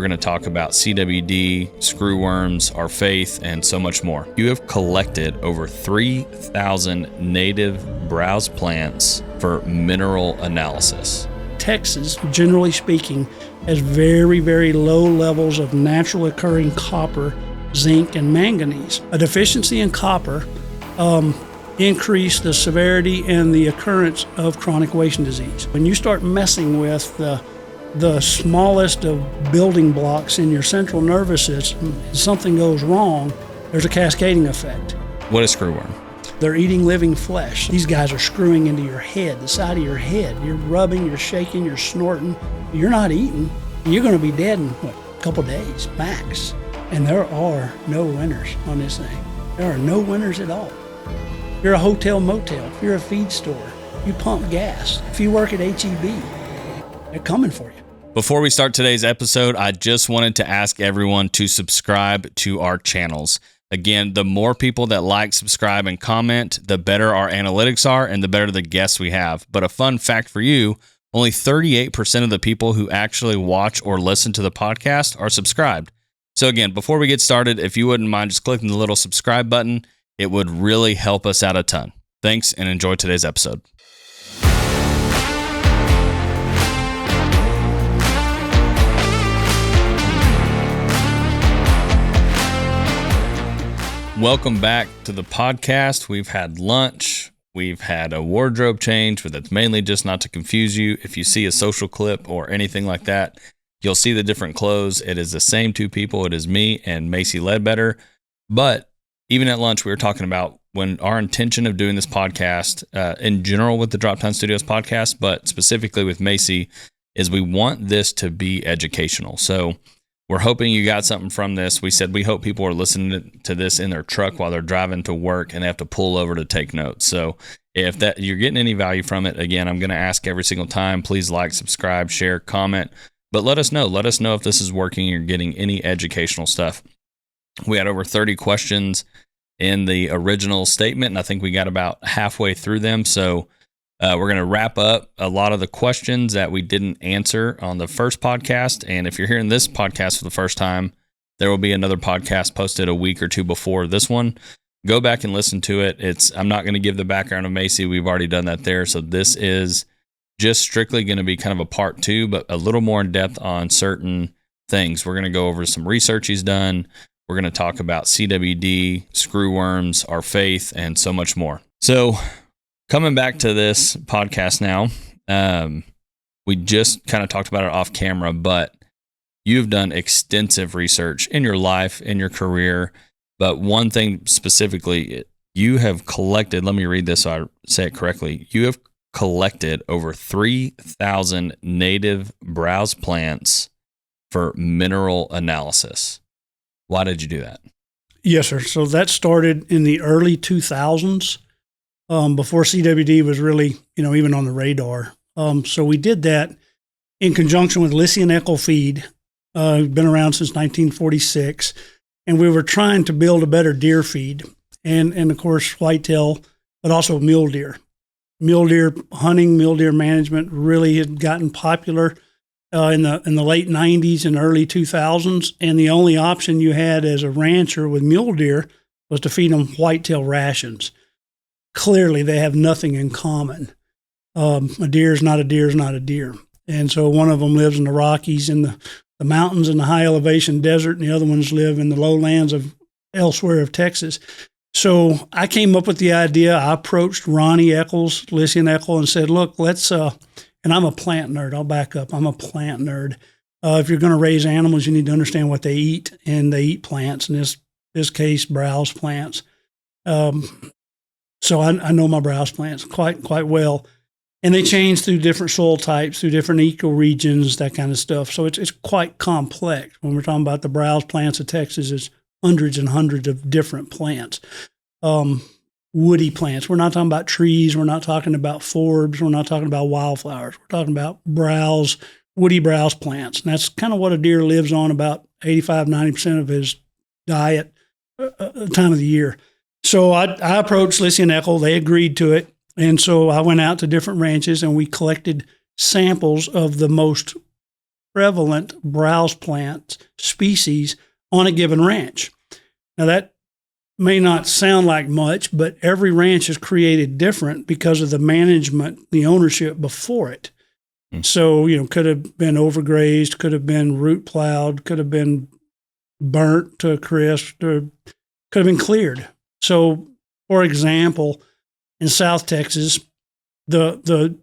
We're going to talk about CWD, screwworms, our faith, and so much more. You have collected over 3,000 native browse plants for mineral analysis. Texas, generally speaking, has very, very low levels of natural occurring copper, zinc, and manganese. A deficiency in copper increase the severity and the occurrence of chronic wasting disease. When you start messing with the smallest of building blocks in your central nervous system, and something goes wrong, there's a cascading effect. What is screwworm? They're eating living flesh. These guys are screwing into your head, the side of your head. You're rubbing, you're shaking, you're snorting. You're not eating. You're going to be dead in, a couple days, max. And there are no winners on this thing. There are no winners at all. If you're a hotel motel, if you're a feed store, you pump gas, if you work at HEB, they're coming for you. Before we start today's episode, I just wanted to ask everyone to subscribe to our channels. Again, the more people that like, subscribe, and comment, the better our analytics are and the better the guests we have. But a fun fact for you, only 38% of the people who actually watch or listen to the podcast are subscribed. So again, before we get started, if you wouldn't mind just clicking the little subscribe button, it would really help us out a ton. Thanks and enjoy today's episode. Welcome back to the podcast. We've had lunch. We've had a wardrobe change, but that's mainly just not to confuse you. If you see a social clip or anything like that, you'll see the different clothes. It is the same two people. It is me and Macy Ledbetter. But even at lunch, we were talking about when our intention of doing this podcast, in general with the Droptine Studios Podcast, but specifically with Macy, is we want this to be educational. So we're hoping you got something from this. We said we hope people are listening to this in their truck while they're driving to work and they have to pull over to take notes. So if that you're getting any value from it, again, I'm going to ask every single time, please like, subscribe, share, comment, but let us know. Let us know if this is working and you're getting any educational stuff. We had over 30 questions in the original statement, and I think we got about halfway through them. So we're going to wrap up a lot of the questions that we didn't answer on the first podcast. And if you're hearing this podcast for the first time, there will be another podcast posted a week or two before this one. Go back and listen to it. I'm not going to give the background of Macy. We've already done that there. So this is just strictly going to be kind of a part two, but a little more in depth on certain things. We're going to go over some research he's done. We're going to talk about CWD, screwworms, our faith, and so much more. So coming back to this podcast now, we just kind of talked about it off camera, but you've done extensive research in your life, in your career. But one thing specifically, you have collected, let me read this so I say it correctly. You have collected over 3,000 native browse plants for mineral analysis. Why did you do that? Yes, sir. So that started in the early 2000s. Before CWD was really, even on the radar. So we did that in conjunction with Lycian Echo Feed. Been around since 1946. And we were trying to build a better deer feed. And of course, whitetail, but also mule deer. Mule deer hunting, mule deer management really had gotten popular in the late 90s and early 2000s. And the only option you had as a rancher with mule deer was to feed them whitetail rations. Clearly, they have nothing in common. A deer is not a deer is not a deer. And so one of them lives in the Rockies, in the mountains in the high elevation desert, and the other ones live in the lowlands of elsewhere of Texas. So I came up with the idea. I approached Ronnie Eccles, Lycian Eccles, and said, look, let's, and I'm a plant nerd. I'll back up. I'm a plant nerd. If you're going to raise animals, you need to understand what they eat, and they eat plants, in this case, browse plants. So I know my browse plants quite well. And they change through different soil types, through different ecoregions, that kind of stuff. So it's quite complex. When we're talking about the browse plants of Texas, it's hundreds and hundreds of different plants. Woody plants. We're not talking about trees. We're not talking about forbs. We're not talking about wildflowers. We're talking about woody browse plants. And that's kind of what a deer lives on, about 85-90% of his diet time of the year. So I approached Lycian Eccles. They agreed to it. And so I went out to different ranches and we collected samples of the most prevalent browse plant species on a given ranch. Now, that may not sound like much, but every ranch is created different because of the management, the ownership before it. So, could have been overgrazed, could have been root plowed, could have been burnt to a crisp, or could have been cleared. So, for example, in South Texas, the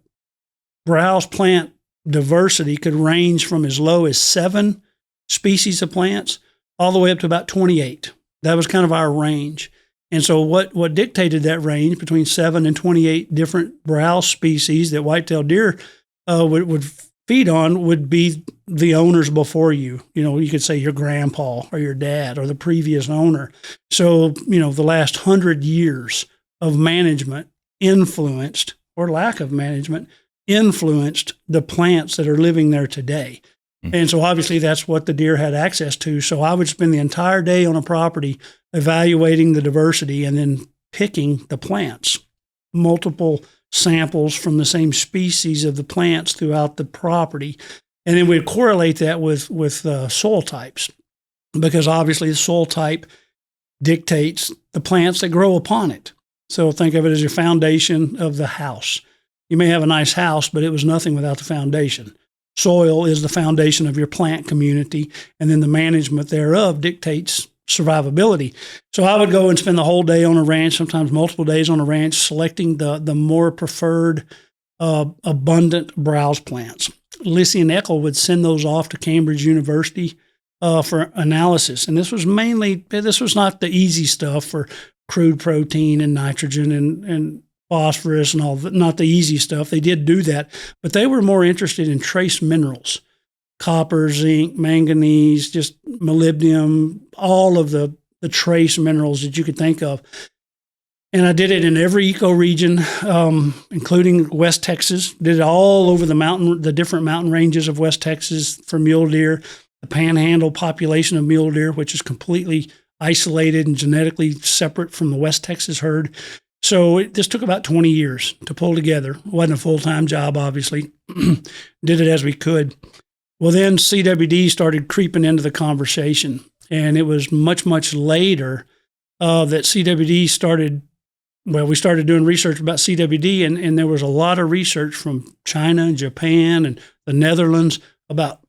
browse plant diversity could range from as low as 7 species of plants all the way up to about 28. That was kind of our range. And so what dictated that range between 7 and 28 different browse species that whitetail deer would feed on would be the owners before you. You could say your grandpa or your dad or the previous owner. So, the last 100 years of management influenced, or lack of management, influenced the plants that are living there today. And so obviously that's what the deer had access to. So I would spend the entire day on a property evaluating the diversity and then picking the plants, multiple samples from the same species of the plants throughout the property. And then we'd correlate that with soil types, because obviously the soil type dictates the plants that grow upon it. So think of it as your foundation of the house. You may have a nice house, but it was nothing without the foundation. Soil is the foundation of your plant community, and then the management thereof dictates survivability. So I would go and spend the whole day on a ranch, sometimes multiple days on a ranch, selecting the more preferred, abundant browse plants. Lissy and Eckel would send those off to Cambridge University for analysis. And this was not the easy stuff for crude protein and nitrogen and phosphorus and all that, not the easy stuff. They did do that, but they were more interested in trace minerals, copper, zinc, manganese, just molybdenum, all of the trace minerals that you could think of. And I did it in every ecoregion, including West Texas. Did it all over the different mountain ranges of West Texas for mule deer, the panhandle population of mule deer, which is completely isolated and genetically separate from the West Texas herd. So this took about 20 years to pull together. It wasn't a full-time job, obviously. Did it as we could. Well, then CWD started creeping into the conversation. And it was much, much later that CWD started, we started doing research about CWD, and there was a lot of research from China and Japan and the Netherlands about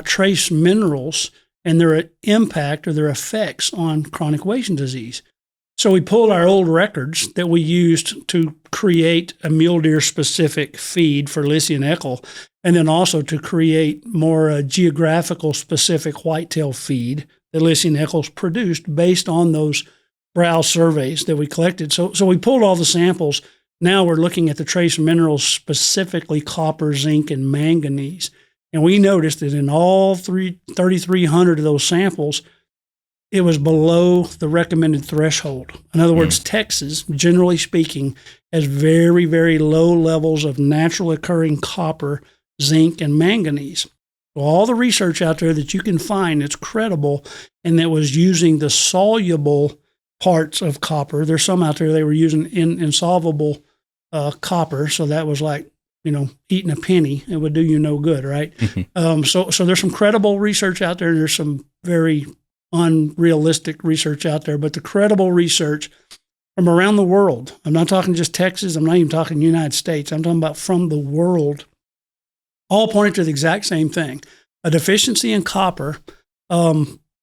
trace minerals and their impact or their effects on chronic wasting disease. So we pulled our old records that we used to create a mule deer specific feed for Lissy and Eckel, and then also to create more geographical specific whitetail feed that Lissy and Eckel's produced based on those browse surveys that we collected. So we pulled all the samples. Now we're looking at the trace minerals, specifically copper, zinc, and manganese. And we noticed that in all 3,300 of those samples, it was below the recommended threshold. In other words, Texas, generally speaking, has very, very low levels of natural occurring copper, zinc, and manganese. So all the research out there that you can find that's credible and that was using the soluble parts of copper, there's some out there they were using insoluble copper, so that was like, eating a penny. It would do you no good, right? So there's some credible research out there. There's some very unrealistic research out there, but the credible research from around the world, I'm not talking just Texas, I'm not even talking United States, I'm talking about from the world, all pointing to the exact same thing. A deficiency in copper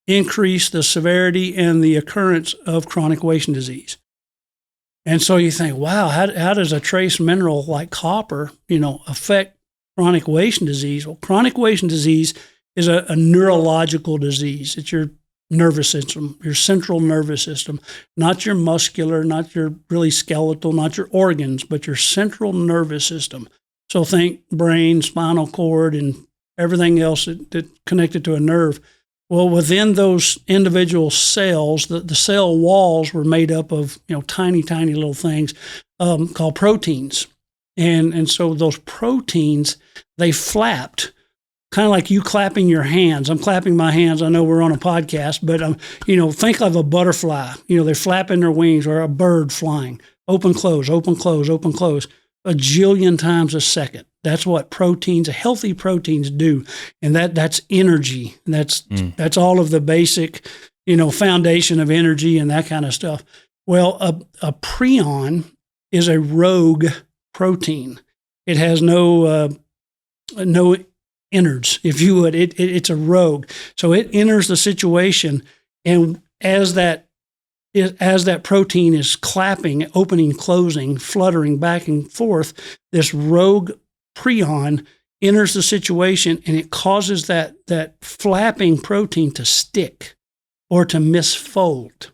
increased the severity and the occurrence of chronic wasting disease. And so you think, wow, how does a trace mineral like copper, affect chronic wasting disease? Well, chronic wasting disease is a neurological disease. It's your nervous system, your central nervous system, not your muscular, not your really skeletal, not your organs, but your central nervous system. So think brain, spinal cord, and everything else that connected to a nerve. Well, within those individual cells, the cell walls were made up of tiny, tiny little things called proteins. And so those proteins, they flapped, kind of like you clapping your hands. I'm clapping my hands. I know we're on a podcast, but think of a butterfly. They're flapping their wings, or a bird flying. Open, close, open, close, open, close. a jillion times a second. That's what healthy proteins do. And that's energy. And that's all of the basic, foundation of energy and that kind of stuff. Well, a prion is a rogue protein. It has no innards, if you would. It's a rogue. So it enters the situation, and as that protein is clapping, opening, closing, fluttering back and forth, this rogue prion enters the situation, and it causes that flapping protein to stick or to misfold.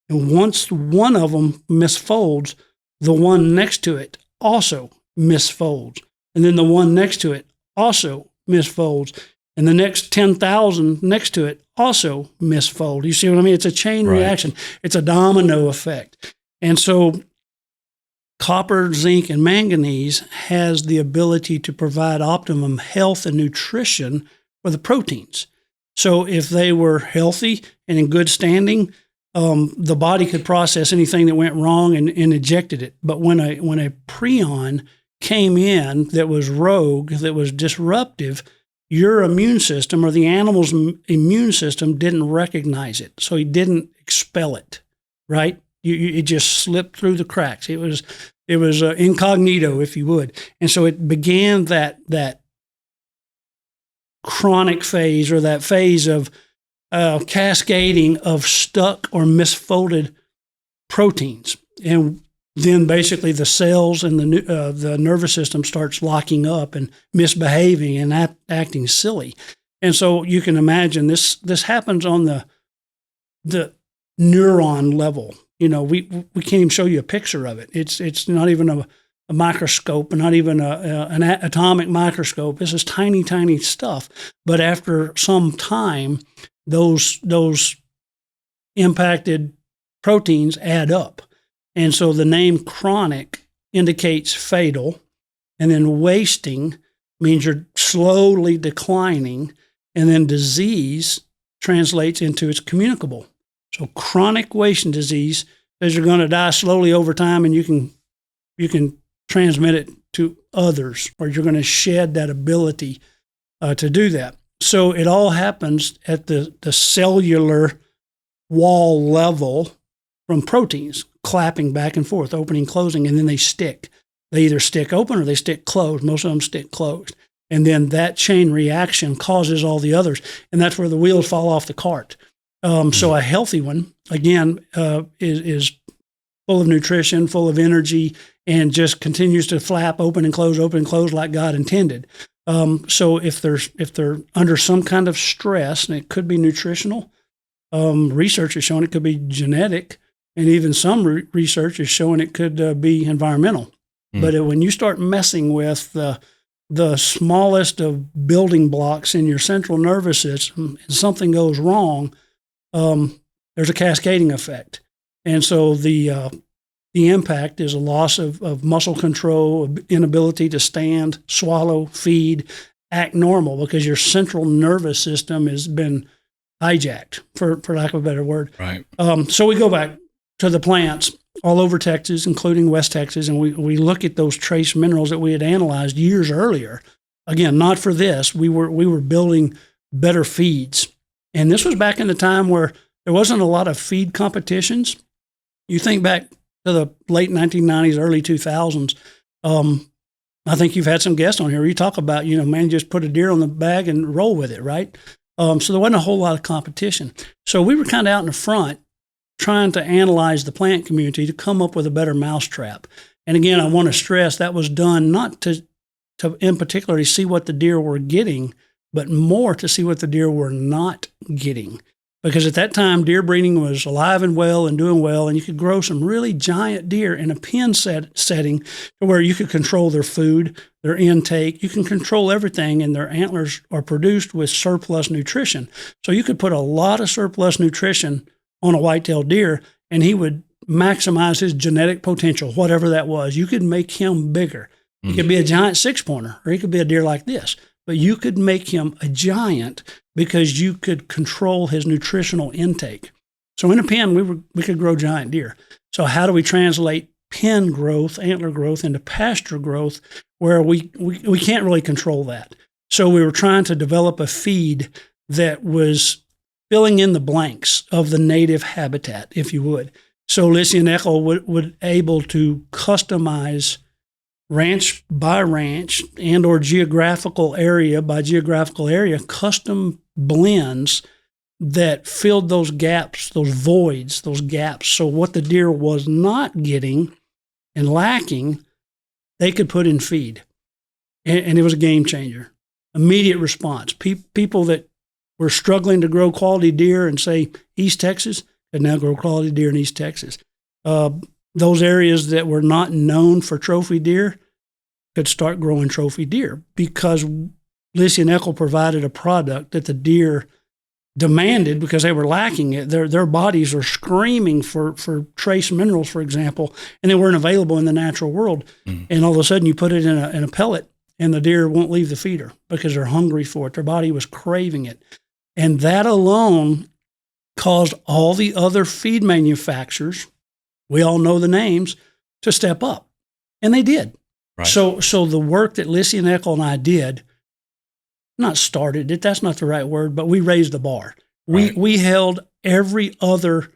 And once one of them misfolds, the one next to it also misfolds. And then the one next to it also misfolds. And the next 10,000 next to it also misfold. You see what I mean? It's a chain reaction. It's a domino effect. And so copper, zinc, and manganese has the ability to provide optimum health and nutrition for the proteins. So if they were healthy and in good standing, the body could process anything that went wrong and ejected it. But when a prion came in that was rogue, that was disruptive, your immune system or the animal's immune system didn't recognize it. So he didn't expel it, right? It just slipped through the cracks. It was incognito, if you would. And so it began that chronic phase, or that phase of cascading of stuck or misfolded proteins. And then basically the cells and the nervous system starts locking up and misbehaving and acting silly. And so you can imagine this happens on the neuron level. We can't even show you a picture of it. It's not even a microscope, not even an atomic microscope. This is tiny, tiny stuff. But after some time, those impacted proteins add up. And so the name chronic indicates fatal, and then wasting means you're slowly declining, and then disease translates into it's communicable. So chronic wasting disease says you're going to die slowly over time, and you can transmit it to others, or you're going to shed that ability to do that. So it all happens at the cellular wall level from proteins clapping back and forth, opening, closing, and then they stick. They either stick open or they stick closed. Most of them stick closed. And then that chain reaction causes all the others, and that's where the wheels fall off the cart. So a healthy one, again, is full of nutrition, full of energy, and just continues to flap open and close like God intended. So if they're under some kind of stress, and it could be nutritional, research has shown it could be genetic, and even some research is showing it could be environmental. But when you start messing with the smallest of building blocks in your central nervous system, and something goes wrong, there's a cascading effect. And so the impact is a loss of muscle control, inability to stand, swallow, feed, act normal, because your central nervous system has been hijacked, for lack of a better word. Right. So we go back to the plants all over Texas, including West Texas, and we look at those trace minerals that we had analyzed years earlier. Again, not for this. We were building better feeds. And this was back in the time where there wasn't a lot of feed competitions. You think back to the late 1990s, early 2000s. I think you've had some guests on here where you talk about, man, just put a deer on the bag and roll with it, right? So there wasn't a whole lot of competition. So we were kind of out in the front trying to analyze the plant community to come up with a better mousetrap. And again, I want to stress that was done not to in particular see what the deer were getting, but more to see what the deer were not getting. Because at that time, deer breeding was alive and well and doing well, and you could grow some really giant deer in a pen setting where you could control their food, their intake. You can control everything, and their antlers are produced with surplus nutrition. So you could put a lot of surplus nutrition on a white-tailed deer, and he would maximize his genetic potential, whatever that was. You could make him bigger. He could be a giant six-pointer, or he could be a deer like this. But you could make him a giant because you could control his nutritional intake. So in a pen, we could grow giant deer. So how do we translate pen growth, antler growth, into pasture growth, where we can't really control that. So we were trying to develop a feed that was filling in the blanks of the native habitat, if you would. So Lissy and Eckel would able to customize ranch by ranch and or geographical area by geographical area, custom blends that filled those gaps, those voids, those gaps. So what the deer was not getting and lacking, they could put in feed. And it was a game changer. Immediate response. People that were struggling to grow quality deer in, say, East Texas, could now grow quality deer in East Texas. Those areas that were not known for trophy deer could start growing trophy deer because Lissy and Eckel provided a product that the deer demanded because they were lacking it. Their bodies are screaming for trace minerals, for example, and they weren't available in the natural world. And all of a sudden you put it in a pellet and the deer won't leave the feeder because they're hungry for it. Their body was craving it. And that alone caused all the other feed manufacturers, we all know the names, to step up. And they did. Right. So the work that Lissy and Eckel and I did, not started it, that's not the right word, but we raised the bar. Right. We held every other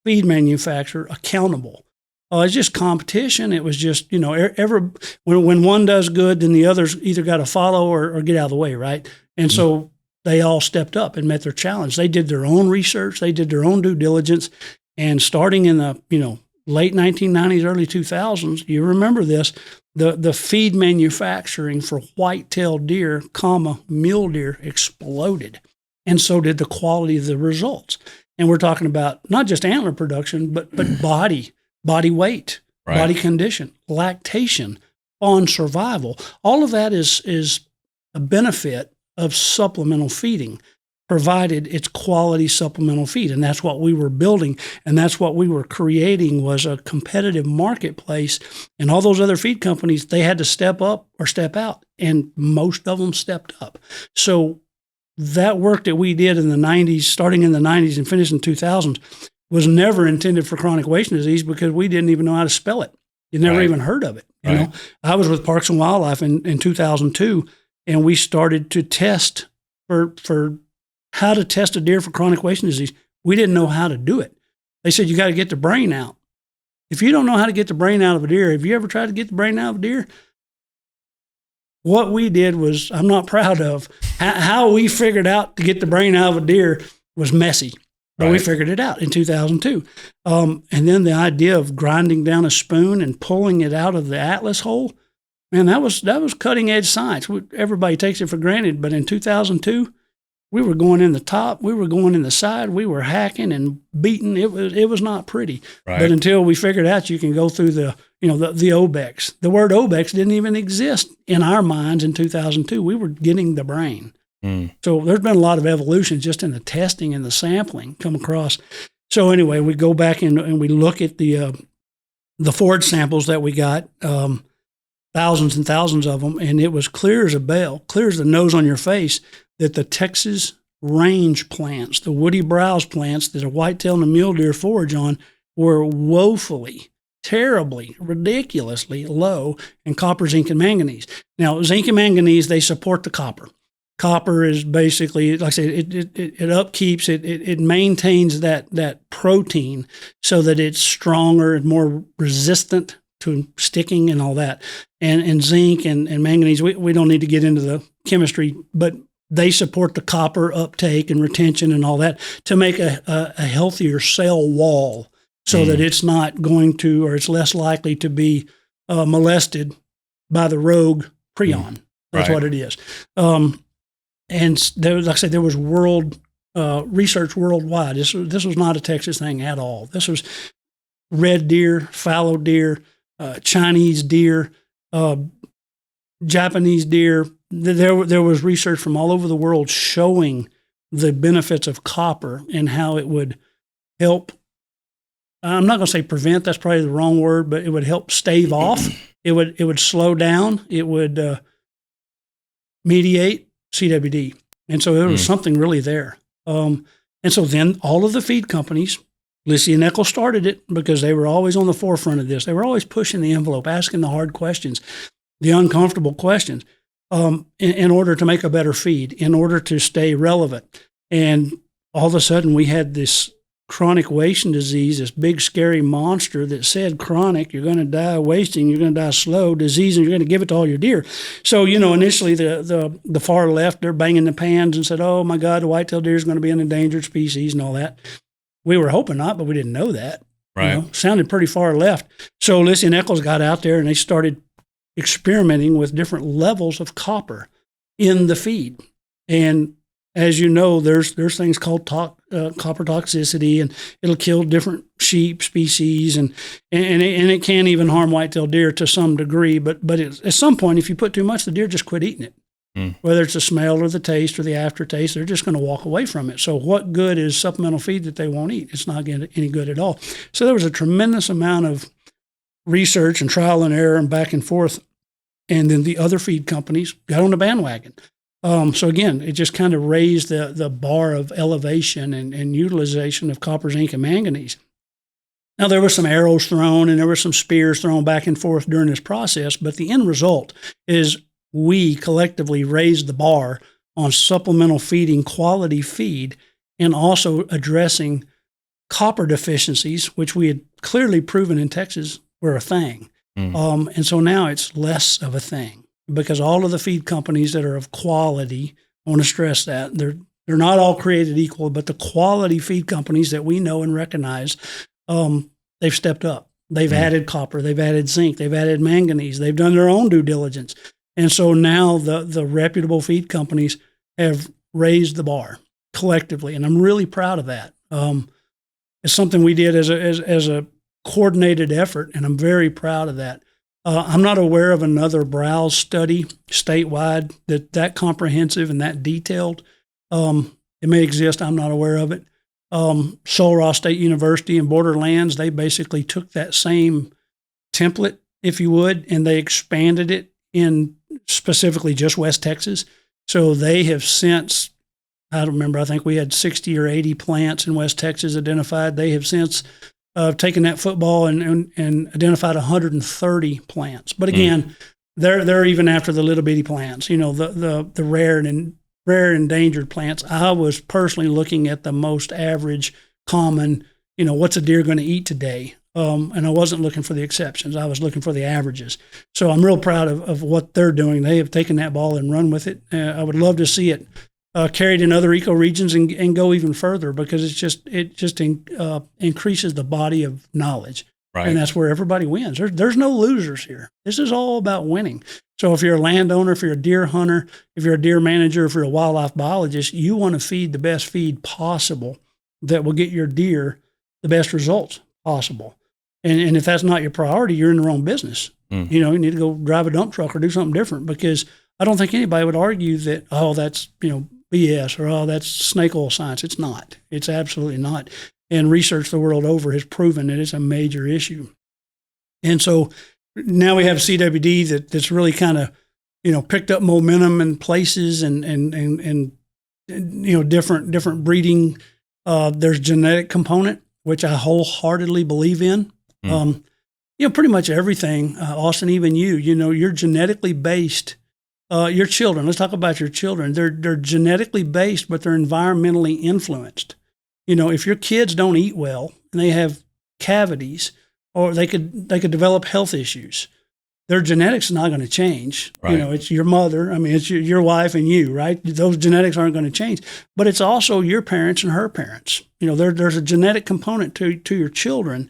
feed manufacturer accountable. It's just competition. It was just, when one does good, then the others either got to follow or get out of the way, right? And so they all stepped up and met their challenge. They did their own research. They did their own due diligence. And starting in the, late 1990s, early 2000s, you remember this, the feed manufacturing for white-tailed deer, mule deer exploded. And so did the quality of the results. And we're talking about not just antler production, but body weight, right, body condition, lactation, fawn survival. All of that is a benefit of supplemental feeding, provided it's quality supplemental feed. And that's what we were building. And that's what we were creating, was a competitive marketplace. And all those other feed companies, they had to step up or step out. And most of them stepped up. So that work that we did in the 90s, starting in the 90s and finished in 2000s, was never intended for chronic wasting disease because we didn't even know how to spell it. You never even heard of it. You know, I was with Parks and Wildlife in 2002, and we started to test for how to test a deer for chronic wasting disease. We didn't know how to do it. They said, you got to get the brain out. If you don't know how to get the brain out of a deer, have you ever tried to get the brain out of a deer? What we did was, I'm not proud of. How we figured out to get the brain out of a deer was messy. But we figured it out in 2002. And then the idea of grinding down a spoon and pulling it out of the atlas hole, man, that was cutting edge science. Everybody takes it for granted. But in 2002, we were going in the top, we were going in the side, we were hacking and beating. It was not pretty. Right. But until we figured out you can go through the obex. The word obex didn't even exist in our minds in 2002. We were getting the brain. So there's been a lot of evolution just in the testing and the sampling come across. So anyway, we go back and we look at the forage samples that we got, thousands and thousands of them, and it was clear as a bell, clear as the nose on your face, that the Texas range plants, the woody browse plants that a whitetail and a mule deer forage on, were woefully, terribly, ridiculously low in copper, zinc, and manganese. Now, zinc and manganese, they support the copper. Copper is basically, like I said, it upkeeps, it maintains that protein so that it's stronger and more resistant to sticking and all that. And zinc and manganese, we don't need to get into the chemistry, but they support the copper uptake and retention and all that to make a healthier cell wall so that it's not going to, or it's less likely to be molested by the rogue prion. That's what it is. And there, like I said, there was research worldwide. This was not a Texas thing at all. This was red deer, fallow deer, Chinese deer, Japanese deer. There was research from all over the world showing the benefits of copper and how it would help. I'm not going to say prevent. That's probably the wrong word, but it would help stave off. It would slow down. It would mediate CWD. And so there was something really there. And so then all of the feed companies Lissy and Eccles started it because they were always on the forefront of this. They were always pushing the envelope, asking the hard questions, the uncomfortable questions, in order to make a better feed, in order to stay relevant. And all of a sudden, we had this chronic wasting disease, this big scary monster that said chronic, you're going to die wasting, you're going to die slow, disease, and you're going to give it to all your deer. So, initially the far left, they're banging the pans and said, oh my God, the whitetail deer is going to be an endangered species and all that. We were hoping not, but we didn't know that. Right. Sounded pretty far left. So Lissy and Eccles got out there and they started experimenting with different levels of copper in the feed. And as you know, there's things called copper toxicity, and it'll kill different sheep species, and it can even harm whitetail deer to some degree. But at some point, if you put too much, the deer just quit eating it. Whether it's the smell or the taste or the aftertaste, they're just going to walk away from it. So what good is supplemental feed that they won't eat? It's not any good at all. So there was a tremendous amount of research and trial and error and back and forth. And then the other feed companies got on the bandwagon. So again, it just kind of raised the bar of elevation and utilization of copper, zinc, and manganese. Now, there were some arrows thrown and there were some spears thrown back and forth during this process, but the end result is we collectively raised the bar on supplemental feeding, quality feed, and also addressing copper deficiencies, which we had clearly proven in Texas were a thing. And so now it's less of a thing because all of the feed companies that are of quality, I want to stress that, they're not all created equal, but the quality feed companies that we know and recognize, they've stepped up. They've added copper, they've added zinc, they've added manganese, they've done their own due diligence. And so now the reputable feed companies have raised the bar collectively, and I'm really proud of that. It's something we did as a coordinated effort, and I'm very proud of that. I'm not aware of another browse study statewide that comprehensive and that detailed. It may exist. I'm not aware of it. Sul Ross State University and Borderlands, they basically took that same template, if you would, and they expanded it in specifically just West Texas. So they have since, I don't remember, I think we had 60 or 80 plants in West Texas identified. They have since taken that football and identified 130 plants. But again, they're even after the little bitty plants, the rare and endangered plants. I was personally looking at the most average, common, what's a deer going to eat today? And I wasn't looking for the exceptions. I was looking for the averages. So I'm real proud of what they're doing. They have taken that ball and run with it. I would love to see it carried in other ecoregions and go even further because it just increases the body of knowledge. Right. And that's where everybody wins. There's no losers here. This is all about winning. So if you're a landowner, if you're a deer hunter, if you're a deer manager, if you're a wildlife biologist, you want to feed the best feed possible that will get your deer the best results possible. And if that's not your priority, you're in the wrong business. You need to go drive a dump truck or do something different because I don't think anybody would argue that, that's, BS or, that's snake oil science. It's not. It's absolutely not. And research the world over has proven that it's a major issue. And so now we have CWD that's really kind of, picked up momentum in places and different breeding. There's genetic component, which I wholeheartedly believe in. Pretty much everything, Austin, even you're genetically based. Your children, let's talk about your children. They're genetically based, but they're environmentally influenced. If your kids don't eat well and they have cavities, or they could develop health issues, their genetics is not going to change. Right. It's your mother. It's your wife and you, right? Those genetics aren't going to change. But it's also your parents and her parents. There's a genetic component to your children,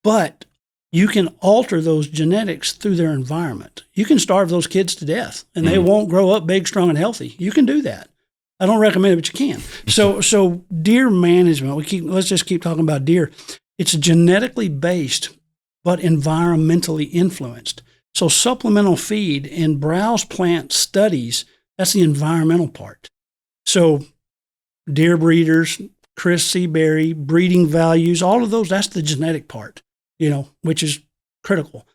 but you can alter those genetics through their environment. You can starve those kids to death, and they won't grow up big, strong, and healthy. You can do that. I don't recommend it, but you can. So deer management, let's just keep talking about deer. It's genetically based, but environmentally influenced. So supplemental feed in browse plant studies, that's the environmental part. So deer breeders, Chris Seabury, breeding values, all of those, that's the genetic part, which is critical.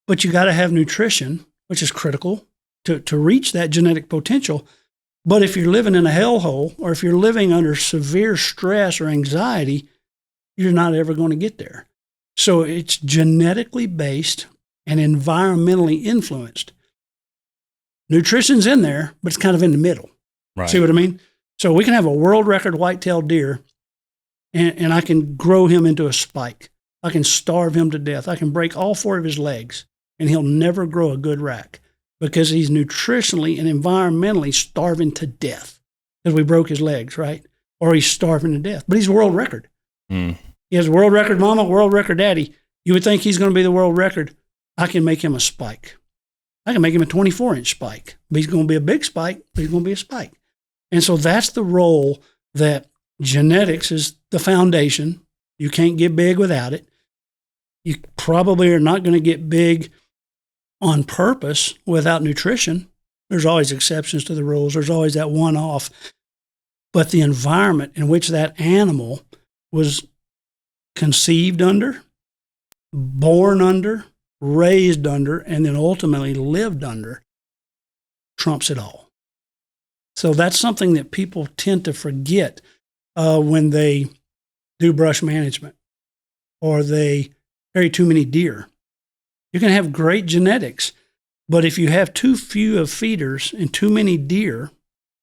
But you got to have nutrition, which is critical to reach that genetic potential. But if you're living in a hellhole or if you're living under severe stress or anxiety, you're not ever going to get there. So it's genetically based and environmentally influenced. Nutrition's in there, but it's kind of in the middle. Right. See what I mean? So we can have a world record white-tailed deer, and I can grow him into a spike. I can starve him to death. I can break all 4 of his legs, and he'll never grow a good rack because he's nutritionally and environmentally starving to death because we broke his legs, right? Or he's starving to death. But he's world record. He has world record mama, world record daddy. You would think he's going to be the world record. I can make him a spike. I can make him a 24-inch spike. But he's going to be a big spike, but he's going to be a spike. And so that's the role that genetics is the foundation. You can't get big without it. You probably are not going to get big on purpose without nutrition. There's always exceptions to the rules. There's always that one-off. But the environment in which that animal was conceived under, born under, raised under, and then ultimately lived under trumps it all. So that's something that people tend to forget when they do brush management or they carry too many deer. You can have great genetics, but if you have too few of feeders and too many deer,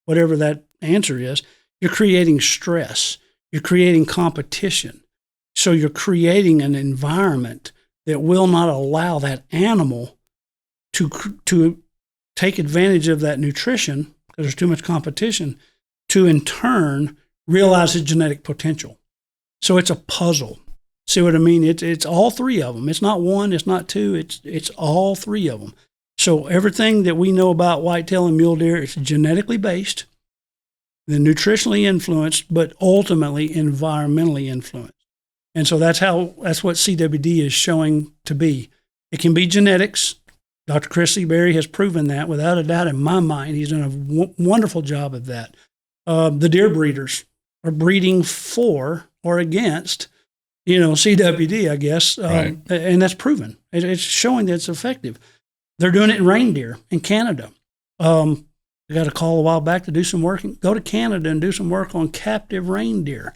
whatever that answer is, you're creating stress. You're creating competition. So you're creating an environment that will not allow that animal to take advantage of that nutrition because there's too much competition to in turn realize his genetic potential. So it's a puzzle. See what I mean? It's all 3 of them. It's not 1, it's not 2, it's all 3 of them. So everything that we know about whitetail and mule deer is genetically based, then nutritionally influenced, but ultimately environmentally influenced. And so that's what CWD is showing to be. It can be genetics. Dr. Chris Seabury has proven that without a doubt in my mind. He's done a wonderful job of that. The deer breeders are breeding for or against, CWD, I guess. Right. And that's proven. It's showing that it's effective. They're doing it in reindeer in Canada. I got a call a while back to do some work. Go to Canada and do some work on captive reindeer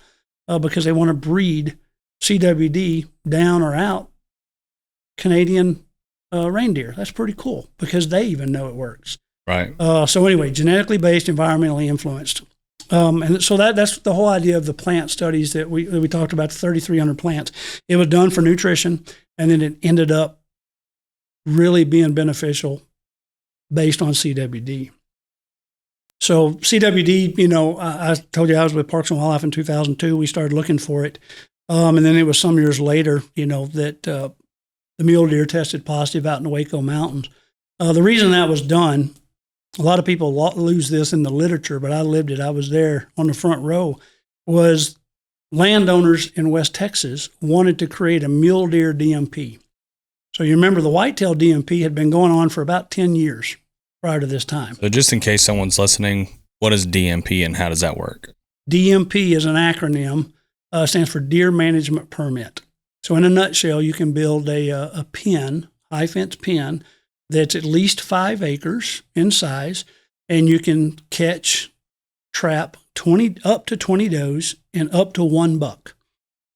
because they want to breed CWD down or out Canadian reindeer. That's pretty cool because they even know it works. Right. So anyway, genetically based, environmentally influenced. And so that's the whole idea of the plant studies that we talked about, 3,300 plants. It was done for nutrition, and then it ended up really being beneficial based on CWD. So CWD, I told you I was with Parks and Wildlife in 2002. We started looking for it. And then it was some years later, that the mule deer tested positive out in the Waco Mountains. The reason that was done, a lot of people lose this in the literature, but I lived it. I was there on the front row, was landowners in West Texas wanted to create a mule deer DMP. So you remember the whitetail DMP had been going on for about 10 years prior to this time. So just in case someone's listening, what is DMP and how does that work? DMP is an acronym, stands for Deer Management Permit. So in a nutshell, you can build a pen, high fence pen, that's at least 5 acres in size, and you can trap up to 20 does and up to 1 buck.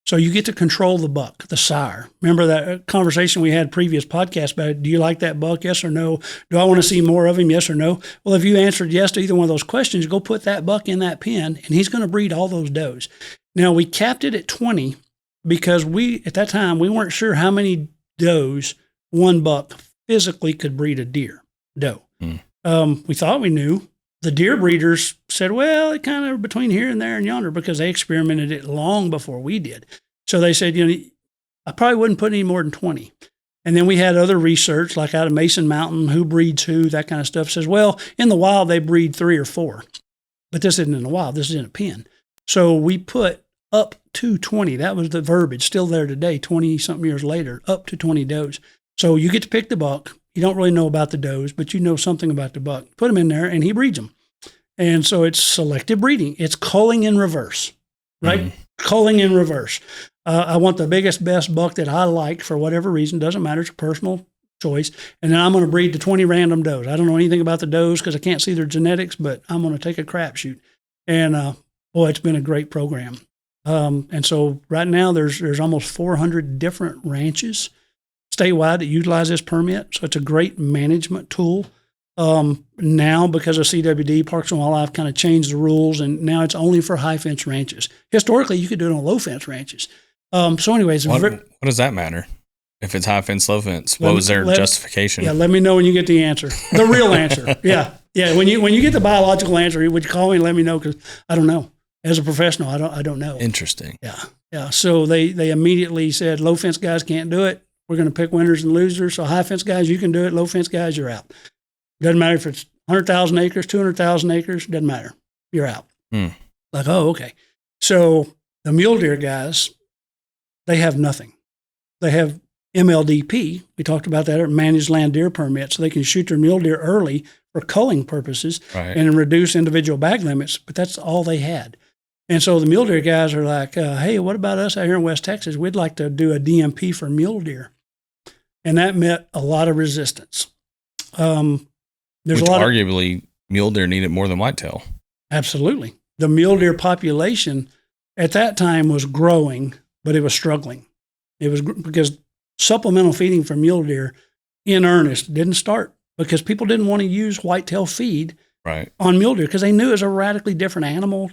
So you get to control the buck, the sire. Remember that conversation we had previous podcast about, do you like that buck, yes or no? Do I want to see more of him, yes or no? Well, if you answered yes to either one of those questions, go put that buck in that pen, and he's going to breed all those does. Now, we capped it at 20 because at that time, we weren't sure how many does 1 buck physically could breed a doe. We thought we knew. The deer breeders said, well, it kind of between here and there and yonder because they experimented it long before we did. So they said, I probably wouldn't put any more than 20. And then we had other research, like out of Mason Mountain, who breeds who, that kind of stuff, says, well, in the wild, they breed 3 or 4. But this isn't in the wild. This is in a pen. So we put up to 20. That was the verbiage, still there today, 20-something years later, up to 20 does. So you get to pick the buck. You don't really know about the does, but you know something about the buck. Put him in there, and he breeds them. And so it's selective breeding. It's culling in reverse, right? Mm-hmm. Culling in reverse. I want the biggest, best buck that I like for whatever reason. Doesn't matter. It's a personal choice. And then I'm going to breed the 20 random does. I don't know anything about the does because I can't see their genetics, but I'm going to take a crapshoot. And boy, it's been a great program. And so right now there's almost 400 different ranches statewide that utilize this permit. So it's a great management tool. Now, because of CWD, Parks and Wildlife kind of changed the rules, and now it's only for high fence ranches. Historically, you could do it on low fence ranches. So anyways. What does that matter? If it's high fence, low fence, what was their justification? Yeah, let me know when you get the answer. The real answer. Yeah. When you get the biological answer, would you call me and let me know? Because I don't know. As a professional, I don't know. Interesting. Yeah. So they immediately said low fence guys can't do it. We're going to pick winners and losers. So high fence guys, you can do it. Low fence guys, you're out. Doesn't matter if it's 100,000 acres, 200,000 acres, doesn't matter. You're out. Like, oh, okay. So the mule deer guys, they have nothing. They have MLDP. We talked about that, managed land deer permit, so they can shoot their mule deer early for culling purposes and reduce individual bag limits, but that's all they had. And so the mule deer guys are like, hey, what about us out here in West Texas? We'd like to do a DMP for mule deer. And that met a lot of resistance. Arguably, mule deer need it more than whitetail. Absolutely. The mule deer population at that time was growing, but it was struggling. It was because supplemental feeding for mule deer in earnest didn't start because people didn't want to use whitetail feed on mule deer because they knew it was a radically different animal,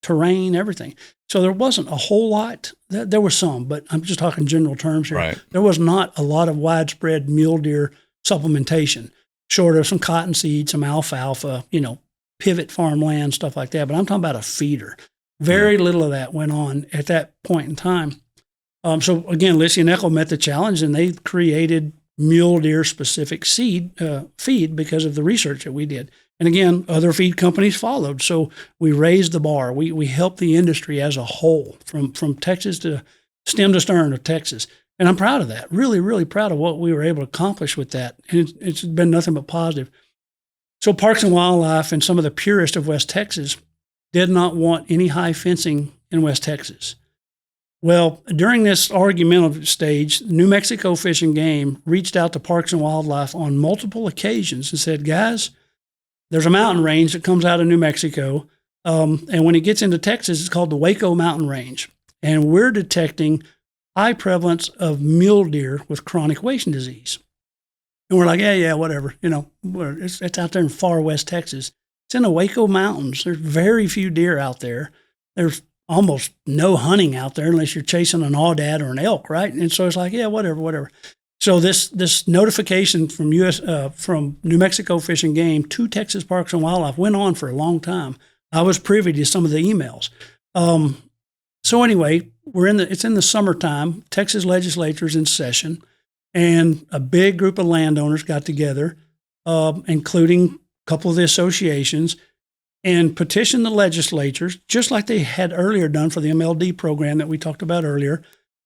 terrain, everything. So there wasn't a whole lot. There was some, but I'm just talking general terms here. There was not a lot of widespread mule deer supplementation, short of some cottonseed, some alfalfa, pivot farmland, stuff like that. But I'm talking about a feeder. Very little of that went on at that point in time. So again, Lissy and Echo met the challenge, and they created mule deer specific feed because of the research that we did. And again, other feed companies followed. So we raised the bar. We helped the industry as a whole, from Texas to stem to stern of Texas. And I'm proud of that. Really, really proud of what we were able to accomplish with that. And it's been nothing but positive. So Parks and Wildlife and some of the purists of West Texas did not want any high fencing in West Texas. Well, during this argumentative stage, New Mexico Fish and Game reached out to Parks and Wildlife on multiple occasions and said, guys, there's a mountain range that comes out of New Mexico. And when it gets into Texas, it's called the Waco Mountain Range. And we're detecting high prevalence of mule deer with chronic wasting disease. And we're like, yeah, whatever. It's out there in far West Texas. It's in the Waco Mountains. There's very few deer out there. There's almost no hunting out there unless you're chasing an aoudad or an elk, right? And so it's like, yeah, whatever. So this notification from New Mexico Fish and Game to Texas Parks and Wildlife went on for a long time. I was privy to some of the emails. So anyway, it's in the summertime. Texas legislature's in session, and a big group of landowners got together, including a couple of the associations, and petitioned the legislatures, just like they had earlier done for the MLD program that we talked about earlier,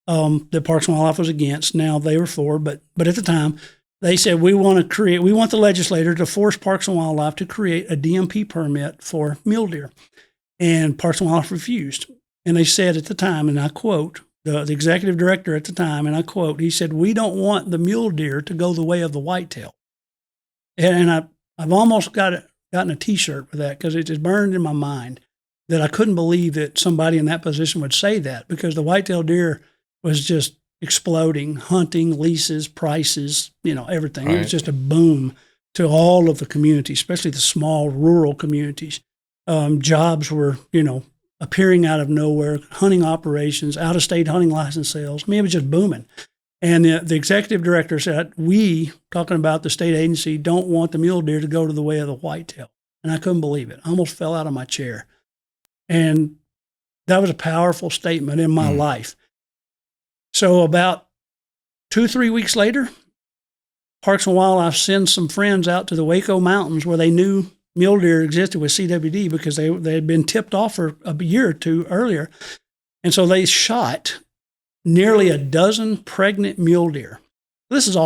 that Parks and Wildlife was against. Now they were for, but at the time, they said, we want the legislator to force Parks and Wildlife to create a DMP permit for mule deer. And Parks and Wildlife refused. And they said at the time, and I quote, the executive director at the time, and I quote, he said, we don't want the mule deer to go the way of the whitetail. And I've almost gotten a T-shirt with that because it just burned in my mind that I couldn't believe that somebody in that position would say that, because the whitetail deer was just exploding, hunting, leases, prices, everything. Right. It was just a boom to all of the communities, especially the small rural communities. Jobs were, appearing out of nowhere, hunting operations, out-of-state hunting license sales. I mean, it was just booming. And the executive director said, we, talking about the state agency, don't want the mule deer to go to the way of the whitetail. And I couldn't believe it. I almost fell out of my chair. And that was a powerful statement in my life. So about 2-3 weeks later, Parks and Wildlife sends some friends out to the Waco Mountains where they knew mule deer existed with CWD because they had been tipped off for a year or two earlier. And so they shot nearly a dozen pregnant mule deer. This is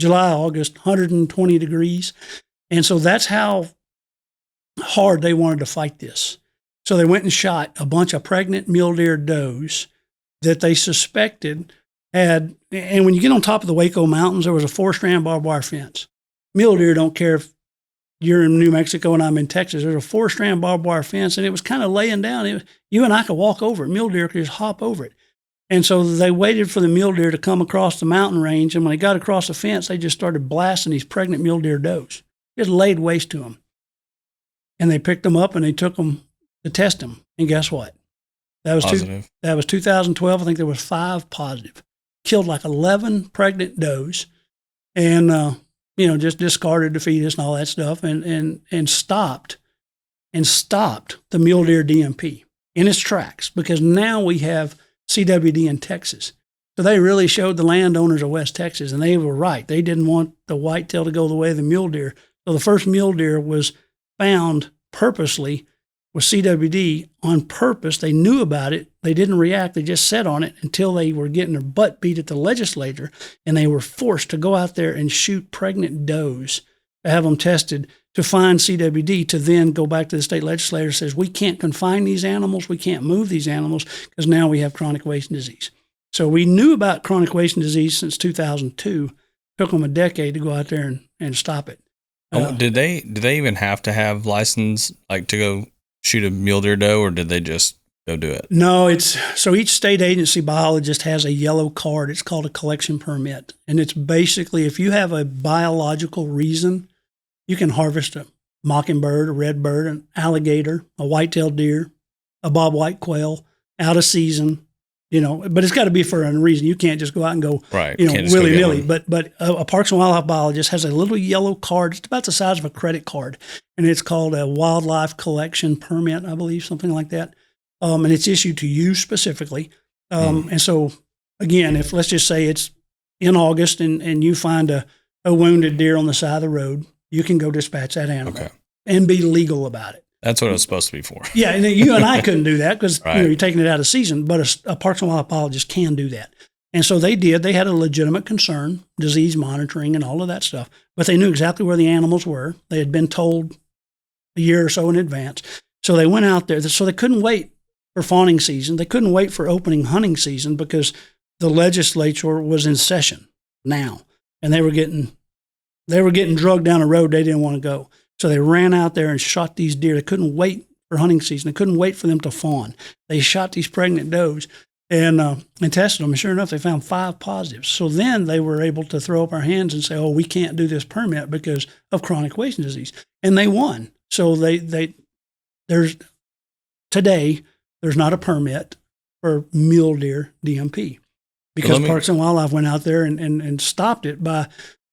July, August, 120 degrees. And so that's how hard they wanted to fight this. So they went and shot a bunch of pregnant mule deer does that they suspected had, and when you get on top of the Waco Mountains, there was a 4-strand barbed wire fence. Mule deer don't care if you're in New Mexico and I'm in Texas, there's a 4-strand barbed wire fence, and it was kind of laying down. You and I could walk over it. Mule deer could just hop over it. And so they waited for the mule deer to come across the mountain range, and when they got across the fence, they just started blasting these pregnant mule deer does. Just laid waste to them. And they picked them up and they took them to test them. And guess what? That was Positive. that was 2012. I think there was 5 positive. Killed like 11 pregnant does, and just discarded the fetus and all that stuff, and stopped the mule deer DMP in its tracks, because now we have CWD in Texas. So they really showed the landowners of West Texas, and they were right. They didn't want the whitetail to go the way of the mule deer. So the first mule deer was found purposely with CWD on purpose. They knew about it. They didn't react. They just sat on it until they were getting their butt beat at the legislature, and they were forced to go out there and shoot pregnant does to have them tested to find CWD, to then go back to the state legislature and says, we can't confine these animals. We can't move these animals because now we have chronic wasting disease. So we knew about chronic wasting disease since 2002. Took them a decade to go out there and stop it. Did they even have to have license, like, to go shoot a mule deer doe, or did they just go do it? No, so each state agency biologist has a yellow card. It's called a collection permit. And it's basically, if you have a biological reason, you can harvest a mockingbird, a redbird, an alligator, a white-tailed deer, a bobwhite quail out of season, but it's got to be for a reason. You can't just go out and go, right, willy-nilly. But a Parks and Wildlife biologist has a little yellow card. It's about the size of a credit card, and it's called a wildlife collection permit, I believe, something like that. And it's issued to you specifically. And so, again, if let's just say it's in August and you find a wounded deer on the side of the road, you can go dispatch that animal and be legal about it. That's what it was supposed to be for. Yeah, and you and I couldn't do that because right. You're taking it out of season, but a Parks and Wildlife biologist can do that. And so they did. They had a legitimate concern, disease monitoring and all of that stuff, but they knew exactly where the animals were. They had been told a year or so in advance. So they went out there. So they couldn't wait for fawning season. They couldn't wait for opening hunting season because the legislature was in session now, and they were getting drugged down a road they didn't want to go. So they ran out there and shot these deer. They couldn't wait for hunting season. They couldn't wait for them to fawn. They shot these pregnant does and tested them. And sure enough, they found 5 positives. So then they were able to throw up our hands and say, oh, we can't do this permit because of chronic wasting disease. And they won. So there's not a permit for mule deer DMP because Parks and Wildlife went out there and stopped it by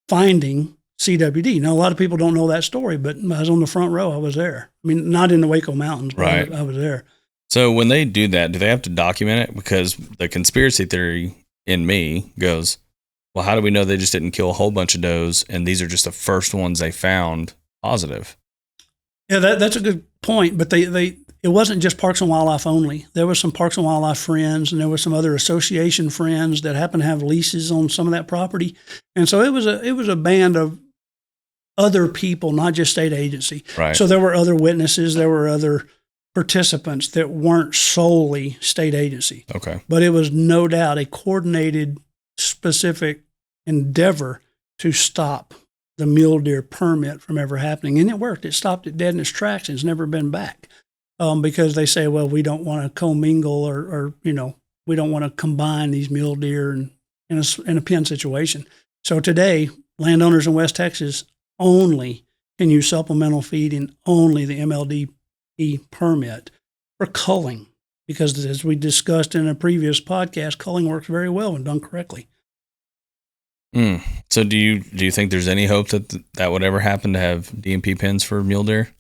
finding CWD. Now, a lot of people don't know that story, but I was on the front row. I was there. I mean, not in the Waco Mountains, but right. I was there. So when they do that, do they have to document it? Because the conspiracy theory in me goes, well, how do we know they just didn't kill a whole bunch of does and these are just the first ones they found positive? Yeah, that's a good point. But it wasn't just Parks and Wildlife only. There was some Parks and Wildlife friends, and there were some other association friends that happened to have leases on some of that property. And so it was a band of other people, not just state agency. Right. So there were other witnesses, there were other participants that weren't solely state agency. Okay. But it was no doubt a coordinated, specific endeavor to stop the mule deer permit from ever happening. And it worked. It stopped it dead in its tracks and it's never been back. Because they say, well, we don't want to commingle or we don't want to combine these mule deer in a pen situation. So today, landowners in West Texas only can use supplemental feed and only the MLDE permit for culling. Because as we discussed in a previous podcast, culling works very well when done correctly. So do you think there's any hope that would ever happen to have DMP pens for mule deer?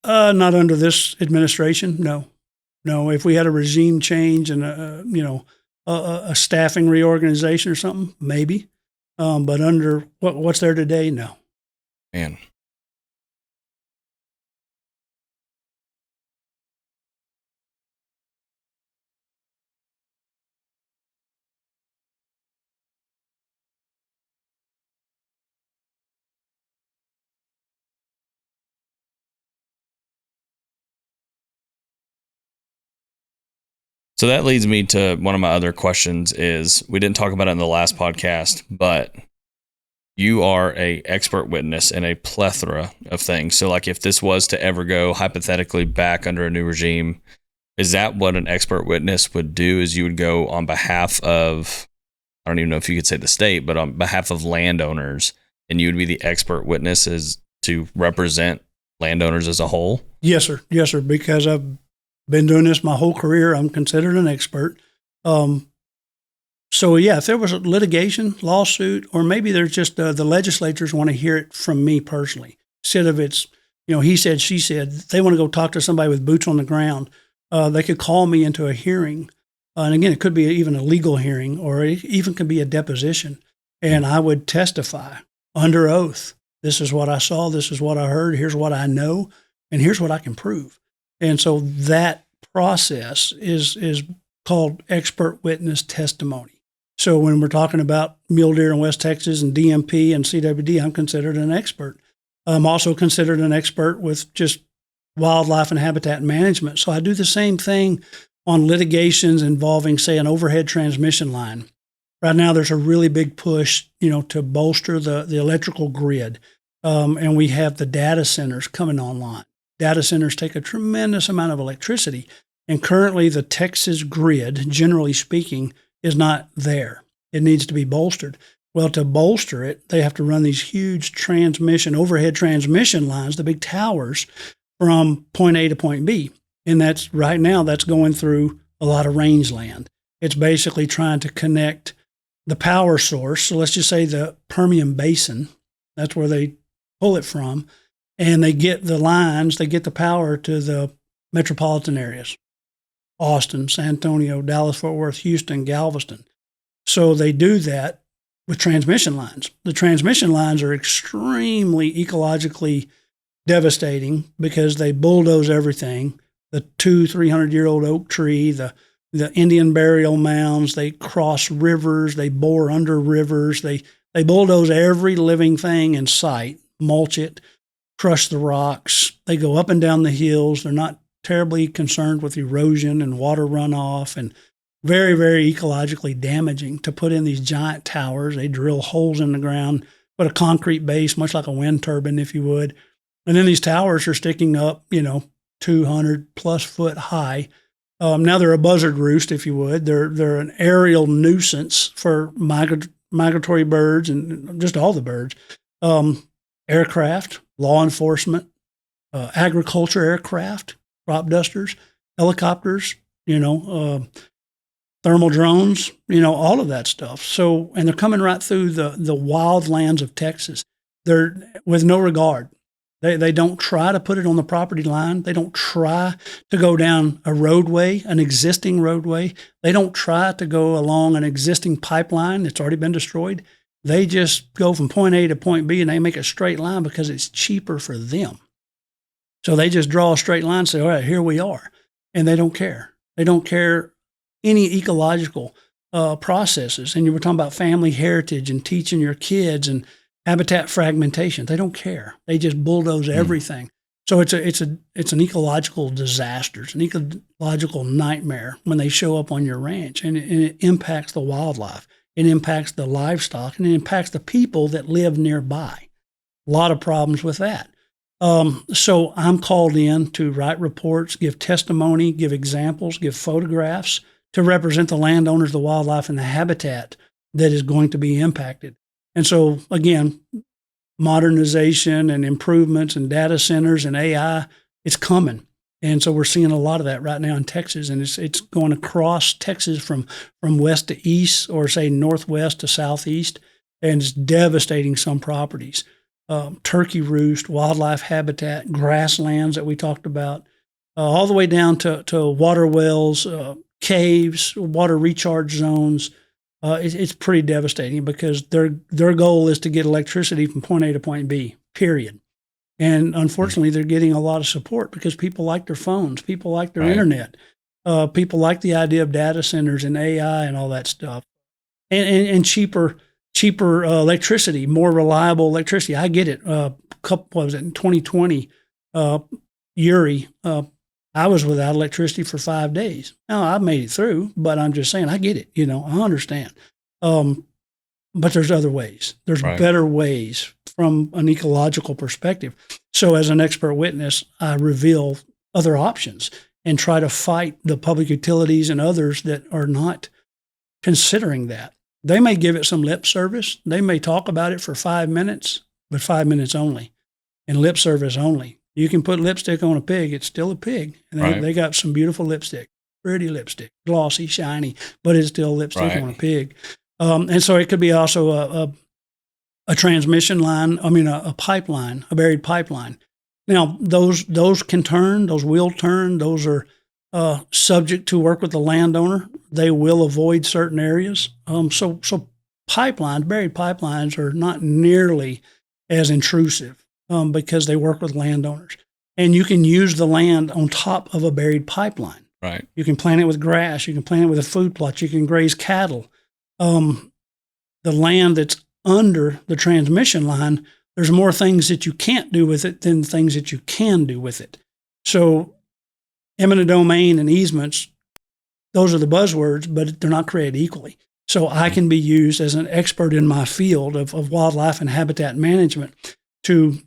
Not under this administration. No. If we had a regime change and a staffing reorganization or something, maybe. But under what's there today, no. Man. So that leads me to one of my other questions is, we didn't talk about it in the last podcast, but you are a expert witness in a plethora of things. So like if this was to ever go hypothetically back under a new regime, is that what an expert witness would do? Is you would go on behalf of, I don't even know if you could say the state, but on behalf of landowners, and you would be the expert witnesses to represent landowners as a whole? Yes, sir. Yes, sir. Because I've been doing this my whole career, I'm considered an expert. So yeah, if there was a litigation, lawsuit, or maybe there's just the legislatures want to hear it from me personally, instead of it's, he said, she said, they want to go talk to somebody with boots on the ground. They could call me into a hearing. And again, it could be even a legal hearing, or it even could be a deposition. And I would testify under oath. This is what I saw. This is what I heard. Here's what I know. And here's what I can prove. And so that process is called expert witness testimony. So when we're talking about mule deer in West Texas and DMP and CWD, I'm considered an expert. I'm also considered an expert with just wildlife and habitat management. So I do the same thing on litigations involving, say, an overhead transmission line. Right now, there's a really big push, to bolster the electrical grid. And we have the data centers coming online. Data centers take a tremendous amount of electricity. And currently, the Texas grid, generally speaking, is not there. It needs to be bolstered. Well, to bolster it, they have to run these huge overhead transmission lines, the big towers, from point A to point B. And that's right now, that's going through a lot of rangeland. It's basically trying to connect the power source. So let's just say the Permian Basin, that's where they pull it from. And they get the lines, they get the power to the metropolitan areas. Austin, San Antonio, Dallas, Fort Worth, Houston, Galveston. So they do that with transmission lines. The transmission lines are extremely ecologically devastating because they bulldoze everything. The 300-year-old oak tree, the Indian burial mounds, they cross rivers, they bore under rivers, they bulldoze every living thing in sight, mulch it, crush the rocks. They go up and down the hills. They're not terribly concerned with erosion and water runoff, and very, very ecologically damaging to put in these giant towers. They drill holes in the ground, put a concrete base, much like a wind turbine, if you would. And then these towers are sticking up, 200 plus foot high. Now they're a buzzard roost, if you would. They're an aerial nuisance for migratory birds and just all the birds. Aircraft, law enforcement, agriculture aircraft, crop dusters, helicopters, thermal drones, all of that stuff. So, and they're coming right through the wild lands of Texas. They're with no regard. They don't try to put it on the property line. They don't try to go down a roadway, an existing roadway. They don't try to go along an existing pipeline that's already been destroyed. They just go from point A to point B, and they make a straight line because it's cheaper for them. So they just draw a straight line and say, all right, here we are. And they don't care. They don't care any ecological processes. And you were talking about family heritage and teaching your kids and habitat fragmentation. They don't care. They just bulldoze everything. So it's an ecological disaster. It's an ecological nightmare when they show up on your ranch, and it impacts the wildlife. It impacts the livestock, and it impacts the people that live nearby. A lot of problems with that. So I'm called in to write reports, give testimony, give examples, give photographs to represent the landowners, the wildlife, and the habitat that is going to be impacted. And so, again, modernization and improvements and data centers and AI, it's coming. And so we're seeing a lot of that right now in Texas, and it's going across Texas from west to east, or say northwest to southeast, and it's devastating some properties. Turkey roost, wildlife habitat, grasslands that we talked about, all the way down to water wells, caves, water recharge zones. It's pretty devastating because their goal is to get electricity from point A to point B, period. And unfortunately, they're getting a lot of support because people like their phones, people like their internet, people like the idea of data centers and AI and all that stuff, and cheaper electricity, more reliable electricity. I get it. In 2020, Uri, I was without electricity for 5 days. Now, I made it through, but I'm just saying, I get it. I understand. But there's other ways. There's Right. better ways from an ecological perspective. So as an expert witness, I reveal other options and try to fight the public utilities and others that are not considering that. They may give it some lip service. They may talk about it for 5 minutes, but 5 minutes only, and lip service only. You can put lipstick on a pig. It's still a pig. And Right. they got some beautiful lipstick, pretty lipstick, glossy, shiny, but it's still lipstick Right. on a pig. And so it could be also a transmission line, a pipeline, a buried pipeline. Now, those can turn, those will turn, those are subject to work with the landowner. They will avoid certain areas. So pipelines, buried pipelines are not nearly as intrusive because they work with landowners. And you can use the land on top of a buried pipeline. Right. You can plant it with grass. You can plant it with a food plot. You can graze cattle. The land that's under the transmission line, there's more things that you can't do with it than things that you can do with it. So eminent domain and easements, those are the buzzwords, but they're not created equally. So I can be used as an expert in my field of wildlife and habitat management to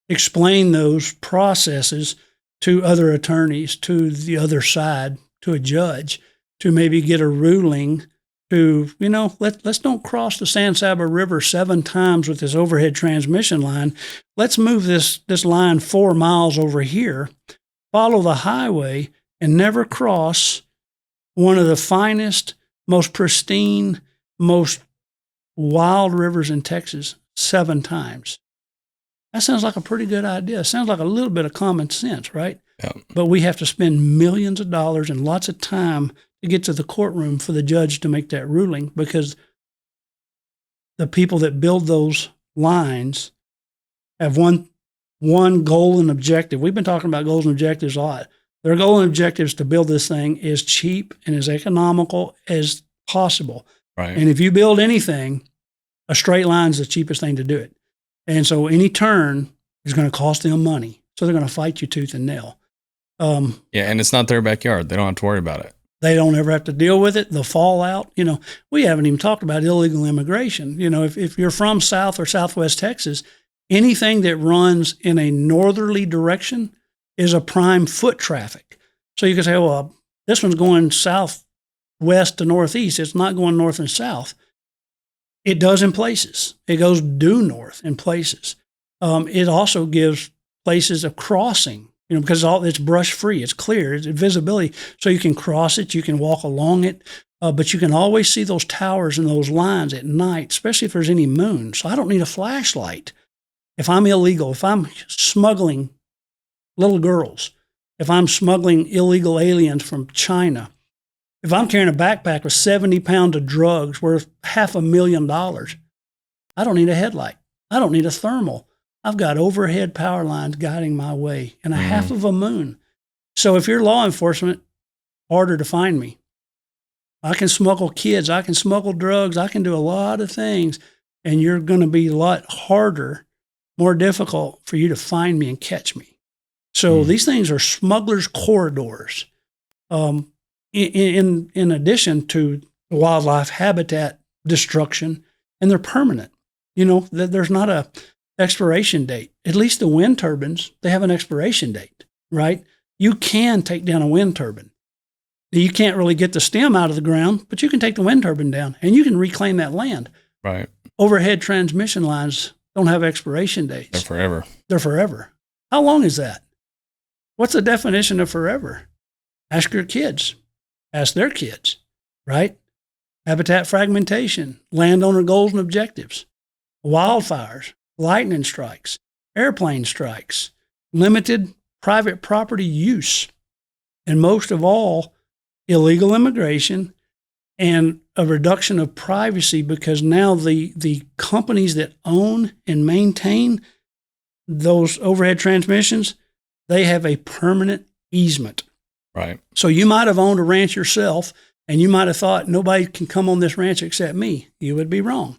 explain those processes to other attorneys, to the other side, to a judge, to maybe get a ruling to, let's don't cross the San Saba River 7 times with this overhead transmission line. Let's move this line 4 miles over here, follow the highway, and never cross one of the finest, most pristine, most wild rivers in Texas 7 times. That sounds like a pretty good idea. It sounds like a little bit of common sense, right? Yeah. But we have to spend millions of dollars and lots of time to get to the courtroom for the judge to make that ruling, because the people that build those lines have one goal and objective. We've been talking about goals and objectives a lot. Their goal and objectives to build this thing is cheap and as economical as possible. Right. And if you build anything, a straight line is the cheapest thing to do it. And so any turn is going to cost them money. So they're going to fight you tooth and nail. Yeah, and it's not their backyard. They don't have to worry about it. They don't ever have to deal with it. The fallout, we haven't even talked about illegal immigration. If you're from South or Southwest Texas, anything that runs in a northerly direction is a prime foot traffic. So you can say, well, this one's going southwest to northeast. It's not going north and south. It does in places. It goes due north in places. It also gives places of crossing, because it's brush free, it's clear, it's visibility. So you can cross it, you can walk along it, but you can always see those towers and those lines at night, especially if there's any moon. So I don't need a flashlight. If I'm illegal, if I'm smuggling little girls, if I'm smuggling illegal aliens from China, if I'm carrying a backpack with 70 pounds of drugs worth $500,000, I don't need a headlight. I don't need a thermal. I've got overhead power lines guiding my way and a half of a moon. So if you're law enforcement, harder to find me. I can smuggle kids. I can smuggle drugs. I can do a lot of things. And you're going to be a lot harder, more difficult for you to find me and catch me. So these things are smugglers' corridors. In addition to wildlife habitat destruction, and they're permanent. There's not a expiration date. At least the wind turbines, they have an expiration date, right? You can take down a wind turbine. You can't really get the stem out of the ground, but you can take the wind turbine down and you can reclaim that land. Right. Overhead transmission lines don't have expiration dates. They're forever. They're forever. How long is that? What's the definition of forever? Ask your kids. Ask their kids, right? Habitat fragmentation, landowner goals and objectives, wildfires, lightning strikes, airplane strikes, limited private property use, and most of all, illegal immigration and a reduction of privacy, because now the companies that own and maintain those overhead transmissions, they have a permanent easement. Right. So you might have owned a ranch yourself and you might have thought nobody can come on this ranch except me. You would be wrong.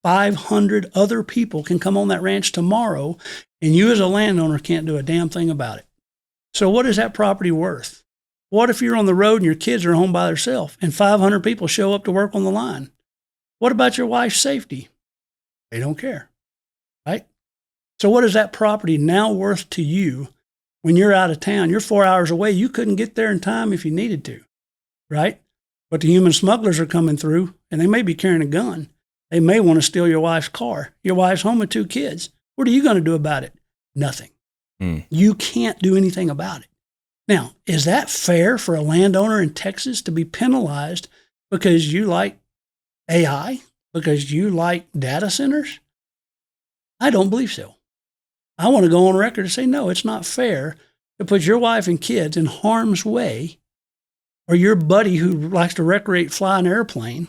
500 other people can come on that ranch tomorrow, and you as a landowner can't do a damn thing about it. So what is that property worth? What if you're on the road and your kids are home by themselves and 500 people show up to work on the line? What about your wife's safety? They don't care, right? So what is that property now worth to you when you're out of town? You're 4 hours away. You couldn't get there in time if you needed to, right? But the human smugglers are coming through, and they may be carrying a gun. They may want to steal your wife's car. Your wife's home with 2 kids. What are you going to do about it? Nothing. You can't do anything about it. Now, is that fair for a landowner in Texas to be penalized because you like AI, because you like data centers? I don't believe so. I want to go on record and say, no, it's not fair to put your wife and kids in harm's way, or your buddy who likes to recreate, fly an airplane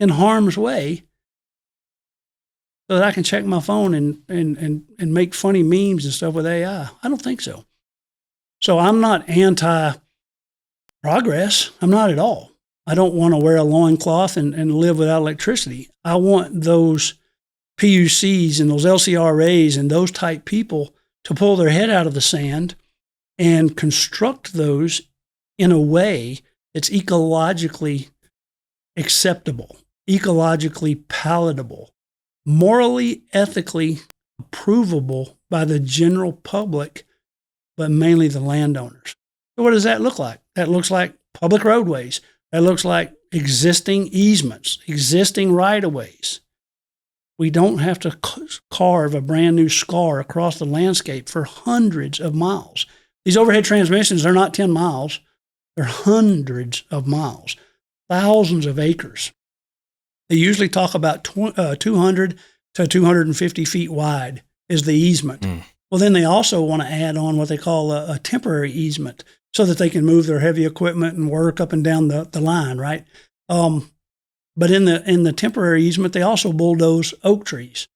in harm's way, so that I can check my phone and make funny memes and stuff with AI. I don't think so. So I'm not anti-progress. I'm not at all. I don't want to wear a loincloth and live without electricity. I want those PUCs and those LCRAs and those type people to pull their head out of the sand and construct those in a way that's ecologically acceptable, ecologically palatable, morally, ethically approvable by the general public, but mainly the landowners. So what does that look like? That looks like public roadways. That looks like existing easements, existing right-of-ways. We don't have to carve a brand new scar across the landscape for hundreds of miles. These overhead transmissions are not 10 miles. They're hundreds of miles, thousands of acres. They usually talk about 200 to 250 feet wide is the easement. Well, then they also want to add on what they call a temporary easement so that they can move their heavy equipment and work up and down the line, right? But in the temporary easement, they also bulldoze oak trees.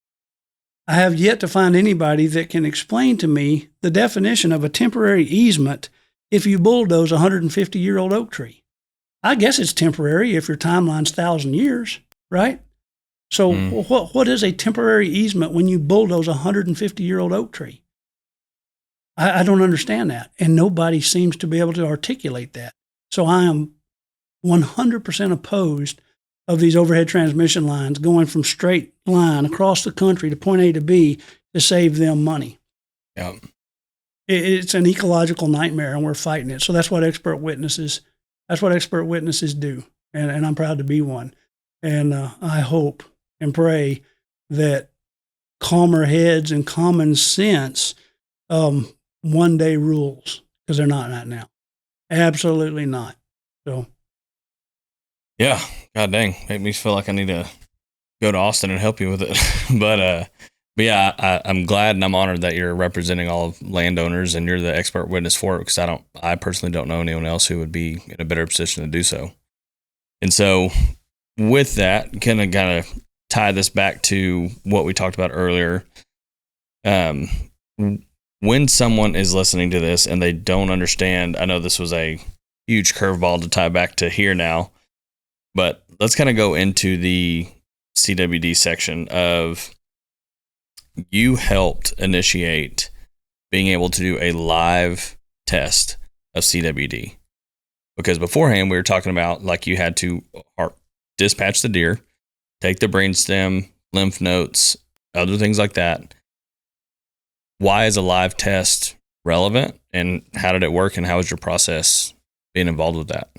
I have yet to find anybody that can explain to me the definition of a temporary easement if you bulldoze a 150-year-old oak tree. I guess it's temporary if your timeline's 1,000 years, right? So what is a temporary easement when you bulldoze a 150-year-old oak tree? I don't understand that, and nobody seems to be able to articulate that. So I am 100% opposed of these overhead transmission lines going from straight line across the country to point A to B to save them money. Yeah. It's an ecological nightmare, and we're fighting it. So that's what expert witnesses do, and I'm proud to be one. And I hope and pray that calmer heads and common sense one day rules, because they're not right now. Absolutely not. So. Yeah. God dang. Make me feel like I need to go to Austin and help you with it. But yeah, I'm glad and I'm honored that you're representing all of landowners and you're the expert witness for it, because I personally don't know anyone else who would be in a better position to do so. And so with that, kind of tie this back to what we talked about earlier. When someone is listening to this and they don't understand, I know this was a huge curveball to tie back to here now, but let's kind of go into the CWD section of, you helped initiate being able to do a live test of CWD. Because beforehand we were talking about, like, you had to dispatch the deer, take the brainstem, lymph nodes, other things like that. Why is a live test relevant, and how did it work, and how was your process being involved with that?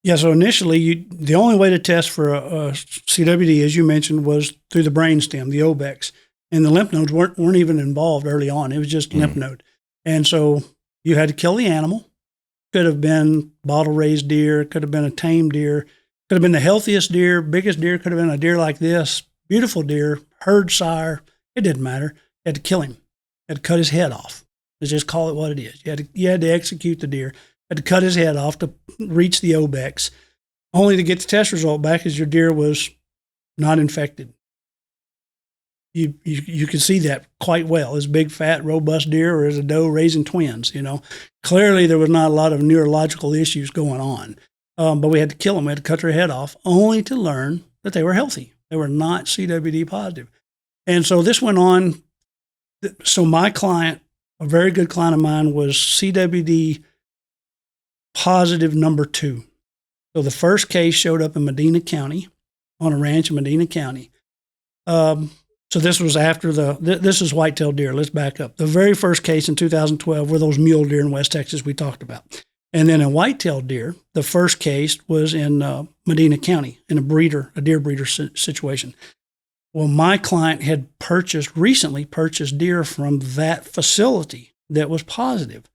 Yeah, so initially, the only way to test for a CWD, as you mentioned, was through the brainstem, the obex. And the lymph nodes weren't even involved early on. It was just lymph node. And so you had to kill the animal. Could have been bottle-raised deer. Could have been a tame deer. Could have been the healthiest deer, biggest deer. Could have been a deer like this, beautiful deer, herd sire. It didn't matter. You had to kill him. You had to cut his head off. Let's just call it what it is. You had to execute the deer. You had to cut his head off to reach the obex, only to get the test result back as your deer was not infected. You can see that quite well. As big, fat, robust deer, or as a doe raising twins, Clearly there was not a lot of neurological issues going on. But we had to kill them. We had to cut their head off, only to learn that they were healthy. They were not CWD positive. And so this went on. So my client, a very good client of mine, was CWD positive number 2. So the first case showed up in Medina County. on a ranch in Medina County. So this was after this is whitetail deer. Let's back up. The very first case in 2012 were those mule deer in West Texas we talked about. And then in whitetail deer, the first case was in Medina County in a deer breeder situation. Well, my client had recently purchased deer from that facility that was positive.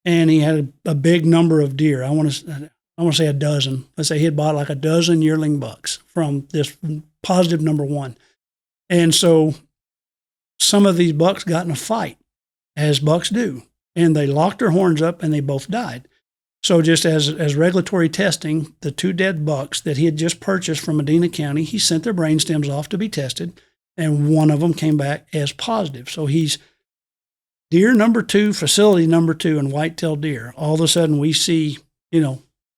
And he had a big number of deer. I want to say a dozen. Let's say he had bought like a dozen yearling bucks from this positive number one. And so some of these bucks got in a fight, as bucks do, and they locked their horns up and they both died. So just as regulatory testing, the two dead bucks that he had just purchased from Medina County, he sent their brain stems off to be tested, and one of them came back as positive. So he's deer number two, facility number two in whitetail deer. All of a sudden we see,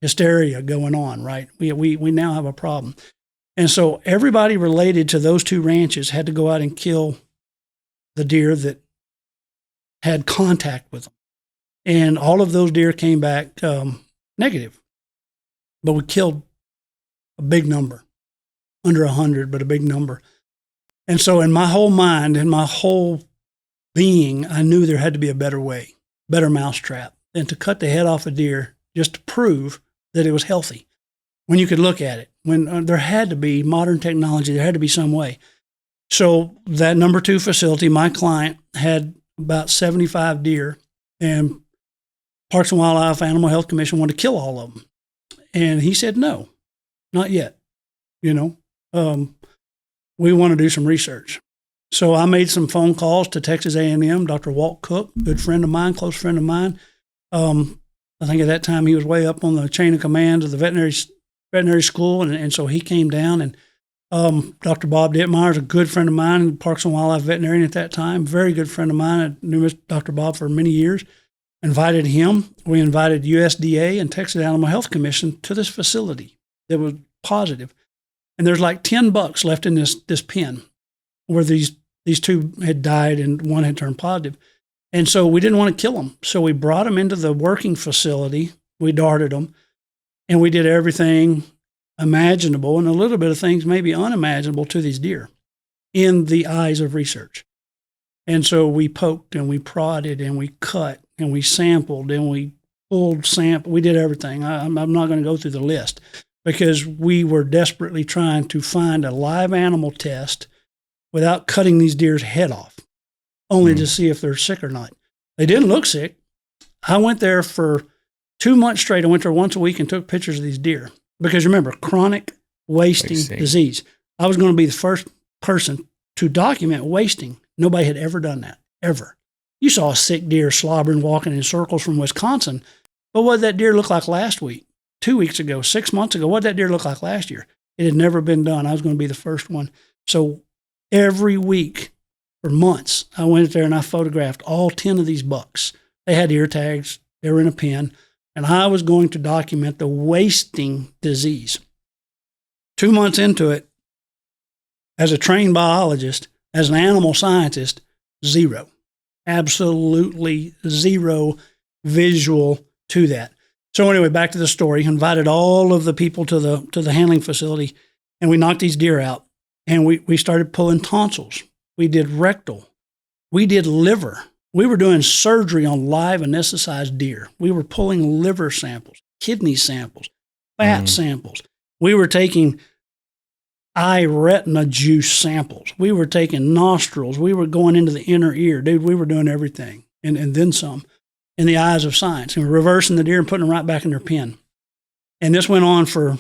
hysteria going on, right? We now have a problem. And so everybody related to those two ranches had to go out and kill the deer that had contact with them. And all of those deer came back negative. But we killed a big number, under 100, but a big number. And so in my whole mind, in my whole being, I knew there had to be a better way, better mousetrap than to cut the head off a deer just to prove that it was healthy. When you could look at it, when there had to be modern technology, there had to be some way. So that number two facility, my client had about 75 deer, and Parks and Wildlife Animal Health Commission wanted to kill all of them. And he said, no, not yet. We want to do some research. So I made some phone calls to Texas A&M, Dr. Walt Cook, good friend of mine, close friend of mine. I think at that time he was way up on the chain of command of the veterinary school, and so he came down, and Dr. Bob Dittmeyer is a good friend of mine, Parks and Wildlife veterinarian at that time, very good friend of mine. I knew Dr. Bob for many years. Invited him. We invited USDA and Texas Animal Health Commission to this facility that was positive. And there's like 10 bucks left in this pen where these two had died and one had turned positive. And so we didn't want to kill them. So we brought them into the working facility. We darted them. And we did everything imaginable and a little bit of things maybe unimaginable to these deer in the eyes of research. And so we poked and we prodded and we cut and we sampled and we pulled sample. We did everything. I'm not going to go through the list because we were desperately trying to find a live animal test without cutting these deer's head off, only to see if they're sick or not. They didn't look sick. I went there for 2 months straight. I went there once a week and took pictures of these deer. Because remember, chronic wasting disease. I was going to be the first person to document wasting. Nobody had ever done that, ever. You saw a sick deer slobbering, walking in circles from Wisconsin. But what did that deer look like last week, 2 weeks ago, 6 months ago? What did that deer look like last year? It had never been done. I was going to be the first one. So every week for months, I went there and I photographed all 10 of these bucks. They had ear tags. They were in a pen. And I was going to document the wasting disease. 2 months into it, as a trained biologist, as an animal scientist, zero. Absolutely zero visual to that. So anyway, back to the story. Invited all of the people to the handling facility, and we knocked these deer out. And we started pulling tonsils. We did rectal. We did liver. We were doing surgery on live anesthetized deer. We were pulling liver samples, kidney samples, fat samples. We were taking eye retina juice samples. We were taking nostrils. We were going into the inner ear. Dude, we were doing everything and then some in the eyes of science. And we're reversing the deer and putting them right back in their pen. And this went on for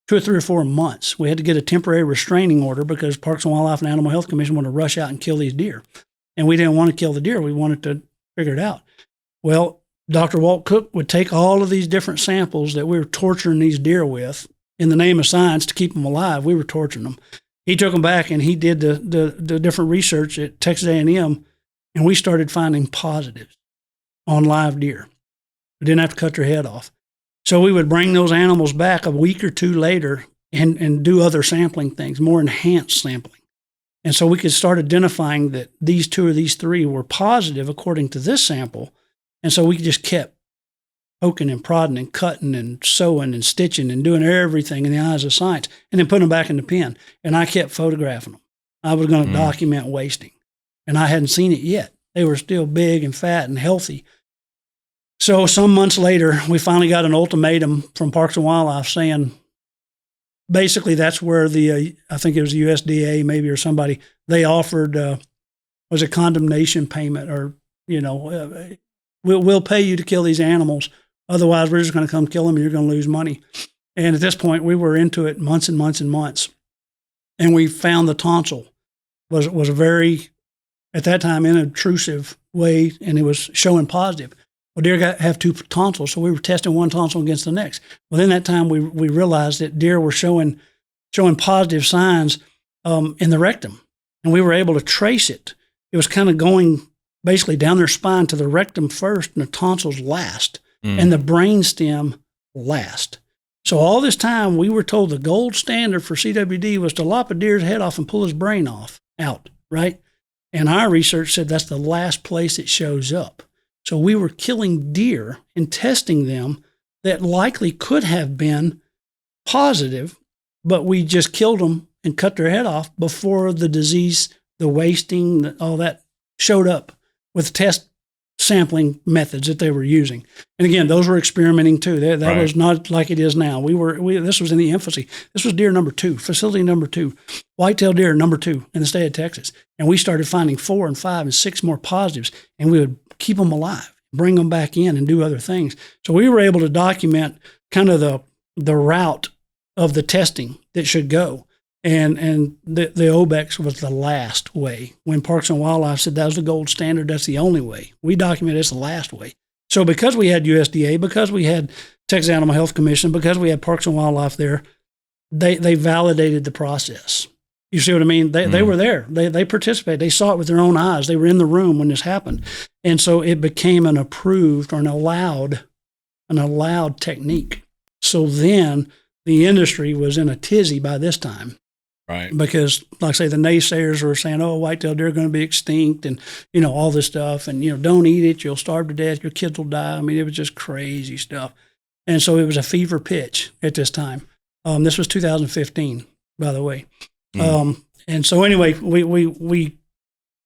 2 or 3 or 4 months. We had to get a temporary restraining order because Parks and Wildlife and Animal Health Commission wanted to rush out and kill these deer. And we didn't want to kill the deer. We wanted to figure it out. Well, Dr. Walt Cook would take all of these different samples that we were torturing these deer with in the name of science to keep them alive. We were torturing them. He took them back and he did the different research at Texas A&M, and we started finding positives on live deer. We didn't have to cut their head off. So we would bring those animals back a week or two later and do other sampling things, more enhanced sampling. And so we could start identifying that these 2 or these 3 were positive according to this sample. And so we just kept poking and prodding and cutting and sewing and stitching and doing everything in the eyes of science, and then putting them back in the pen. And I kept photographing them. I was going to document wasting. And I hadn't seen it yet. They were still big and fat and healthy. So some months later, we finally got an ultimatum from Parks and Wildlife saying, basically that's where I think it was the USDA maybe or somebody, they offered, was a condemnation payment or, we'll pay you to kill these animals. Otherwise, we're just going to come kill them and you're going to lose money. And at this point, we were into it months and months and months. And we found the tonsil was a very, at that time, inobtrusive way, and it was showing positive. Well, deer have two tonsils, so we were testing one tonsil against the next. Well, in that time, we realized that deer were showing positive signs in the rectum, and we were able to trace it. It was kind of going basically down their spine to the rectum first, and the tonsils last, and the brainstem last. So all this time, we were told the gold standard for CWD was to lop a deer's head off and pull his brain out, right? And our research said that's the last place it shows up. So we were killing deer and testing them that likely could have been positive, but we just killed them and cut their head off before the disease, the wasting, all that showed up with test sampling methods that they were using. And again, those were experimenting too. That right. was not like it is now. This was in the infancy. This was deer number 2, facility number 2, whitetail deer number 2 in the state of Texas. And we started finding 4 and 5 and 6 more positives, and we would keep them alive, bring them back in and do other things. So we were able to document kind of the route of the testing that should go. And the OBEX was the last way. When Parks and Wildlife said that was the gold standard, that's the only way. We documented it's the last way. So because we had USDA, because we had Texas Animal Health Commission, because we had Parks and Wildlife there, they validated the process. You see what I mean? They were there. They participated. They saw it with their own eyes. They were in the room when this happened. And so it became an approved or an allowed technique. So then the industry was in a tizzy by this time. Right. Because, like I say, the naysayers were saying, oh, whitetail deer are going to be extinct and, all this stuff. And, don't eat it. You'll starve to death. Your kids will die. I mean, it was just crazy stuff. And so it was a fever pitch at this time. This was 2015, by the way. And so anyway, we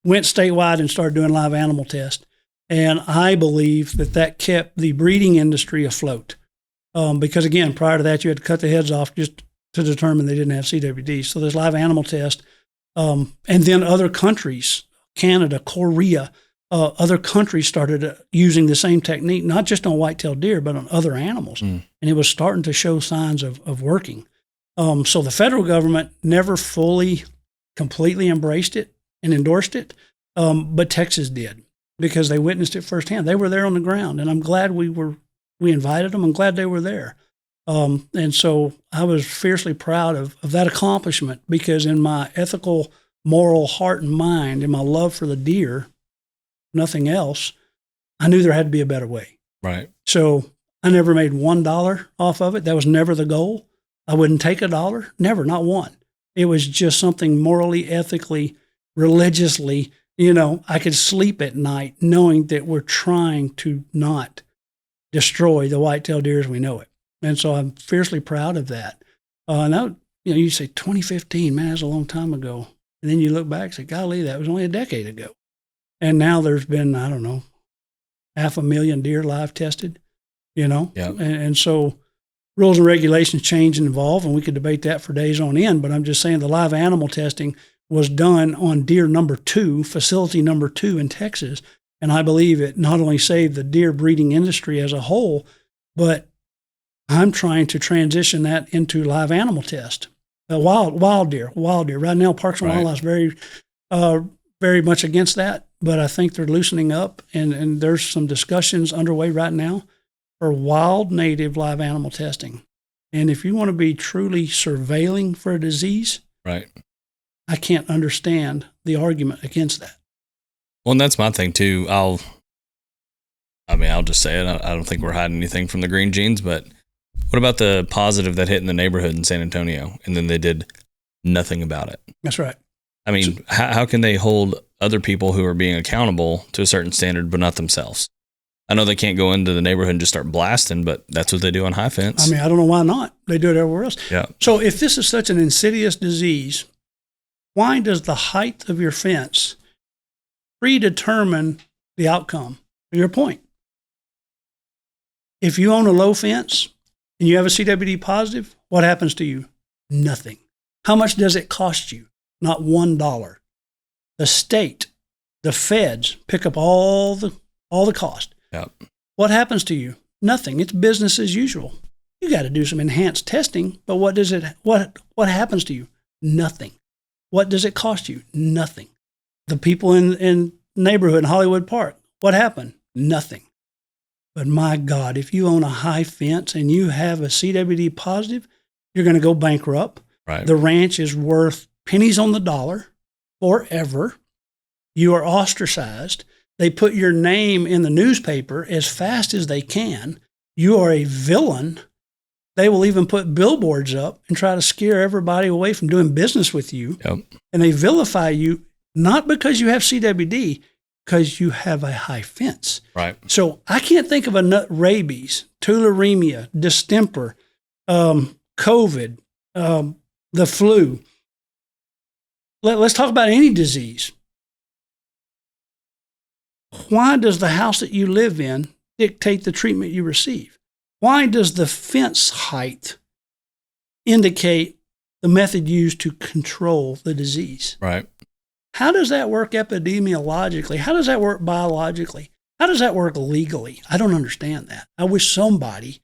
went statewide and started doing live animal tests. And I believe that kept the breeding industry afloat. Because, again, prior to that, you had to cut the heads off just to determine they didn't have CWD. So there's live animal test. And then other countries, Canada, Korea, other countries started using the same technique, not just on whitetail deer, but on other animals. And it was starting to show signs of working. So the federal government never fully, completely embraced it and endorsed it, but Texas did because they witnessed it firsthand. They were there on the ground, and I'm glad we invited them. I'm glad they were there. And so I was fiercely proud of that accomplishment because in my ethical, moral heart and mind, in my love for the deer, nothing else, I knew there had to be a better way. Right. So I never made $1 off of it. That was never the goal. I wouldn't take $1, never, not one. It was just something morally, ethically, religiously, I could sleep at night knowing that we're trying to not destroy the whitetail deer as we know it. And so I'm fiercely proud of that. And that, you say 2015, man, that's a long time ago. And then you look back and say, golly, that was only a decade ago. And now there's been, 500,000 deer live tested, Yeah. And so rules and regulations change and evolve, and we could debate that for days on end. But I'm just saying the live animal testing was done on deer number 2, facility number 2 in Texas. And I believe it not only saved the deer breeding industry as a whole, but I'm trying to transition that into live animal test. Wild deer. Right now, Parks and Wildlife is very, very much against that, but I think they're loosening up, and there's some discussions underway right now for wild native live animal testing. And if you want to be truly surveilling for a disease, right, I can't understand the argument against that. Well, and that's my thing too. I'll just say it. I don't think we're hiding anything from the green genes, but what about the positive that hit in the neighborhood in San Antonio, and then they did nothing about it? That's right. I mean, how can they hold other people who are being accountable to a certain standard, but not themselves? I know they can't go into the neighborhood and just start blasting, but that's what they do on high fence. I mean, I don't know why not. They do it everywhere else. Yeah. So if this is such an insidious disease, why does the height of your fence predetermine the outcome? To your point. If you own a low fence and you have a CWD positive, what happens to you? Nothing. How much does it cost you? Not $1. The state, the feds pick up all the cost. Yep. What happens to you? Nothing. It's business as usual. You got to do some enhanced testing, but what happens to you? Nothing. What does it cost you? Nothing. The people in neighborhood in Hollywood Park, what happened? Nothing. But my God, if you own a high fence and you have a CWD positive, you're going to go bankrupt. Right. The ranch is worth pennies on the dollar forever. You are ostracized. They put your name in the newspaper as fast as they can. You are a villain. They will even put billboards up and try to scare everybody away from doing business with you. Yep. And they vilify you, not because you have CWD, because you have a high fence. Right. So I can't think of a rabies, tularemia, distemper, COVID, the flu. Let's talk about any disease. Why does the house that you live in dictate the treatment you receive? Why does the fence height indicate the method used to control the disease? Right. How does that work epidemiologically? How does that work biologically? How does that work legally? I don't understand that. I wish somebody,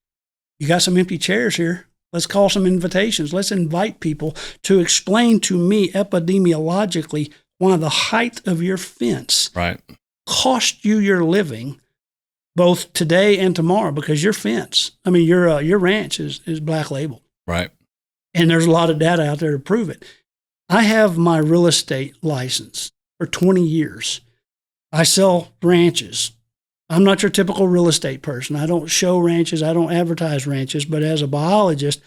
you got some empty chairs here. Let's call some invitations. Let's invite people to explain to me epidemiologically why the height of your fence cost you your living both today and tomorrow, because your fence, your ranch is black labeled. Right. And there's a lot of data out there to prove it. I have my real estate license for 20 years. I sell ranches. I'm not your typical real estate person. I don't show ranches. I don't advertise ranches. But as a biologist,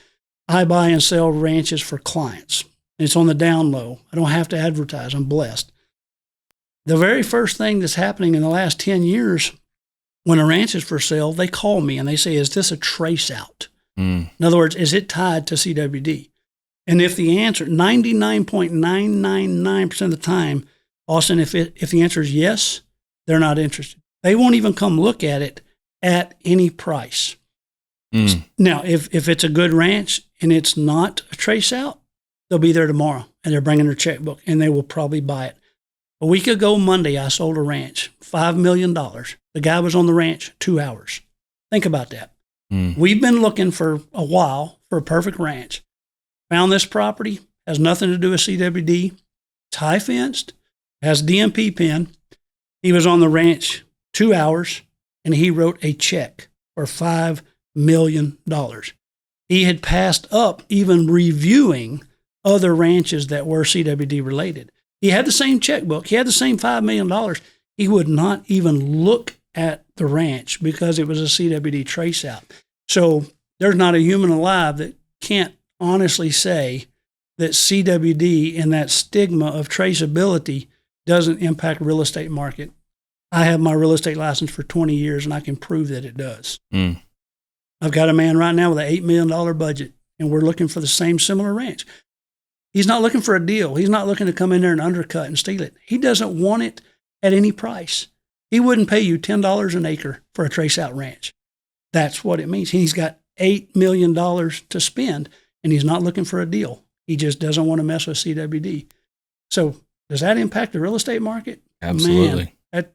I buy and sell ranches for clients. It's on the down low. I don't have to advertise. I'm blessed. The very first thing that's happening in the last 10 years, when a ranch is for sale, they call me and they say, is this a trace out? In other words, is it tied to CWD? And if the answer, 99.999% of the time, Austin, if the answer is yes, they're not interested. They won't even come look at it at any price. Now, if it's a good ranch and it's not a trace out, they'll be there tomorrow and they're bringing their checkbook and they will probably buy it. A week ago, Monday, I sold a ranch, $5 million. The guy was on the ranch 2 hours. Think about that. We've been looking for a while for a perfect ranch. Found this property, has nothing to do with CWD. It's high fenced, has DMP pin. He was on the ranch 2 hours and he wrote a check for $5 million. He had passed up even reviewing other ranches that were CWD related. He had the same checkbook. He had the same $5 million. He would not even look at the ranch because it was a CWD trace out. So there's not a human alive that can't honestly say that CWD and that stigma of traceability doesn't impact real estate market. I have my real estate license for 20 years and I can prove that it does. I've got a man right now with an $8 million budget and we're looking for the same similar ranch. He's not looking for a deal. He's not looking to come in there and undercut and steal it. He doesn't want it at any price. He wouldn't pay you $10 an acre for a trace out ranch. That's what it means. He's got $8 million to spend and he's not looking for a deal. He just doesn't want to mess with CWD. So does that impact the real estate market? Absolutely. Man,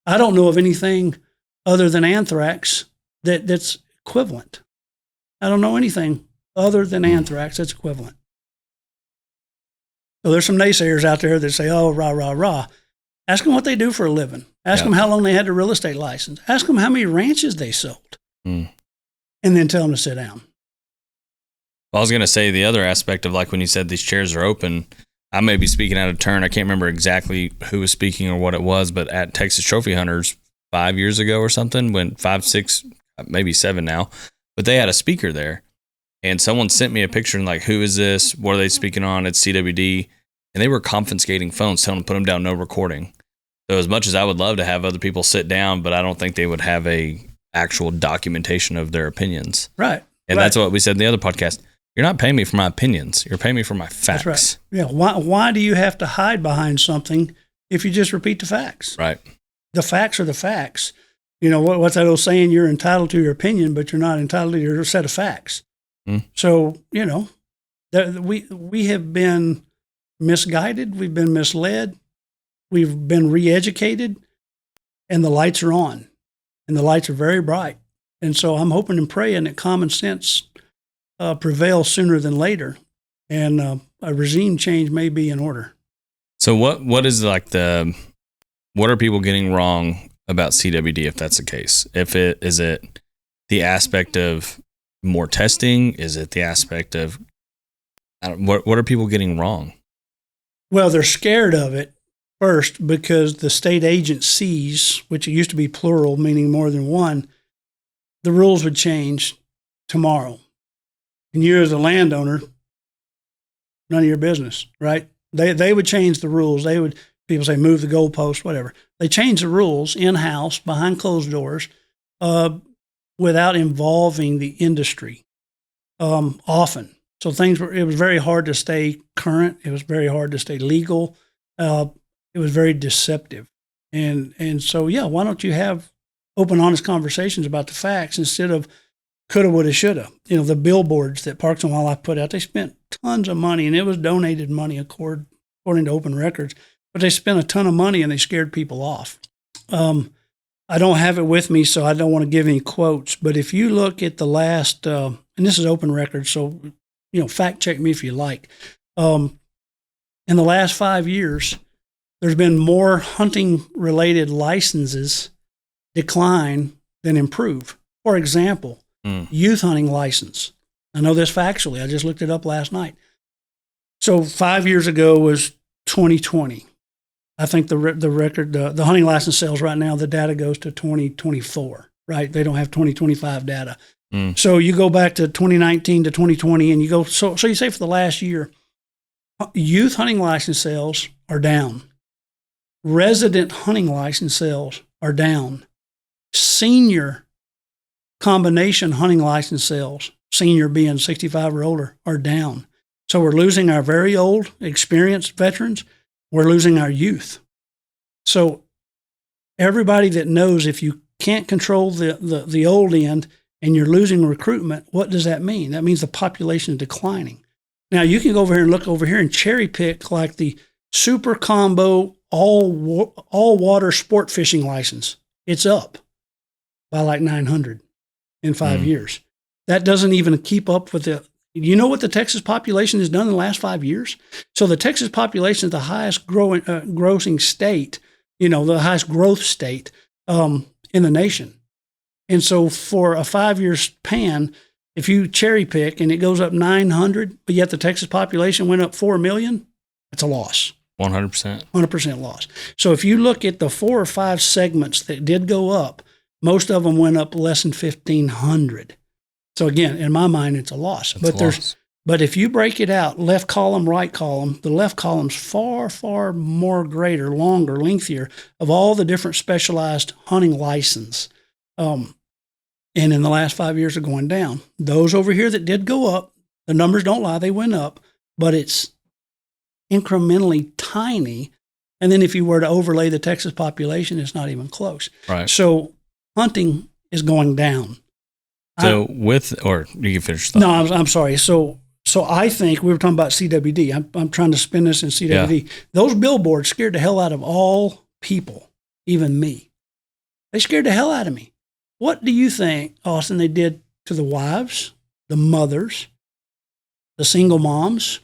I don't know of anything other than anthrax that's equivalent. I don't know anything other than anthrax that's equivalent. So there's some naysayers out there that say, oh, rah, rah, rah. Ask them what they do for a living. Ask them how long they had their real estate license. Ask them how many ranches they sold. And then tell them to sit down. Well, I was going to say the other aspect of like when you said these chairs are open, I may be speaking out of turn. I can't remember exactly who was speaking or what it was, but at Texas Trophy Hunters 5 years ago or something, when 5, 6, maybe 7 now, but they had a speaker there and someone sent me a picture and like, who is this? What are they speaking on? It's CWD. And they were confiscating phones, telling them to put them down, no recording. So as much as I would love to have other people sit down, but I don't think they would have a actual documentation of their opinions. Right. And that's what we said in the other podcast. You're not paying me for my opinions. You're paying me for my facts. That's right. Yeah. Why do you have to hide behind something if you just repeat the facts? Right. The facts are the facts. You know, what's that old saying? You're entitled to your opinion, but you're not entitled to your set of facts. So, you know, we have been misguided. We've been misled. We've been re-educated, and the lights are on, and the lights are very bright. And so I'm hoping and praying that common sense prevails sooner than later, and a regime change may be in order. So what is like what are people getting wrong about CWD if that's the case? Is it the aspect of more testing? Is it the aspect of what are people getting wrong? Well, they're scared of it first because the state agencies, which it used to be plural, meaning more than one, the rules would change tomorrow. And you as a landowner, none of your business, right? They would change the rules. People say move the goalpost, whatever. They change the rules in-house behind closed doors without involving the industry often. So it was very hard to stay current. It was very hard to stay legal. It was very deceptive. And so, yeah, why don't you have open, honest conversations about the facts instead of coulda, woulda, shoulda? You know, the billboards that Parks and Wildlife put out, they spent tons of money, and it was donated money according to open records, but they spent a ton of money and they scared people off. I don't have it with me, so I don't want to give any quotes, but if you look at the last, and this is open records, so, you know, fact check me if you like. In the last 5 years, there's been more hunting-related licenses decline than improve. For example, youth hunting license. I know this factually. I just looked it up last night. So 5 years ago was 2020. I think the record, the hunting license sales right now, the data goes to 2024, right? They don't have 2025 data. So you go back to 2019 to 2020 and you go, so you say for the last year, youth hunting license sales are down. Resident hunting license sales are down. Senior combination hunting license sales, senior being 65 or older, are down. So we're losing our very old, experienced veterans. We're losing our youth. So everybody that knows if you can't control the old end and you're losing recruitment, what does that mean? That means the population is declining. Now, you can go over here and look over here and cherry pick like the super combo all water sport fishing license. It's up by like 900 in 5 years. That doesn't even keep up with you know what the Texas population has done in the last 5 years? So the Texas population is the highest grossing state, you know, the highest growth state in the nation. And so for a 5 year span, if you cherry pick and it goes up 900, but yet the Texas population went up 4 million, that's a loss. 100%. 100% loss. So if you look at the 4 or 5 segments that did go up, most of them went up less than 1,500. So again, in my mind, it's a loss. But if you break it out, left column, right column, the left column's far, far more greater, longer, lengthier of all the different specialized hunting license. And in the last 5 years are going down. Those over here that did go up, the numbers don't lie, they went up, but it's incrementally tiny. And then if you were to overlay the Texas population, it's not even close. Right. So hunting is going down. So or you can finish that. No, I'm sorry. So I think we were talking about CWD. I'm trying to spin this in CWD. Yeah. Those billboards scared the hell out of all people, even me. They scared the hell out of me. What do you think, Austin, they did to the wives, the mothers, the single moms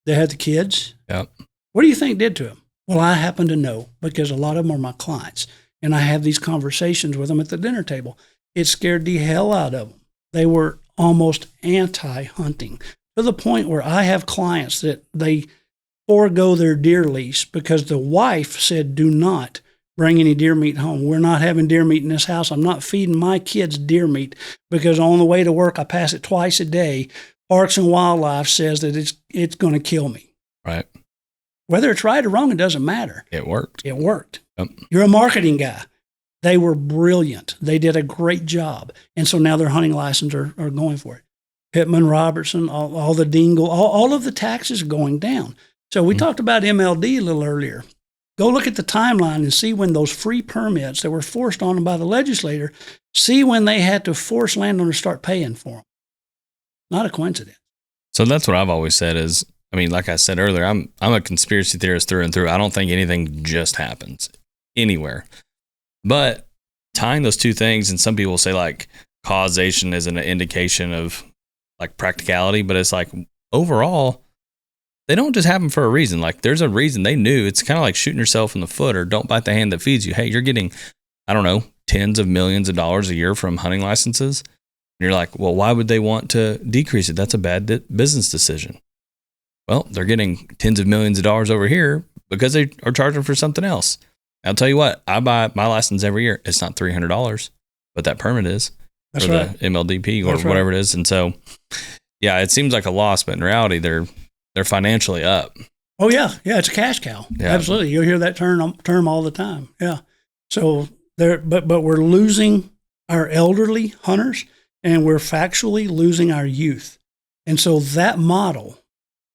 that had the kids? Yep. What do you think did to them? Well, I happen to know because a lot of them are my clients, and I have these conversations with them at the dinner table. It scared the hell out of them. They were almost anti-hunting to the point where I have clients that they forego their deer lease because the wife said, do not bring any deer meat home. We're not having deer meat in this house. I'm not feeding my kids deer meat because on the way to work, I pass it twice a day. Parks and Wildlife says that it's going to kill me. Right. Whether it's right or wrong, it doesn't matter. It worked. It worked. Yep. You're a marketing guy. They were brilliant. They did a great job. And so now their hunting license are going for it. Pittman, Robertson, all the dingle, all of the taxes going down. So we talked about MLD a little earlier. Go look at the timeline and see when those free permits that were forced on them by the legislator, see when they had to force landowners to start paying for them. Not a coincidence. So that's what I've always said is, I mean, like I said earlier, I'm a conspiracy theorist through and through. I don't think anything just happens anywhere. But tying those two things, and some people say like causation is an indication of like practicality, but it's like overall, they don't just happen for a reason. Like there's a reason. They knew. It's kind of like shooting yourself in the foot or don't bite the hand that feeds you. Hey, you're getting, I don't know, tens of millions of dollars a year from hunting licenses. And you're like, well, why would they want to decrease it? That's a bad business decision. Well, they're getting tens of millions of dollars over here because they are charging for something else. I'll tell you what, I buy my license every year. It's not $300, but that permit is. That's for right. the MLDP or whatever it is. And so, yeah, it seems like a loss, but in reality, they're financially up. Oh, yeah. Yeah, it's a cash cow. Yeah. Absolutely. You'll hear that term all the time. Yeah. So but we're losing our elderly hunters and we're factually losing our youth. And so that model,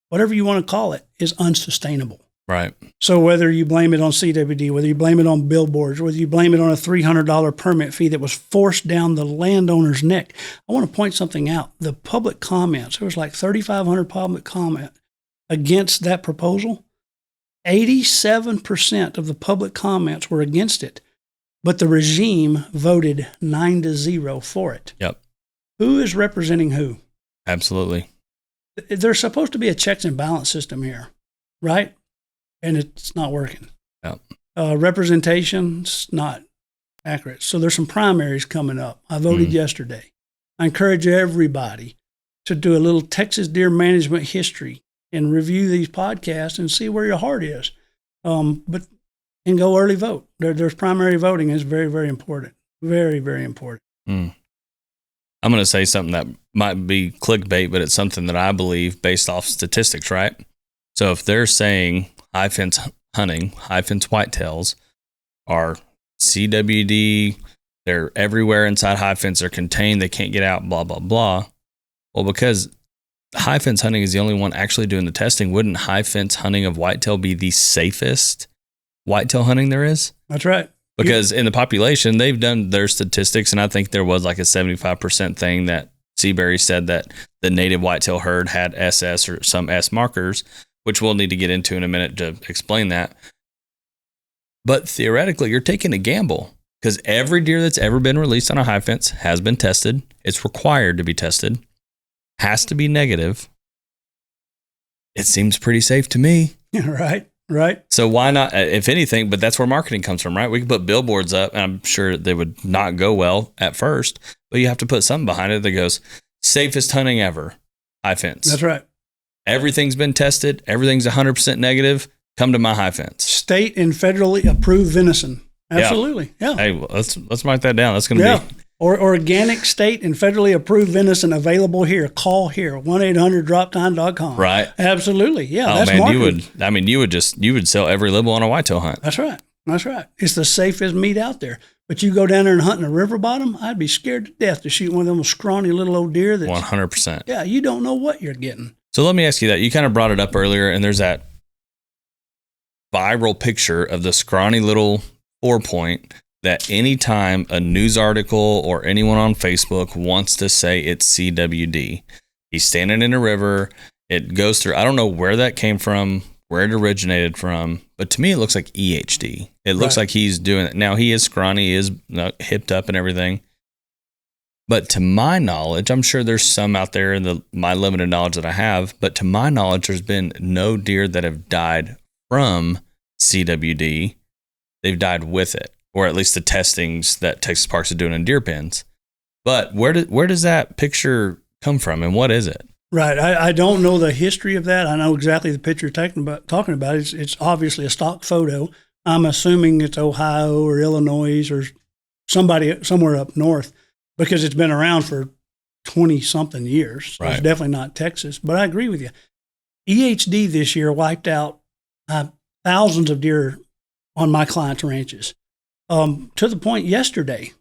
whatever you want to call it, is unsustainable. Right. So whether you blame it on CWD, whether you blame it on billboards, whether you blame it on a $300 permit fee that was forced down the landowner's neck, I want to point something out. The public comments, there was like 3,500 public comment against that proposal. 87% of the public comments were against it, but the regime voted 9-0 for it. Yep. Who is representing who? Absolutely. There's supposed to be a checks and balance system here, right? And it's not working. Yep. Representation's not accurate. So there's some primaries coming up. I voted yesterday. I encourage everybody to do a little Texas deer management history and review these podcasts and see where your heart is. And go early vote. There's primary voting is very, very important. Very, very important. I'm going to say something that might be clickbait, but it's something that I believe based off statistics, right? So if they're saying high fence hunting, high fence whitetails are CWD, they're everywhere inside high fence, they're contained, they can't get out, blah, blah, blah. Well, because high fence hunting is the only one actually doing the testing, wouldn't high fence hunting of whitetail be the safest whitetail hunting there is? That's right. Because in the population, they've done their statistics, and I think there was like a 75% thing that Seabury said that the native whitetail herd had SS or some S markers, which we'll need to get into in a minute to explain that. But theoretically, you're taking a gamble because every deer that's ever been released on a high fence has been tested. It's required to be tested, has to be negative. It seems pretty safe to me. Right. So why not, if anything, but that's where marketing comes from, right? We can put billboards up, and I'm sure they would not go well at first, but you have to put something behind it that goes, safest hunting ever, high fence. That's right. Everything's been tested. Everything's 100% negative. Come to my high fence. State and federally approved venison. Absolutely. Yeah. Hey, well, let's mark that down. That's going to be. Or organic, state, and federally approved venison available here. Call here, 1-800-Droptine.com. Right. Absolutely. Yeah. Oh, that's man, marketing. you would sell every libel on a whitetail hunt. That's right. It's the safest meat out there. But you go down there and hunt in a river bottom, I'd be scared to death to shoot one of them scrawny little old deer. 100%. Yeah, you don't know what you're getting. So let me ask you that. You kind of brought it up earlier, and there's that viral picture of the scrawny little 4-point that anytime a news article or anyone on Facebook wants to say it's CWD, he's standing in a river, it goes through, I don't know where that came from, where it originated from, but to me it looks like EHD. It looks like he's doing it. Now he is scrawny, he is hipped up and everything. But to my knowledge, I'm sure there's some out there in my limited knowledge that I have, but to my knowledge, there's been no deer that have died from CWD. They've died with it, or at least the testings that Texas Parks are doing in deer pens. But where does that picture come from, and what is it? Right. I don't know the history of that. I know exactly the picture you're talking about. It's obviously a stock photo. I'm assuming it's Ohio or Illinois or somewhere up north, because it's been around for 20-something years. So It's definitely not Texas. But I agree with you. EHD this year wiped out thousands of deer on my clients' ranches. To the point yesterday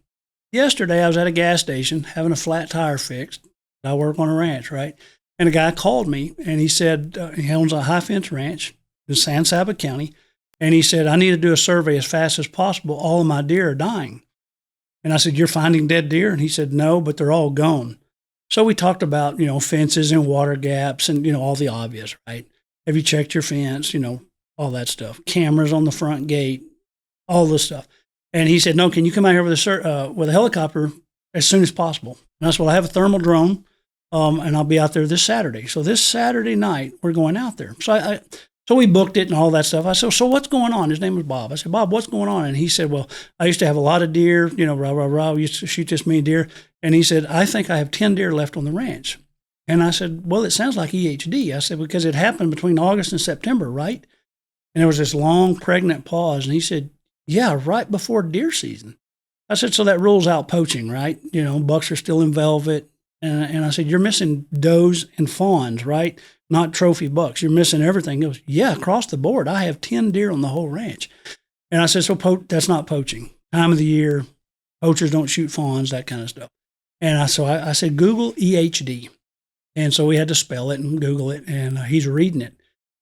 I was at a gas station having a flat tire fixed. I work on a ranch, right? And a guy called me and he said, he owns a high fence ranch in San Saba County. And he said, I need to do a survey as fast as possible. All of my deer are dying. And I said, you're finding dead deer? And he said, no, but they're all gone. So we talked about, fences and water gaps and, all the obvious, right? Have you checked your fence? All that stuff. Cameras on the front gate, all this stuff. And he said, no, can you come out here with a helicopter as soon as possible? And I said, well, I have a thermal drone, and I'll be out there this Saturday. So this Saturday night, we're going out there. So we booked it and all that stuff. I said, so what's going on? His name was Bob. I said, Bob, what's going on? And he said, well, I used to have a lot of deer, we used to shoot this many deer. And he said, I think I have 10 deer left on the ranch. And I said, well, it sounds like EHD. I said, because it happened between August and September, right? And there was this long pregnant pause. And he said, yeah, right before deer season. I said, so that rules out poaching, right? Bucks are still in velvet. And I said, you're missing does and fawns, right? Not trophy bucks. You're missing everything. He goes, yeah, across the board. I have 10 deer on the whole ranch. And I said, so that's not poaching. Time of the year, poachers don't shoot fawns, that kind of stuff. And I said, Google EHD. And so we had to spell it and Google it. And he's reading it.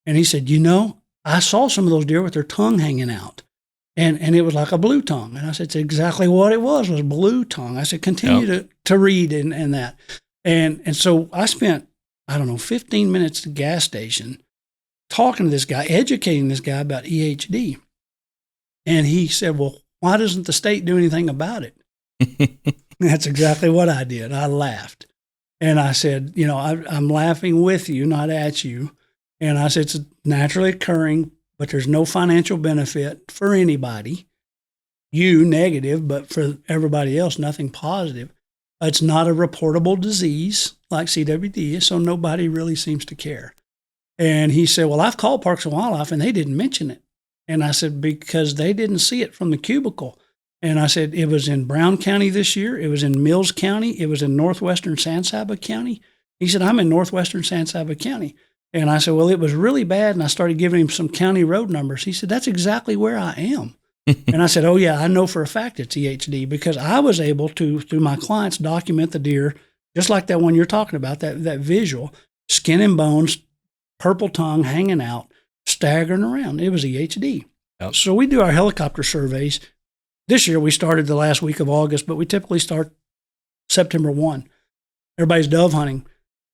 And he said, I saw some of those deer with their tongue hanging out. And it was like a blue tongue. And I said, it's exactly what it was blue tongue. I said, continue to read and that. And so I spent, 15 minutes at the gas station talking to this guy, educating this guy about EHD. And he said, well, why doesn't the state do anything about it? That's exactly what I did. I laughed. And I said, I'm laughing with you, not at you. And I said, it's naturally occurring, but there's no financial benefit for anybody. You negative, but for everybody else, nothing positive. It's not a reportable disease like CWD is, so nobody really seems to care. And he said, well, I've called Parks and Wildlife and they didn't mention it. And I said, because they didn't see it from the cubicle. And I said, it was in Brown County this year. It was in Mills County. It was in northwestern San Saba County. He said, I'm in northwestern San Saba County. And I said, well, it was really bad. And I started giving him some county road numbers. He said, that's exactly where I am. And I said, oh, yeah, I know for a fact it's EHD because I was able to, through my clients, document the deer, just like that one you're talking about, that visual, skin and bones, purple tongue hanging out, staggering around. It was EHD. Yep. So we do our helicopter surveys. This year we started the last week of August, but we typically start September 1. Everybody's dove hunting.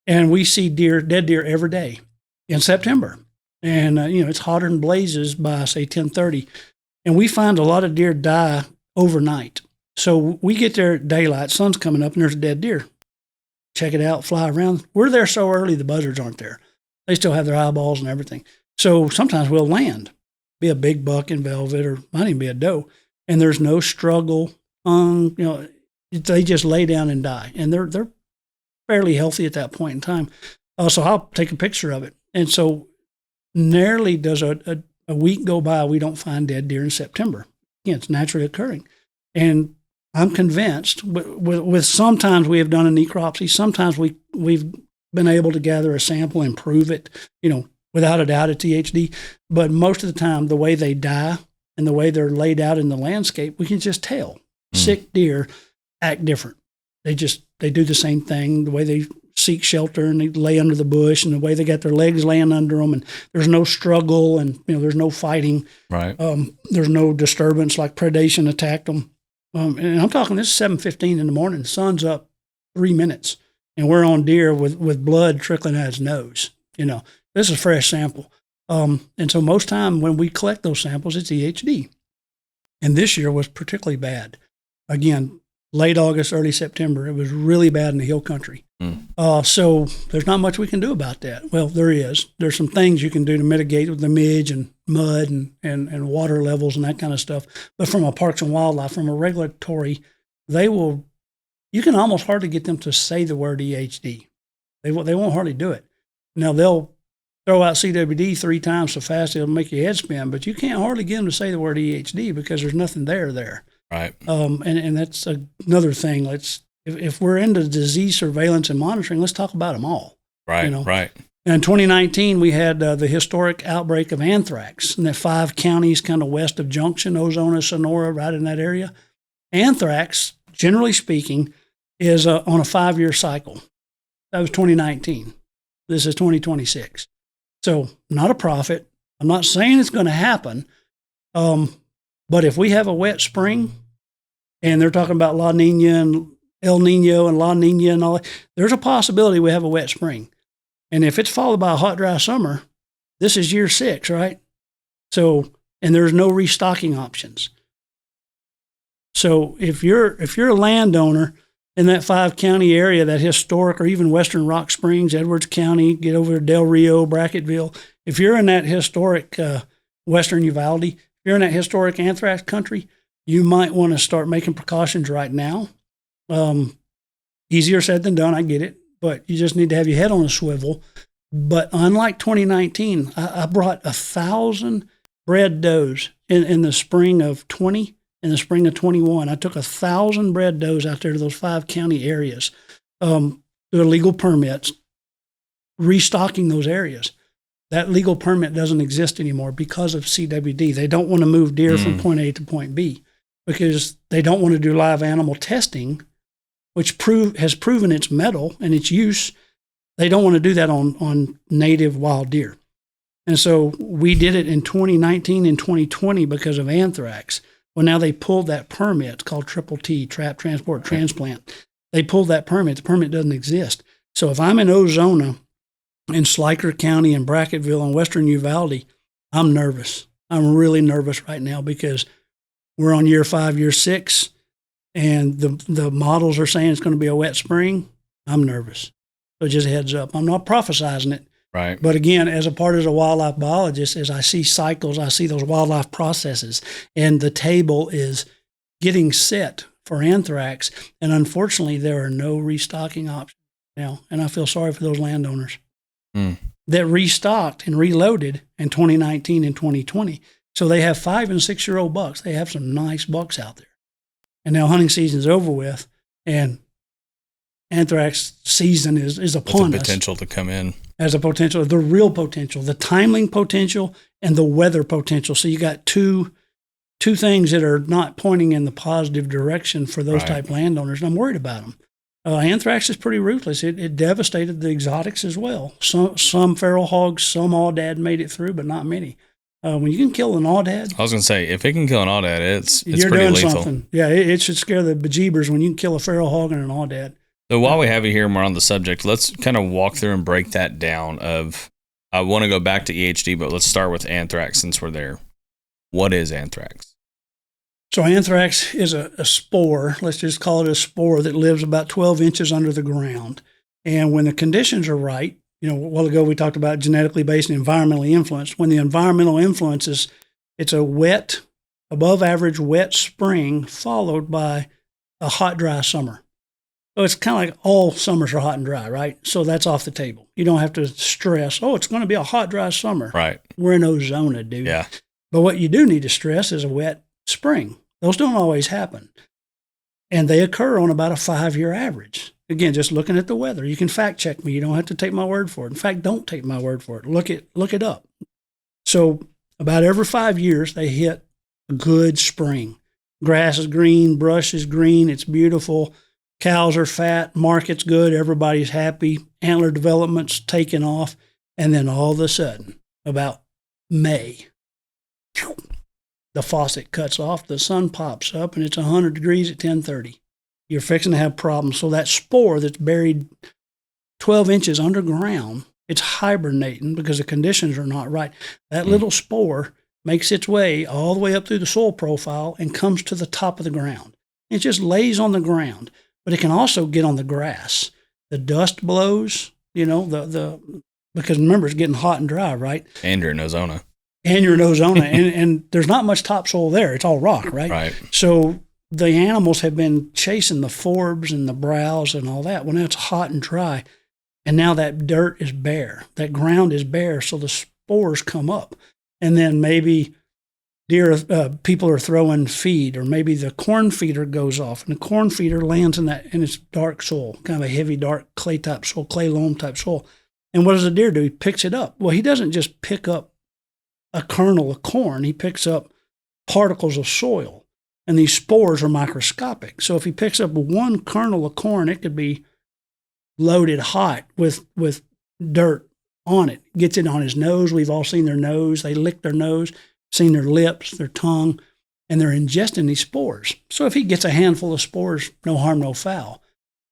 And we see dead deer every day in September. And, it's hotter than blazes by, say, 10:30. And we find a lot of deer die overnight. So we get there at daylight, sun's coming up, and there's a dead deer. Check it out, fly around. We're there so early, the buzzards aren't there. They still have their eyeballs and everything. So sometimes we'll land, be a big buck in velvet, or might even be a doe. And there's no struggle. They just lay down and die. And they're fairly healthy at that point in time. So I'll take a picture of it. And so rarely does a week go by, we don't find dead deer in September. Again, it's naturally occurring. And I'm convinced, with sometimes we have done a necropsy, sometimes we've been able to gather a sample and prove it, without a doubt it's EHD. But most of the time, the way they die and the way they're laid out in the landscape, we can just tell. Sick deer act different. They do the same thing, the way they seek shelter and they lay under the bush and the way they got their legs laying under them, and there's no struggle and there's no fighting. Right. There's no disturbance like predation attacked them. And I'm talking, this is 7:15 in the morning. The sun's up 3 minutes, and we're on deer with blood trickling out his nose. This is a fresh sample. And so most time when we collect those samples, it's EHD. And this year was particularly bad. Again, late August, early September, it was really bad in the hill country. So there's not much we can do about that. Well, there is. There's some things you can do to mitigate with the midge and mud and water levels and that kind of stuff. But from a Parks and Wildlife, from a regulatory, you can almost hardly get them to say the word EHD. They won't hardly do it. Now, they'll throw out CWD 3 times so fast it'll make your head spin, but you can't hardly get them to say the word EHD because there's nothing there. Right. And that's another thing. If we're into disease surveillance and monitoring, let's talk about them all. Right. Right. In 2019, we had the historic outbreak of anthrax in the 5 counties kind of west of Junction, Ozona, Sonora, right in that area. Anthrax, generally speaking, is on a 5-year cycle. That was 2019. This is 2026. So not a prophet. I'm not saying it's going to happen. But if we have a wet spring, and they're talking about La Nina and El Nino and La Nina and all that, there's a possibility we have a wet spring. And if it's followed by a hot, dry summer, this is year 6, right? So, and there's no restocking options. So if you're a landowner in that 5-county area, that historic, or even Western Rock Springs, Edwards County, get over to Del Rio, Bracketville, if you're in that historic Western Uvalde, if you're in that historic anthrax country, you might want to start making precautions right now. Easier said than done, I get it. But you just need to have your head on a swivel. But unlike 2019, I brought 1,000 bred does in the spring of 20, in the spring of 21. I took 1,000 bred does out there to those 5-county areas, through legal permits, restocking those areas. That legal permit doesn't exist anymore because of CWD. They don't want to move deer from point A to point B because they don't want to do live animal testing, which has proven its mettle and its use. They don't want to do that on native wild deer. And so we did it in 2019 and 2020 because of anthrax. Well, now they pulled that permit. It's called Triple T, Trap, Transport, Transplant. They pulled that permit. The permit doesn't exist. So if I'm in Ozona, in Sliker County, and Bracketville, and Western Uvalde, I'm nervous. I'm really nervous right now because we're on year 5, year 6, and the models are saying it's going to be a wet spring. I'm nervous. So just a heads up. I'm not prophesizing it. Right. But again, as a wildlife biologist, as I see cycles, I see those wildlife processes, and the table is getting set for anthrax. And unfortunately, there are no restocking options now. And I feel sorry for those landowners that restocked and reloaded in 2019 and 2020. So they have 5 and 6-year-old bucks. They have some nice bucks out there. And now hunting season's over with, and anthrax season is upon us. The potential to come in. As a potential, the real potential, the timing potential and the weather potential. So you got two things that are not pointing in the positive direction for those type landowners, and I'm worried about them. Anthrax is pretty ruthless. It devastated the exotics as well. Some feral hogs, some aoudad made it through, but not many. When you can kill an aoudad, I was going to say, if it can kill an aoudad, it's you're pretty doing lethal. Something. Yeah, it should scare the bejeebers when you can kill a feral hog and an aoudad. So while we have you here and we're on the subject, let's kind of walk through and break that down. I want to go back to EHD, but let's start with anthrax since we're there. What is anthrax? So anthrax is a spore, let's just call it a spore, that lives about 12 inches under the ground. And when the conditions are right, a while ago we talked about genetically based and environmentally influenced. When the environmental influence is, it's a wet, above average wet spring followed by a hot, dry summer. So it's kind of like all summers are hot and dry, right? So that's off the table. You don't have to stress, it's going to be a hot, dry summer. Right. We're in Ozona, dude. Yeah. But what you do need to stress is a wet spring. Those don't always happen. And they occur on about a 5-year average. Again, just looking at the weather. You can fact check me. You don't have to take my word for it. In fact, don't take my word for it. Look it up. So about every 5 years, they hit a good spring. Grass is green, brush is green, it's beautiful. Cows are fat, market's good, everybody's happy, antler development's taking off, and then all of a sudden, about May, the faucet cuts off, the sun pops up, and it's 100 degrees at 10:30. You're fixing to have problems. So that spore that's buried 12 inches underground, it's hibernating because the conditions are not right. That little spore makes its way all the way up through the soil profile and comes to the top of the ground. It just lays on the ground. But it can also get on the grass. The dust blows, because remember, it's getting hot and dry, right? And you're in Ozona. and there's not much topsoil there. It's all rock, right? Right. So the animals have been chasing the forbs and the browse and all that. Well, now it's hot and dry. And now that dirt is bare. That ground is bare. So the spores come up. And then maybe people are throwing feed, or maybe the corn feeder goes off, and the corn feeder lands in its dark soil, kind of a heavy, dark clay type soil, clay loam type soil, And what does the deer do? He picks it up. Well, he doesn't just pick up a kernel of corn. He picks up particles of soil. And these spores are microscopic. So if he picks up one kernel of corn, it could be loaded hot with dirt on it. Gets it on his nose. We've all seen their nose. They lick their nose, seen their lips, their tongue, and they're ingesting these spores. So if he gets a handful of spores, no harm, no foul.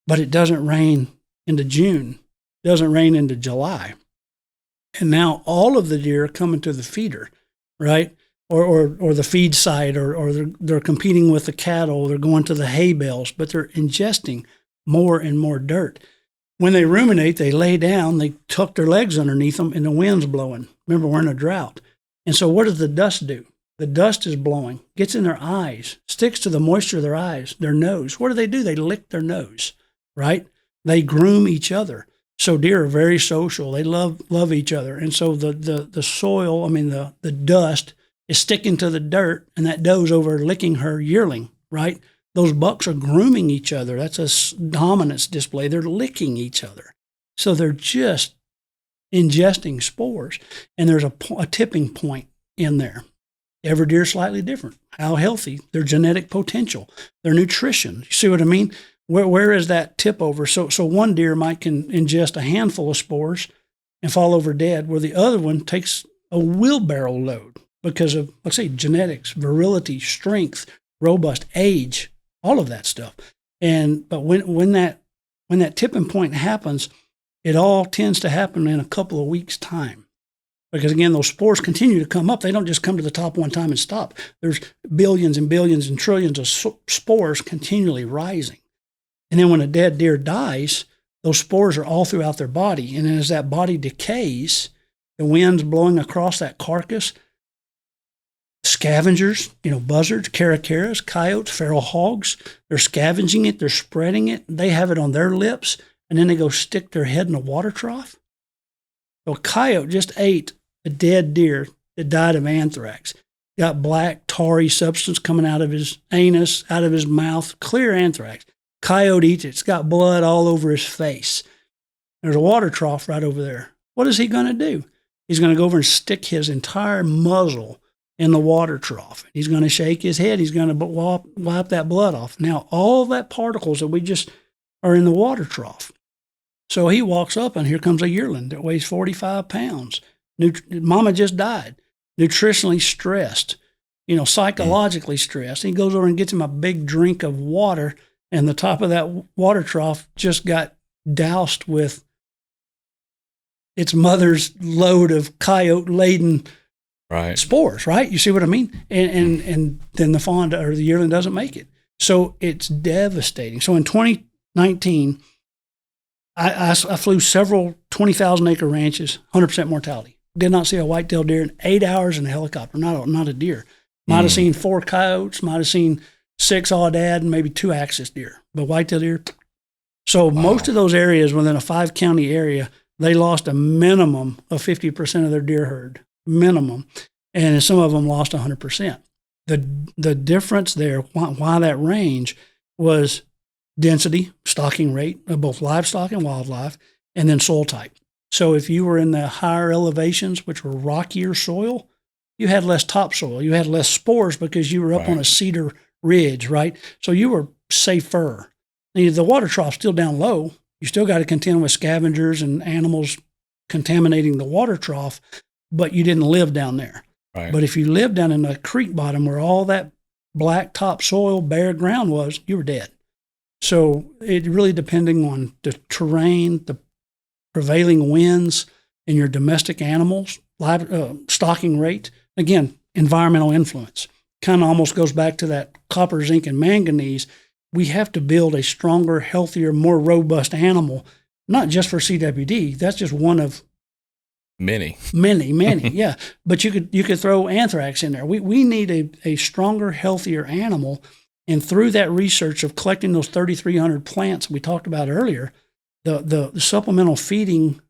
But it doesn't rain into June, doesn't rain into July. And now all of the deer are coming to the feeder, right? Or the feed site, or they're competing with the cattle, they're going to the hay bales, but they're ingesting more and more dirt. When they ruminate, they lay down, they tuck their legs underneath them, and the wind's blowing. Remember, we're in a drought. And so what does the dust do? The dust is blowing, gets in their eyes, sticks to the moisture of their eyes, their nose. What do? They lick their nose, right? They groom each other. So deer are very social. They love each other. And so the soil, the dust is sticking to the dirt, and that doe's over licking her yearling, right? Those bucks are grooming each other. That's a dominance display. They're licking each other. So they're just ingesting spores. And there's a tipping point in there. Every deer is slightly different. How healthy, their genetic potential, their nutrition. You see what I mean? Where is that tip over? So one deer can ingest a handful of spores and fall over dead, where the other one takes a wheelbarrow load because of, let's say, genetics, virility, strength, robust, age, all of that stuff. But when that tipping point happens, it all tends to happen in a couple of weeks' time. Because again, those spores continue to come up. They don't just come to the top one time and stop. There's billions and billions and trillions of spores continually rising. And then when a dead deer dies, those spores are all throughout their body. And then as that body decays, the wind's blowing across that carcass. Scavengers, buzzards, caracaras, coyotes, feral hogs, they're scavenging it, they're spreading it. They have it on their lips, and then they go stick their head in a water trough. So a coyote just ate a dead deer that died of anthrax. Got black, tarry substance coming out of his anus, out of his mouth, clear anthrax. Coyote eats it. It's got blood all over his face. There's a water trough right over there. What is he going to do? He's going to go over and stick his entire muzzle in the water trough. He's going to shake his head. He's going to wipe that blood off. Now, all that particles that we just are in the water trough. So he walks up, and here comes a yearling that weighs 45 pounds. Mama just died. Nutritionally stressed, psychologically stressed. He goes over and gets him a big drink of water, and the top of that water trough just got doused with its mother's load of coyote-laden spores, right? You see what I mean? And then the fawn or the yearling doesn't make it. So it's devastating. So in 2019, I flew several 20,000-acre ranches, 100% mortality. Did not see a white-tailed deer in 8 hours in a helicopter, not a deer. Might have seen 4 coyotes, might have seen 6 aoudad, and maybe 2 axis deer. But white-tailed deer. So most of those areas within a 5-county area, they lost a minimum of 50% of their deer herd, minimum. And some of them lost 100%. The difference there, why that range, was density, stocking rate of both livestock and wildlife, and then soil type. So if you were in the higher elevations, which were rockier soil, you had less topsoil. You had less spores because you were up on a cedar ridge, right? So you were safer. The water trough's still down low. You still got to contend with scavengers and animals contaminating the water trough, but you didn't live down there. Right. But if you lived down in the creek bottom where all that black topsoil, bare ground was, you were dead. So it really depending on the terrain, the prevailing winds, and your domestic animals, stocking rate. Again, environmental influence. Kind of almost goes back to that copper, zinc, and manganese. We have to build a stronger, healthier, more robust animal, not just for CWD. That's just one of many, yeah. But you could throw anthrax in there. We need a stronger, healthier animal. And through that research of collecting those 3,300 plants we talked about earlier, the supplemental feeding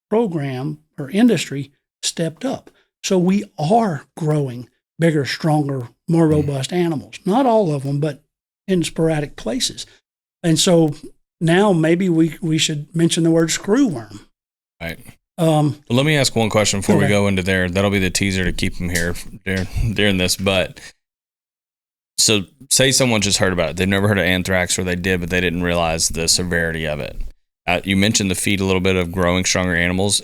program or industry stepped up. So we are growing bigger, stronger, more robust animals. Not all of them, but in sporadic places. And so now maybe we should mention the word screwworm. Right. Let me ask one question before we go into there. That'll be the teaser to keep them here during this. But so say someone just heard about it. They've never heard of anthrax, or they did, but they didn't realize the severity of it. You mentioned the feed a little bit of growing stronger animals.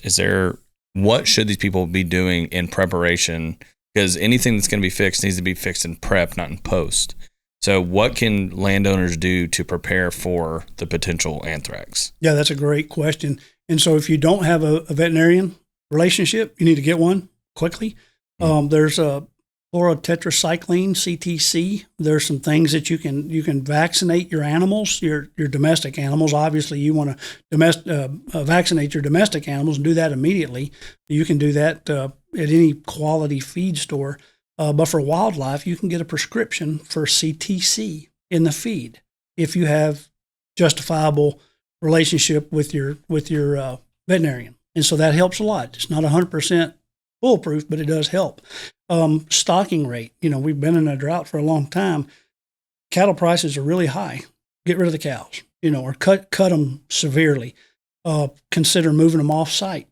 What should these people be doing in preparation? Because anything that's going to be fixed needs to be fixed in prep, not in post. So what can landowners do to prepare for the potential anthrax? Yeah, that's a great question. And so if you don't have a veterinarian relationship, you need to get one quickly. There's a chlorotetracycline, CTC. There's some things that you can vaccinate your animals, your domestic animals. Obviously, you want to vaccinate your domestic animals and do that immediately. You can do that at any quality feed store. But for wildlife, you can get a prescription for CTC in the feed if you have justifiable relationship with your veterinarian. And so that helps a lot. It's not 100% foolproof, but it does help. Stocking rate. We've been in a drought for a long time. Cattle prices are really high. Get rid of the cows, or cut them severely. Consider moving them off site,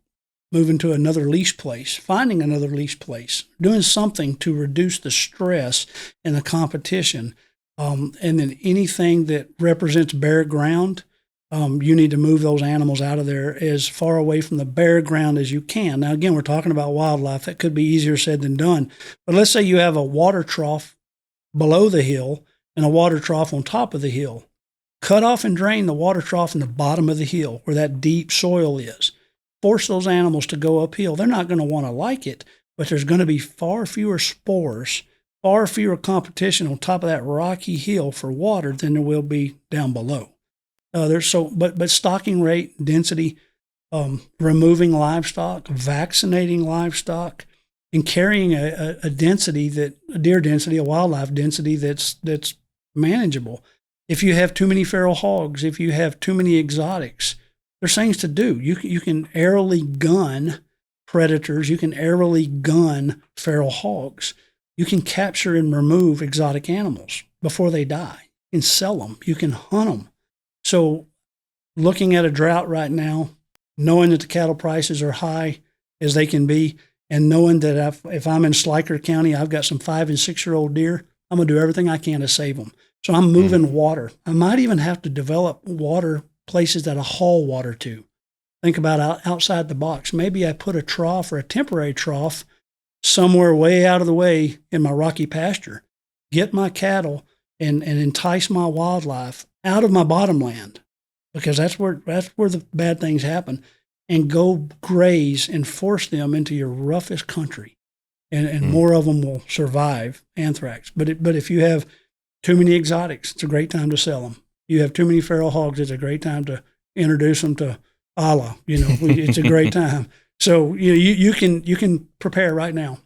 moving to another leash place, finding another leash place, doing something to reduce the stress and the competition. And then anything that represents bare ground, you need to move those animals out of there as far away from the bare ground as you can. Now, again, we're talking about wildlife. That could be easier said than done. But let's say you have a water trough below the hill and a water trough on top of the hill. Cut off and drain the water trough in the bottom of the hill where that deep soil is. Force those animals to go uphill. They're not going to want to like it, but there's going to be far fewer spores, far fewer competition on top of that rocky hill for water than there will be down below. But stocking rate, density, removing livestock, vaccinating livestock, and carrying a deer density, a wildlife density that's manageable. If you have too many feral hogs, if you have too many exotics, there's things to do. You can aerially gun predators. You can aerially gun feral hogs. You can capture and remove exotic animals before they die. You can sell them. You can hunt them. So looking at a drought right now, knowing that the cattle prices are high as they can be, and knowing that if I'm in Sliker County, I've got some 5 and 6 year old deer, I'm going to do everything I can to save them. So I'm moving water. I might even have to develop water places that I haul water to. Think about outside the box. Maybe I put a trough or a temporary trough somewhere way out of the way in my rocky pasture. Get my cattle and entice my wildlife out of my bottomland, because that's where the bad things happen, and go graze and force them into your roughest country, and more of them will survive anthrax. But if you have too many exotics, it's a great time to sell them. You have too many feral hogs, it's a great time to introduce them to Allah. It's a great time. So you can prepare right now.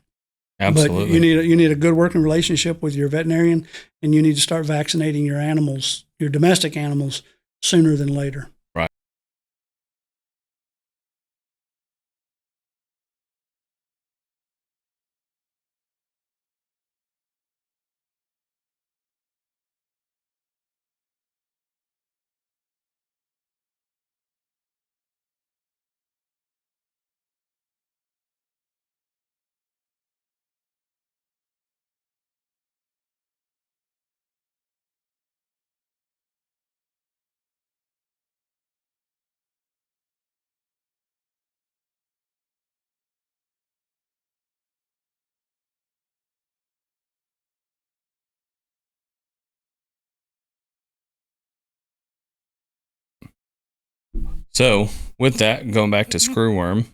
Absolutely. But you need a good working relationship with your veterinarian, and you need to start vaccinating your animals, your domestic animals, sooner than later. Right. So with that, going back to Screwworm,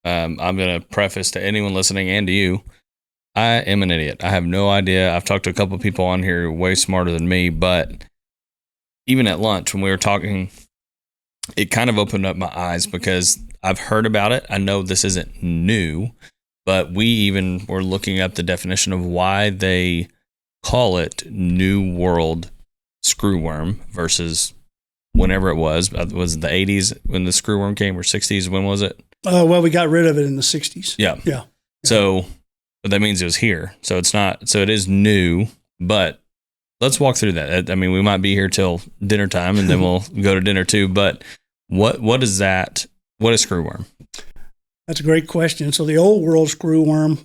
I'm going to preface to anyone listening and to you, I am an idiot. I have no idea. I've talked to a couple of people on here way smarter than me, but even at lunch when we were talking, it kind of opened up my eyes because I've heard about it. I know this isn't new, but we even were looking up the definition of why they call it New World Screwworm versus whenever it was it the 80s when the Screwworm came, or 60s? When was it? Well, we got rid of it in the 60s. Yeah. So, but that means it was here. So it's not, so it is new, but let's walk through that. I mean, we might be here till dinner time and then we'll go to dinner too, but what is that? What is Screwworm? That's a great question. So the old world screwworm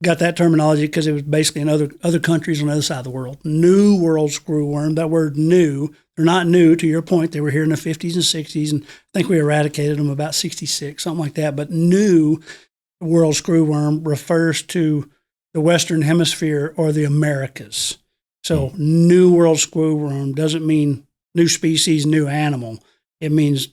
got that terminology because it was basically in other countries on the other side of the world. New world screwworm, that word new, they're not new, to your point. They were here in the 50s and 60s, and I think we eradicated them about 66, something like that. But new world screwworm refers to the Western Hemisphere or the Americas. So new world screwworm doesn't mean new species, new animal. It means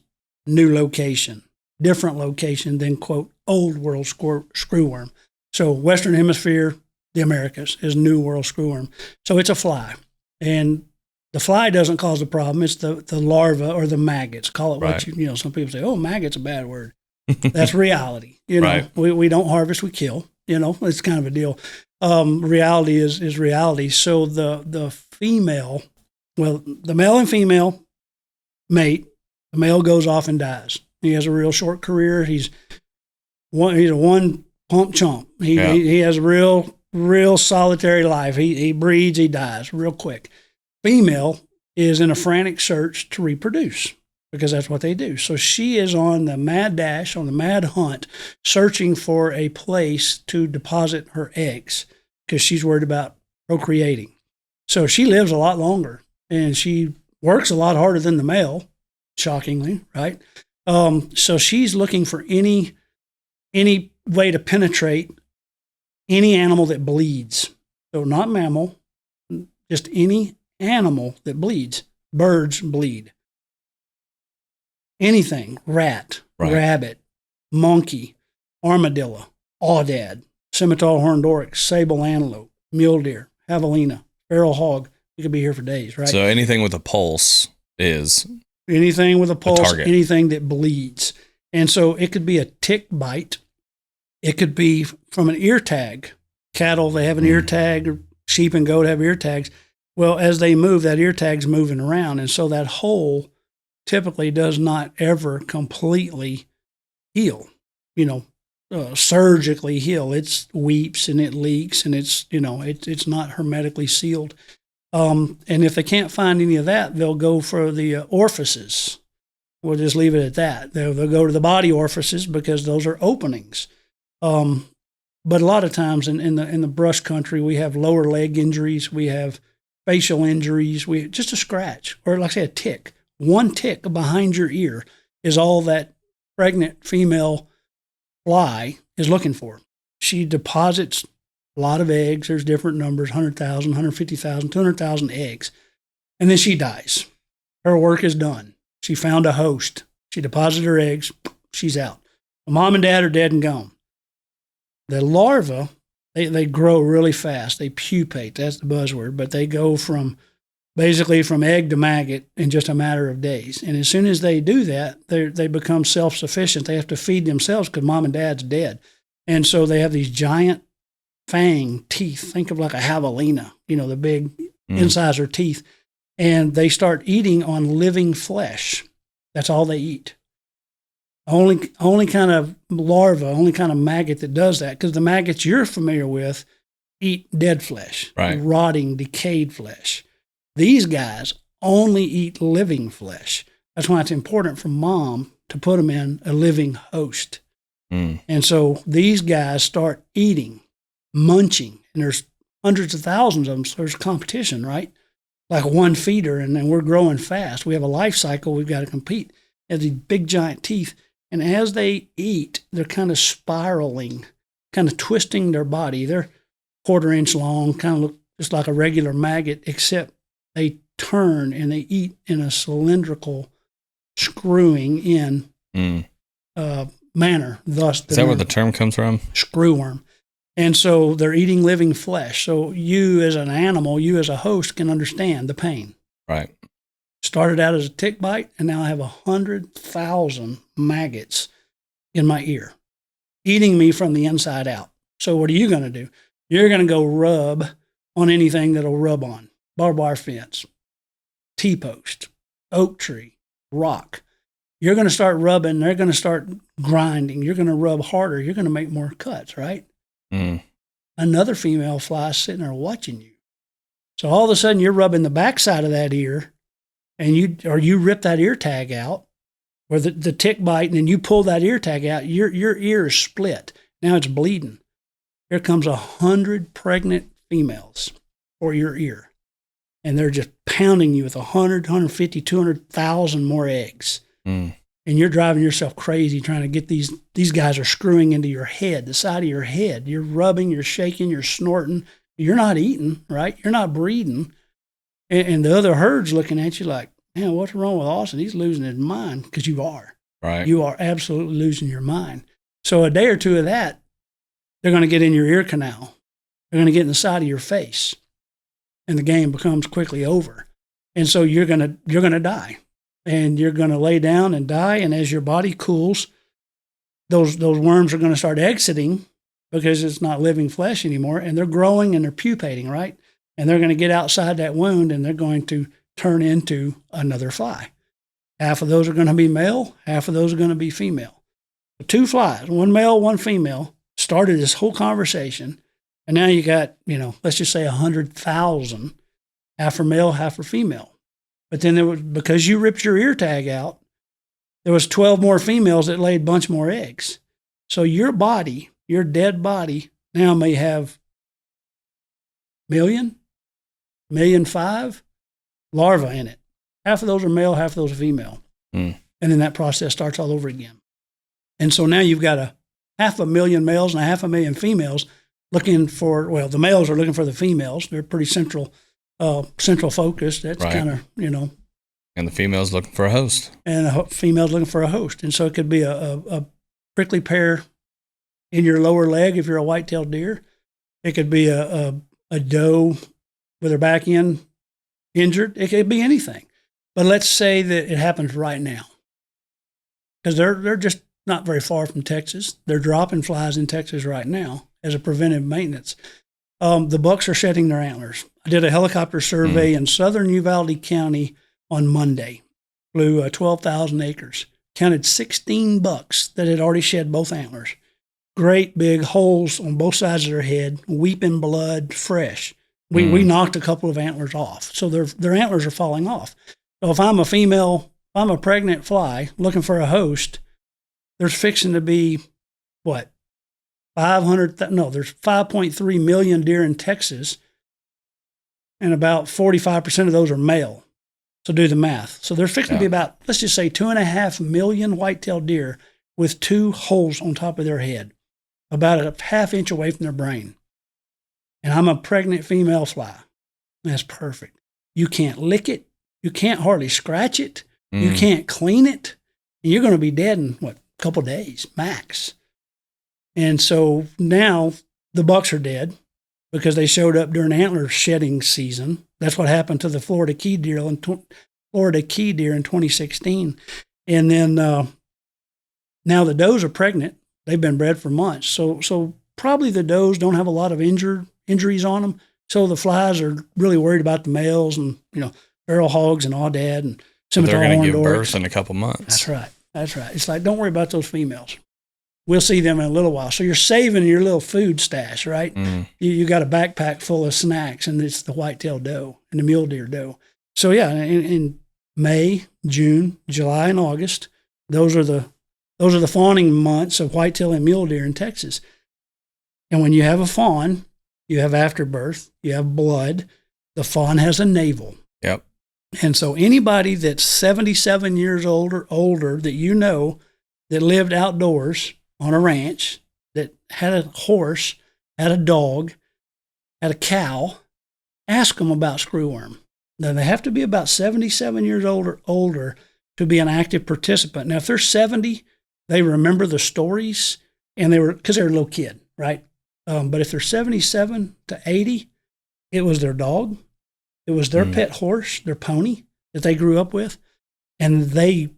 new location, different location than, quote, old world screwworm. So Western Hemisphere, the Americas, is new world screwworm. So it's a fly. And the fly doesn't cause the problem. It's the larva or the maggots. Call it what some people say, oh, maggot's a bad word. That's reality. We don't harvest, we kill. It's kind of a deal. Reality is reality. So the female, the male and female mate. The male goes off and dies. He has a real short career. He's a one pump chump. He has a real solitary life. He breeds, he dies real quick. Female is in a frantic search to reproduce because that's what they do. So she is on the mad dash, on the mad hunt, searching for a place to deposit her eggs because she's worried about procreating. So she lives a lot longer and she works a lot harder than the male, shockingly, right? So she's looking for any way to penetrate any animal that bleeds. So not mammal, just any animal that bleeds. Birds bleed. Anything, rat, rabbit, monkey, armadillo, aoudad, scimitar horned oryx, sable antelope, mule deer, javelina, feral hog. You could be here for days, right? So anything with a pulse is... Anything with a pulse, anything that bleeds. And so it could be a tick bite. It could be from an ear tag. Cattle, they have an ear tag. Or sheep and goat have ear tags. Well, as they move, that ear tag's moving around. And so that hole typically does not ever completely heal, surgically heal. It weeps and it leaks and it's not hermetically sealed. And if they can't find any of that, they'll go for the orifices. We'll just leave it at that. They'll go to the body orifices because those are openings. But a lot of times in the brush country, we have lower leg injuries, we have facial injuries, just a scratch, or like I say, a tick. One tick behind your ear is all that pregnant female fly is looking for. She deposits a lot of eggs. There's different numbers, 100,000, 150,000, 200,000 eggs. And then she dies. Her work is done. She found a host. She deposited her eggs. She's out. Mom and dad are dead and gone. The larvae, they grow really fast. They pupate. That's the buzzword. But they go from egg to maggot in just a matter of days. And as soon as they do that, they become self-sufficient. They have to feed themselves because mom and dad's dead. And so they have these giant fang teeth. Think of like a javelina, the big incisor teeth. And they start eating on living flesh. That's all they eat. Only kind of larva, only kind of maggot that does that, because the maggots you're familiar with eat dead flesh, rotting, decayed flesh. These guys only eat living flesh. That's why it's important for mom to put them in a living host. And so these guys start eating, munching, and there's hundreds of thousands of them, so there's competition, right? Like one feeder, and then we're growing fast. We have a life cycle. We've got to compete. They have these big, giant teeth. And as they eat, they're kind of spiraling, kind of twisting their body. They're quarter-inch long, kind of look just like a regular maggot, except they turn and they eat in a cylindrical, screwing in manner. Thus, is that where the term comes from? Screwworm. And so they're eating living flesh. So you as an animal, you as a host can understand the pain. Right. Started out as a tick bite, and now I have 100,000 maggots in my ear, eating me from the inside out. So what are you going to do? You're going to go rub on anything that'll rub on. Barbed wire fence, T-post, oak tree, rock. You're going to start rubbing. They're going to start grinding. You're going to rub harder. You're going to make more cuts, right? Another female fly is sitting there watching you. So all of a sudden you're rubbing the backside of that ear, and you rip that ear tag out. where the tick bite, and then you pull that ear tag out, your ear is split. Now it's bleeding. Here comes 100 pregnant females for your ear. And they're just pounding you with 100, 150, 200,000 more eggs. And you're driving yourself crazy trying to get these guys are screwing into your head, the side of your head. You're rubbing, you're shaking, you're snorting. You're not eating, right? You're not breathing. And the other herd's looking at you like, man, what's wrong with Austin? He's losing his mind, because you are. Right. You are absolutely losing your mind. So a day or two of that, they're going to get in your ear canal. They're going to get in the side of your face. And the game becomes quickly over. And so you're going to die. And you're going to lay down and die. And as your body cools, those worms are going to start exiting, because it's not living flesh anymore. And they're growing and they're pupating, right? And they're going to get outside that wound, and they're going to turn into another fly. Half of those are going to be male. Half of those are going to be female. 2 flies, 1 male, 1 female, started this whole conversation. And now you got, let's just say 100,000, half are male, half are female. But then there was, because you ripped your ear tag out, there was 12 more females that laid a bunch more eggs. So your body, your dead body, now may have 1.5 million larvae in it. Half of those are male, half of those are female. And then that process starts all over again. And so now you've got 500,000 males and 500,000 females looking for, the males are looking for the females. They're pretty central focus. That's right. kind of, And the female's looking for a host. And the female's looking for a host. And so it could be a prickly pear in your lower leg if you're a white-tailed deer. It could be a doe with her back end injured. It could be anything. But let's say that it happens right now, because they're just not very far from Texas. They're dropping flies in Texas right now as a preventive maintenance. The bucks are shedding their antlers. I did a helicopter survey in southern Uvalde County on Monday. Flew 12,000 acres. Counted 16 bucks that had already shed both antlers. Great big holes on both sides of their head, weeping blood, fresh. We knocked a couple of antlers off. So their antlers are falling off. So if I'm a female, if I'm a pregnant fly looking for a host, there's fixing to be, there's 5.3 million deer in Texas, and about 45% of those are male. So do the math. So there's fixing to be about, let's just say 2.5 million white-tailed deer with 2 holes on top of their head, about a ½ inch away from their brain. And I'm a pregnant female fly. That's perfect. You can't lick it. You can't hardly scratch it. You can't clean it. And you're going to be dead in, a couple days, max. And so now the bucks are dead because they showed up during antler shedding season. That's what happened to the Florida key deer in 2016. And then now the does are pregnant. They've been bred for months. So probably the does don't have a lot of injuries on them. So the flies are really worried about the males and, feral hogs and aoudad and scimitar horned oryx. They're going to give birth in a couple months. That's right. It's like, don't worry about those females. We'll see them in a little while. So you're saving your little food stash, right? You got a backpack full of snacks, and it's the white-tailed doe and the mule deer doe. So yeah, in May, June, July, and August, those are the fawning months of whitetail and mule deer in Texas. And when you have a fawn, you have afterbirth, you have blood. The fawn has a navel. Yep. And so anybody that's 77 years old or older that that lived outdoors on a ranch, that had a horse, had a dog, had a cow, ask them about screwworm. Now, they have to be about 77 years old or older to be an active participant. Now, if they're 70, they remember the stories, and because they were a little kid, right? But if they're 77 to 80, it was their dog. It was their pet horse, their pony that they grew up with, and they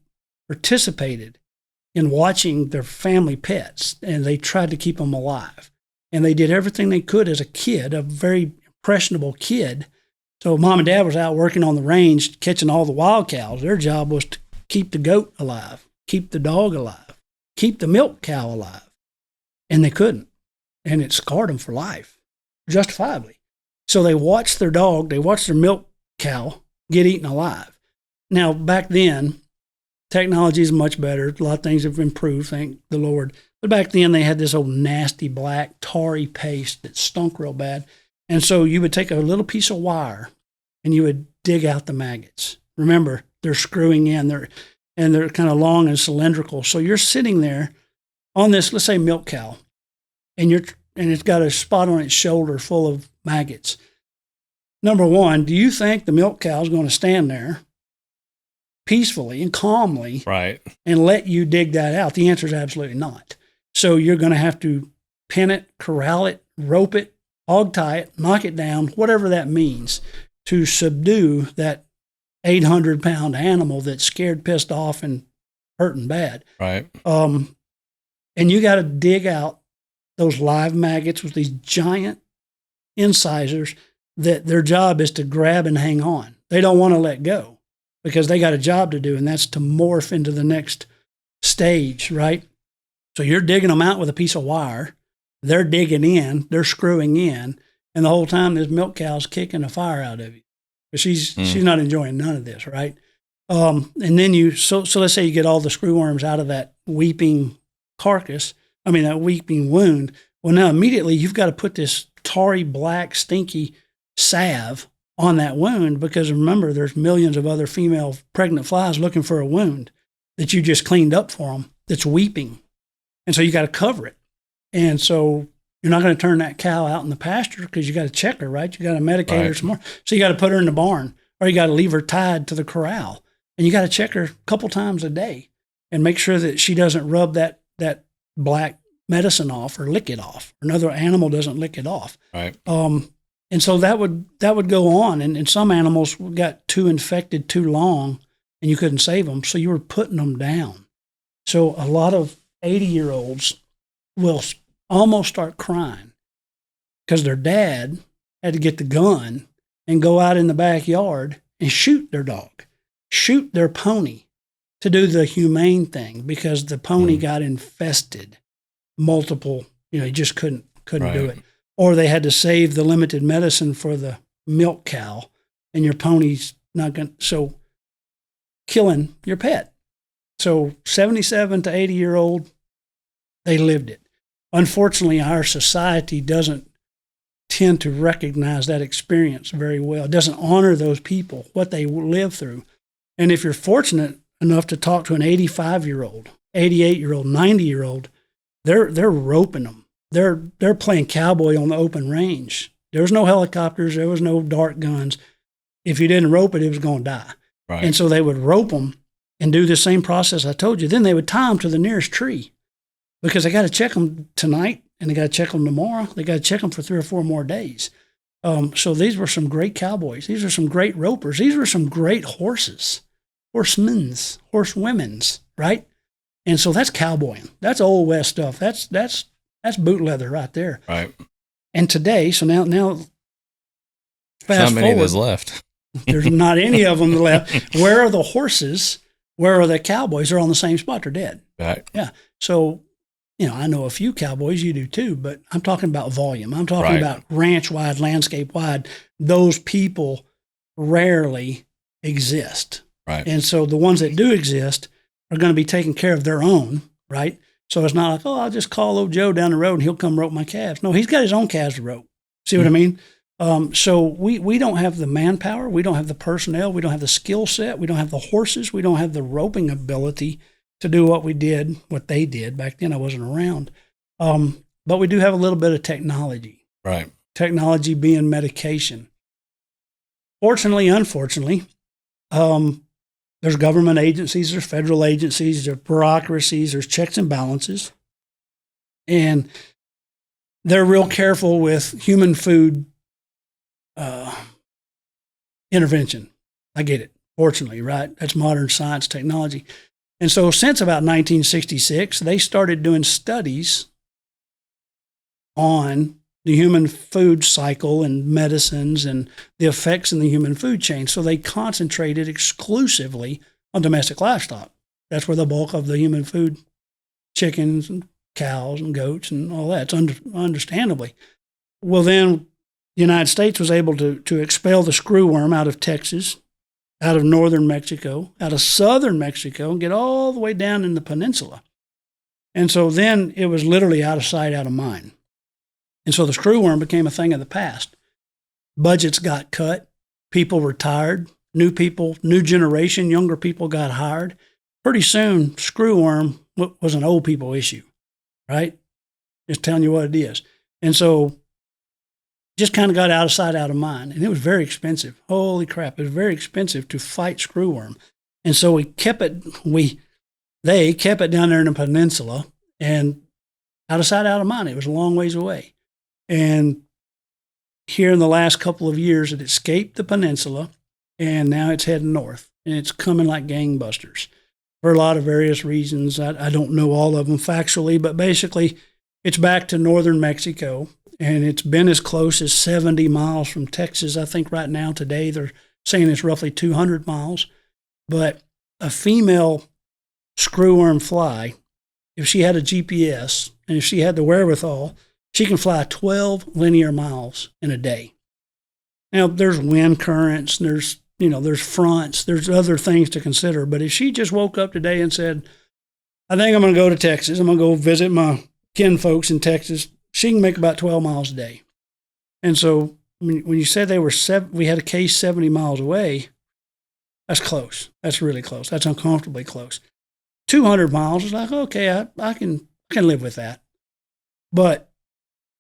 participated in watching their family pets, and they tried to keep them alive. And they did everything they could as a kid, a very impressionable kid. So mom and dad was out working on the range, catching all the wild cows. Their job was to keep the goat alive, keep the dog alive, keep the milk cow alive. And they couldn't. And it scarred them for life, justifiably. So they watched their dog, they watched their milk cow get eaten alive. Now, back then, Technology is much better. A lot of things have improved, thank the Lord. But back then they had this old nasty black tarry paste that stunk real bad. And so you would take a little piece of wire and you would dig out the maggots. Remember, they're screwing in, they're kind of long and cylindrical. So you're sitting there on this, let's say, milk cow, and it's got a spot on its shoulder full of maggots. Number one, do you think the milk cow is going to stand there peacefully and calmly and let you dig that out? The answer is absolutely not. So you're going to have to pin it, corral it, rope it, hog tie it, knock it down, whatever that means, to subdue that 800-pound animal that's scared, pissed off, and hurting bad. Right. And you got to dig out those live maggots with these giant incisors that their job is to grab and hang on. They don't want to let go because they got a job to do, and that's to morph into the next stage, right? So you're digging them out with a piece of wire. They're digging in, they're screwing in, and the whole time this milk cow's kicking the fire out of you. But she's not enjoying none of this, right? And then so let's say you get all the screwworms out of that weeping that weeping wound. Well, now immediately you've got to put this tarry black, stinky salve on that wound because remember, there's millions of other female pregnant flies looking for a wound that you just cleaned up for them that's weeping. And so you got to cover it. And so you're not going to turn that cow out in the pasture because you got to check her, right? You got to medicate her some more. So you got to put her in the barn or you got to leave her tied to the corral. And you got to check her a couple times a day and make sure that she doesn't rub that black medicine off or lick it off. Or another animal doesn't lick it off. Right. And so that would go on. And some animals got too infected too long and you couldn't save them. So you were putting them down. So a lot of 80-year-olds will almost start crying because their dad had to get the gun and go out in the backyard and shoot their dog, shoot their pony to do the humane thing because the pony got infested multiple, he just couldn't do it. Or they had to save the limited medicine for the milk cow and your pony's not going to, so killing your pet. So 77 to 80-year-old, they lived it. Unfortunately, our society doesn't tend to recognize that experience very well. It doesn't honor those people, what they live through. And if you're fortunate enough to talk to an 85-year-old, 88-year-old, 90-year-old, they're roping them. They're playing cowboy on the open range. There was no helicopters. There was no dart guns. If you didn't rope it, it was going to die. Right. And so they would rope them and do the same process I told you. Then they would tie them to the nearest tree because they got to check them tonight and they got to check them tomorrow. They got to check them for 3 or 4 more days. So these were some great cowboys. These are some great ropers. These were some great horses, horsewomen's, right? And so that's cowboying. That's old West stuff. That's boot leather right there. Right. And today, so now fast not many forward, of those left. there's not any of them left. Where are the horses? Where are the cowboys? They're on the same spot. They're dead. Right. Yeah. So, I know a few cowboys, you do too, but I'm talking about volume. I'm talking about ranch-wide, landscape-wide. Those people rarely exist. Right. And so the ones that do exist are going to be taking care of their own, right? So it's not like, I'll just call old Joe down the road and he'll come rope my calves. No, he's got his own calves to rope. See what I mean? So we don't have the manpower. We don't have the personnel. We don't have the skill set. We don't have the horses. We don't have the roping ability to do what they did. Back then I wasn't around. But we do have a little bit of technology. Right. Technology being medication. Fortunately, unfortunately, there's government agencies, there's federal agencies, there's bureaucracies, there's checks and balances. And they're real careful with human food intervention. I get it, fortunately, right? That's modern science technology. And so since about 1966, they started doing studies on the human food cycle and medicines and the effects in the human food chain. So they concentrated exclusively on domestic livestock. That's where the bulk of the human food, chickens and cows and goats and all that, understandably. Well, then the United States was able to expel the screwworm out of Texas, out of northern Mexico, out of southern Mexico, and get all the way down in the peninsula. And so then it was literally out of sight, out of mind. And so the screwworm became a thing of the past. Budgets got cut. People retired. New people, new generation, younger people got hired. Pretty soon, screwworm was an old people issue, right? Just telling you what it is. And so just kind of got out of sight, out of mind. And it was very expensive. Holy crap. It was very expensive to fight screwworm. And so they kept it down there in the peninsula and out of sight, out of mind. It was a long ways away. And here in the last couple of years, it escaped the peninsula and now it's heading north and it's coming like gangbusters for a lot of various reasons. I don't know all of them factually, but basically it's back to northern Mexico. And it's been as close as 70 miles from Texas. I think right now, today, they're saying it's roughly 200 miles. But a female screwworm fly, if she had a GPS and if she had the wherewithal, she can fly 12 linear miles in a day. Now, there's wind currents, there's fronts, there's other things to consider. But if she just woke up today and said, I think I'm going to go to Texas, I'm going to go visit my kin folks in Texas, she can make about 12 miles a day. And so when you said we had a case 70 miles away, that's close. That's really close. That's uncomfortably close. 200 miles is like, okay, I can live with that. But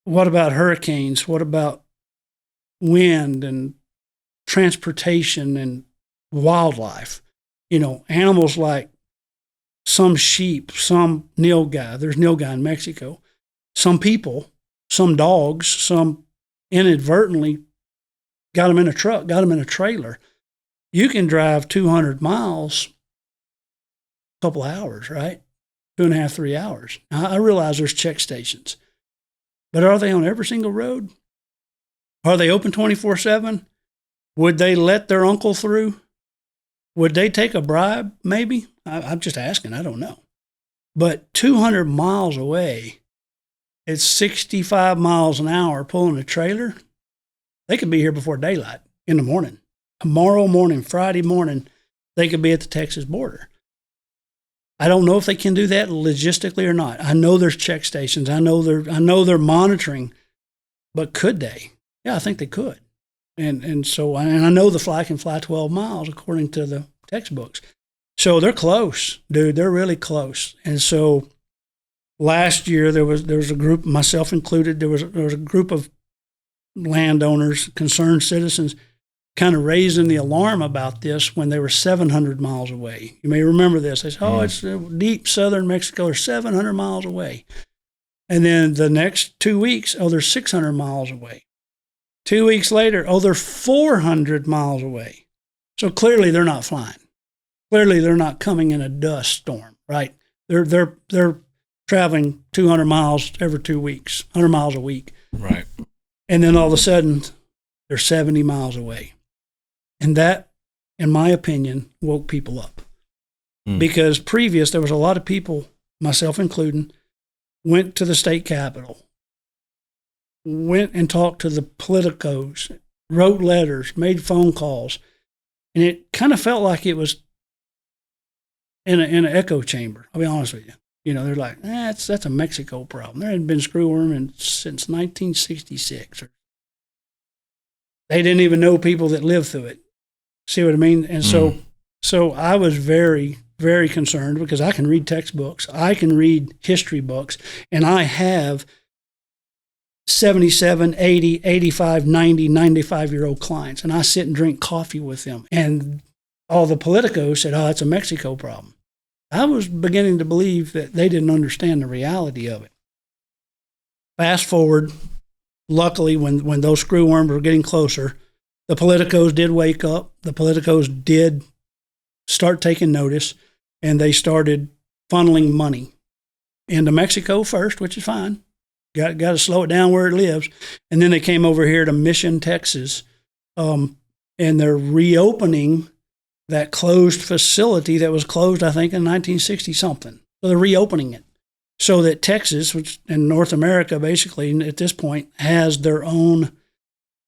what about hurricanes? What about wind and transportation and wildlife? Animals like some sheep, some nilgai. There's nilgai in Mexico. Some people, some dogs, some inadvertently got them in a truck, got them in a trailer. You can drive 200 miles, a couple hours, right? 2.5, 3 hours. Now, I realize there's check stations, but are they on every single road? Are they open 24/7? Would they let their uncle through? Would they take a bribe? Maybe. I'm just asking. I don't know. But 200 miles away, it's 65 miles an hour pulling a trailer. They could be here before daylight in the morning. Tomorrow morning, Friday morning, they could be at the Texas border. I don't know if they can do that logistically or not. I know there's check stations. I know they're monitoring, but could they? Yeah, I think they could. And so I know the fly can fly 12 miles according to the textbooks. So they're close, dude. They're really close. And so last year, there was a group, myself included, there was a group of landowners, concerned citizens, kind of raising the alarm about this when they were 700 miles away. You may remember this. They said, it's deep southern Mexico, they're 700 miles away. And then the next 2 weeks, they're 600 miles away. 2 weeks later, they're 400 miles away. So clearly they're not flying. Clearly they're not coming in a dust storm, right? They're traveling 200 miles every 2 weeks, 100 miles a week. Right. And then all of a sudden, they're 70 miles away. And that, in my opinion, woke people up. Because there was a lot of people, myself including, went to the state capitol, went and talked to the politicos, wrote letters, made phone calls. And it kind of felt like it was in an echo chamber. I'll be honest with you. They're like, that's a Mexico problem. There hadn't been screwworm since 1966. They didn't even know people that lived through it. See what I mean? And so I was very, very concerned because I can read textbooks. I can read history books. And I have 77, 80, 85, 90, 95-year-old clients. And I sit and drink coffee with them. And all the politicos said, it's a Mexico problem. I was beginning to believe that they didn't understand the reality of it. Fast forward, luckily, when those screwworms were getting closer, the politicos did wake up. The politicos did start taking notice, and they started funneling money into Mexico first, which is fine. Got to slow it down where it lives. And then they came over here to Mission, Texas, and they're reopening that closed facility that was closed, I think, in 1960-something. So they're reopening it so that Texas, which in North America, basically, at this point, has their own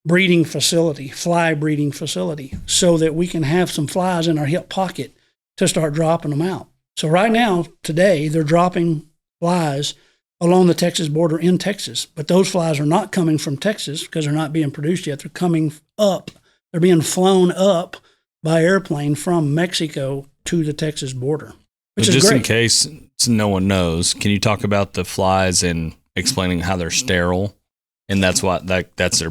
breeding facility, fly breeding facility, so that we can have some flies in our hip pocket to start dropping them out. So right now, today, they're dropping flies along the Texas border in Texas, but those flies are not coming from Texas because they're not being produced yet. They're coming up. They're being flown up by airplane from Mexico to the Texas border, which is just great. In case no one knows, can you talk about the flies and explaining how they're sterile? And that's their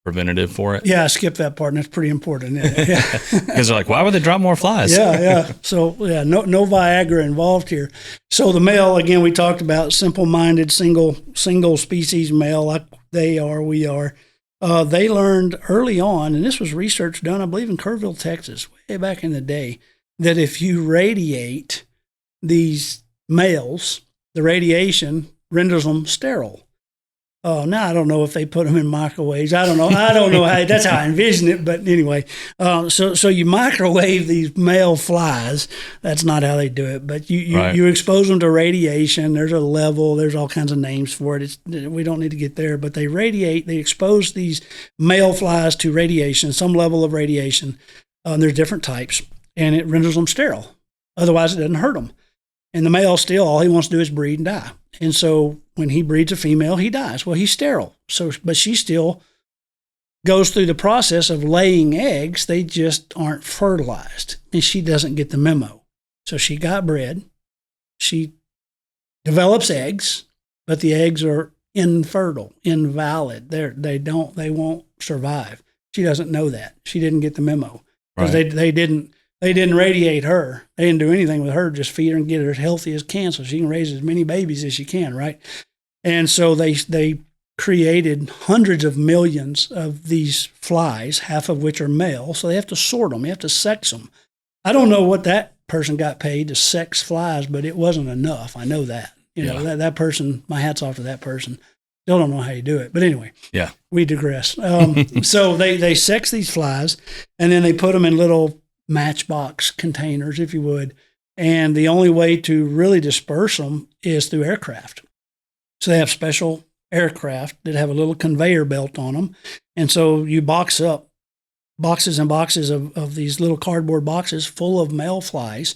preventative for it? Yeah, I skipped that part, and that's pretty important. Yeah. Because they're like, why would they drop more flies? Yeah. So, no Viagra involved here. So the male, again, we talked about simple-minded, single species male, like we are. They learned early on, and this was research done, I believe, in Kerrville, Texas, way back in the day, that if you radiate these males, the radiation renders them sterile. Now I don't know if they put them in microwaves. I don't know how. That's how I envision it. But anyway, so you microwave these male flies. That's not how they do it. But you expose them to radiation. There's a level. There's all kinds of names for it. We don't need to get there. But they radiate. They expose these male flies to radiation, some level of radiation. There's different types, and it renders them sterile. Otherwise, it doesn't hurt them. And the male still, all he wants to do is breed and die. And so when he breeds a female, he dies. Well, he's sterile. But she still goes through the process of laying eggs. They just aren't fertilized. And she doesn't get the memo. So she got bred. She develops eggs, but the eggs are infertile, invalid. They won't survive. She doesn't know that. She didn't get the memo. Because they didn't radiate her. They didn't do anything with her, just feed her and get her as healthy as can so she can raise as many babies as she can, right? And so they created hundreds of millions of these flies, half of which are male, so they have to sort them. They have to sex them. I don't know what that person got paid to sex flies, but it wasn't enough. I know that. That person, my hat's off to that person. Still don't know how you do it. But anyway, we digress. So they sex these flies, and then they put them in little matchbox containers, if you would. And the only way to really disperse them is through aircraft. So they have special aircraft that have a little conveyor belt on them. And so you box up boxes and boxes of these little cardboard boxes full of male flies.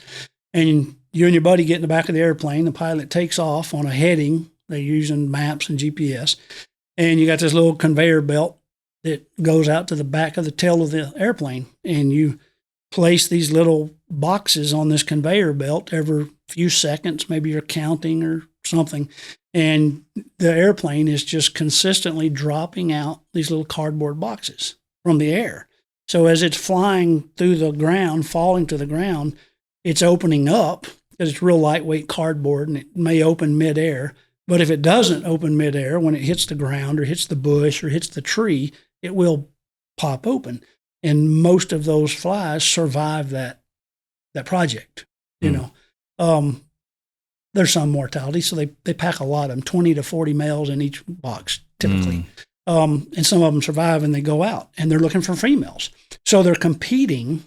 And you and your buddy get in the back of the airplane. The pilot takes off on a heading. They're using maps and GPS. And you got this little conveyor belt that goes out to the back of the tail of the airplane. And you place these little boxes on this conveyor belt every few seconds. Maybe you're counting or something. And the airplane is just consistently dropping out these little cardboard boxes from the air. So as it's flying through the ground, falling to the ground, it's opening up because it's real lightweight cardboard and it may open midair. But if it doesn't open midair, when it hits the ground or hits the bush or hits the tree, it will pop open. And most of those flies survive that project, There's some mortality, so they pack a lot of them, 20 to 40 males in each box, typically. And some of them survive and they go out, and they're looking for females. So they're competing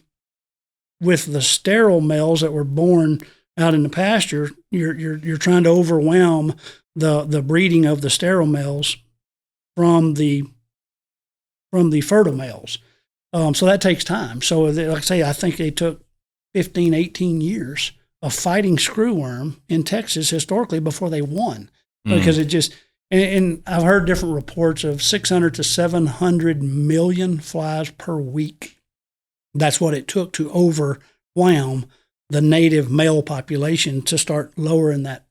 with the sterile males that were born out in the pasture. You're trying to overwhelm the breeding of the sterile males from the fertile males. So that takes time. So like I say, I think they took 15, 18 years of fighting screwworm in Texas historically before they won. Because it just, and I've heard different reports of 600 to 700 million flies per week. That's what it took to overwhelm the native male population to start lowering that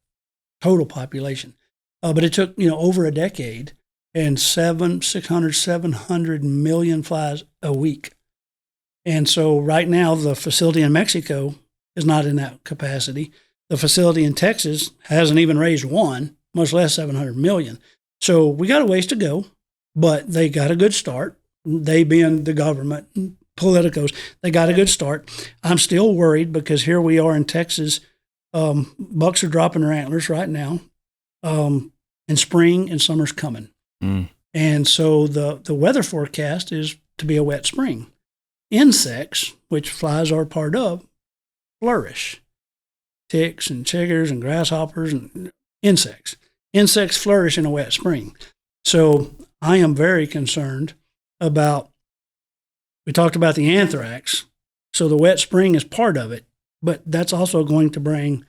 total population. But it took, over a decade and 700 million flies a week. And so right now, the facility in Mexico is not in that capacity. The facility in Texas hasn't even raised one, much less 700 million. So we got a ways to go, but they got a good start. They being the government, politicos, they got a good start. I'm still worried because here we are in Texas. Bucks are dropping their antlers right now. And spring and summer's coming. And so the weather forecast is to be a wet spring. Insects, which flies are part of, flourish. Ticks and chiggers and grasshoppers and insects. Insects flourish in a wet spring. So I am very concerned about, we talked about the anthrax. So the wet spring is part of it, but that's also going to bring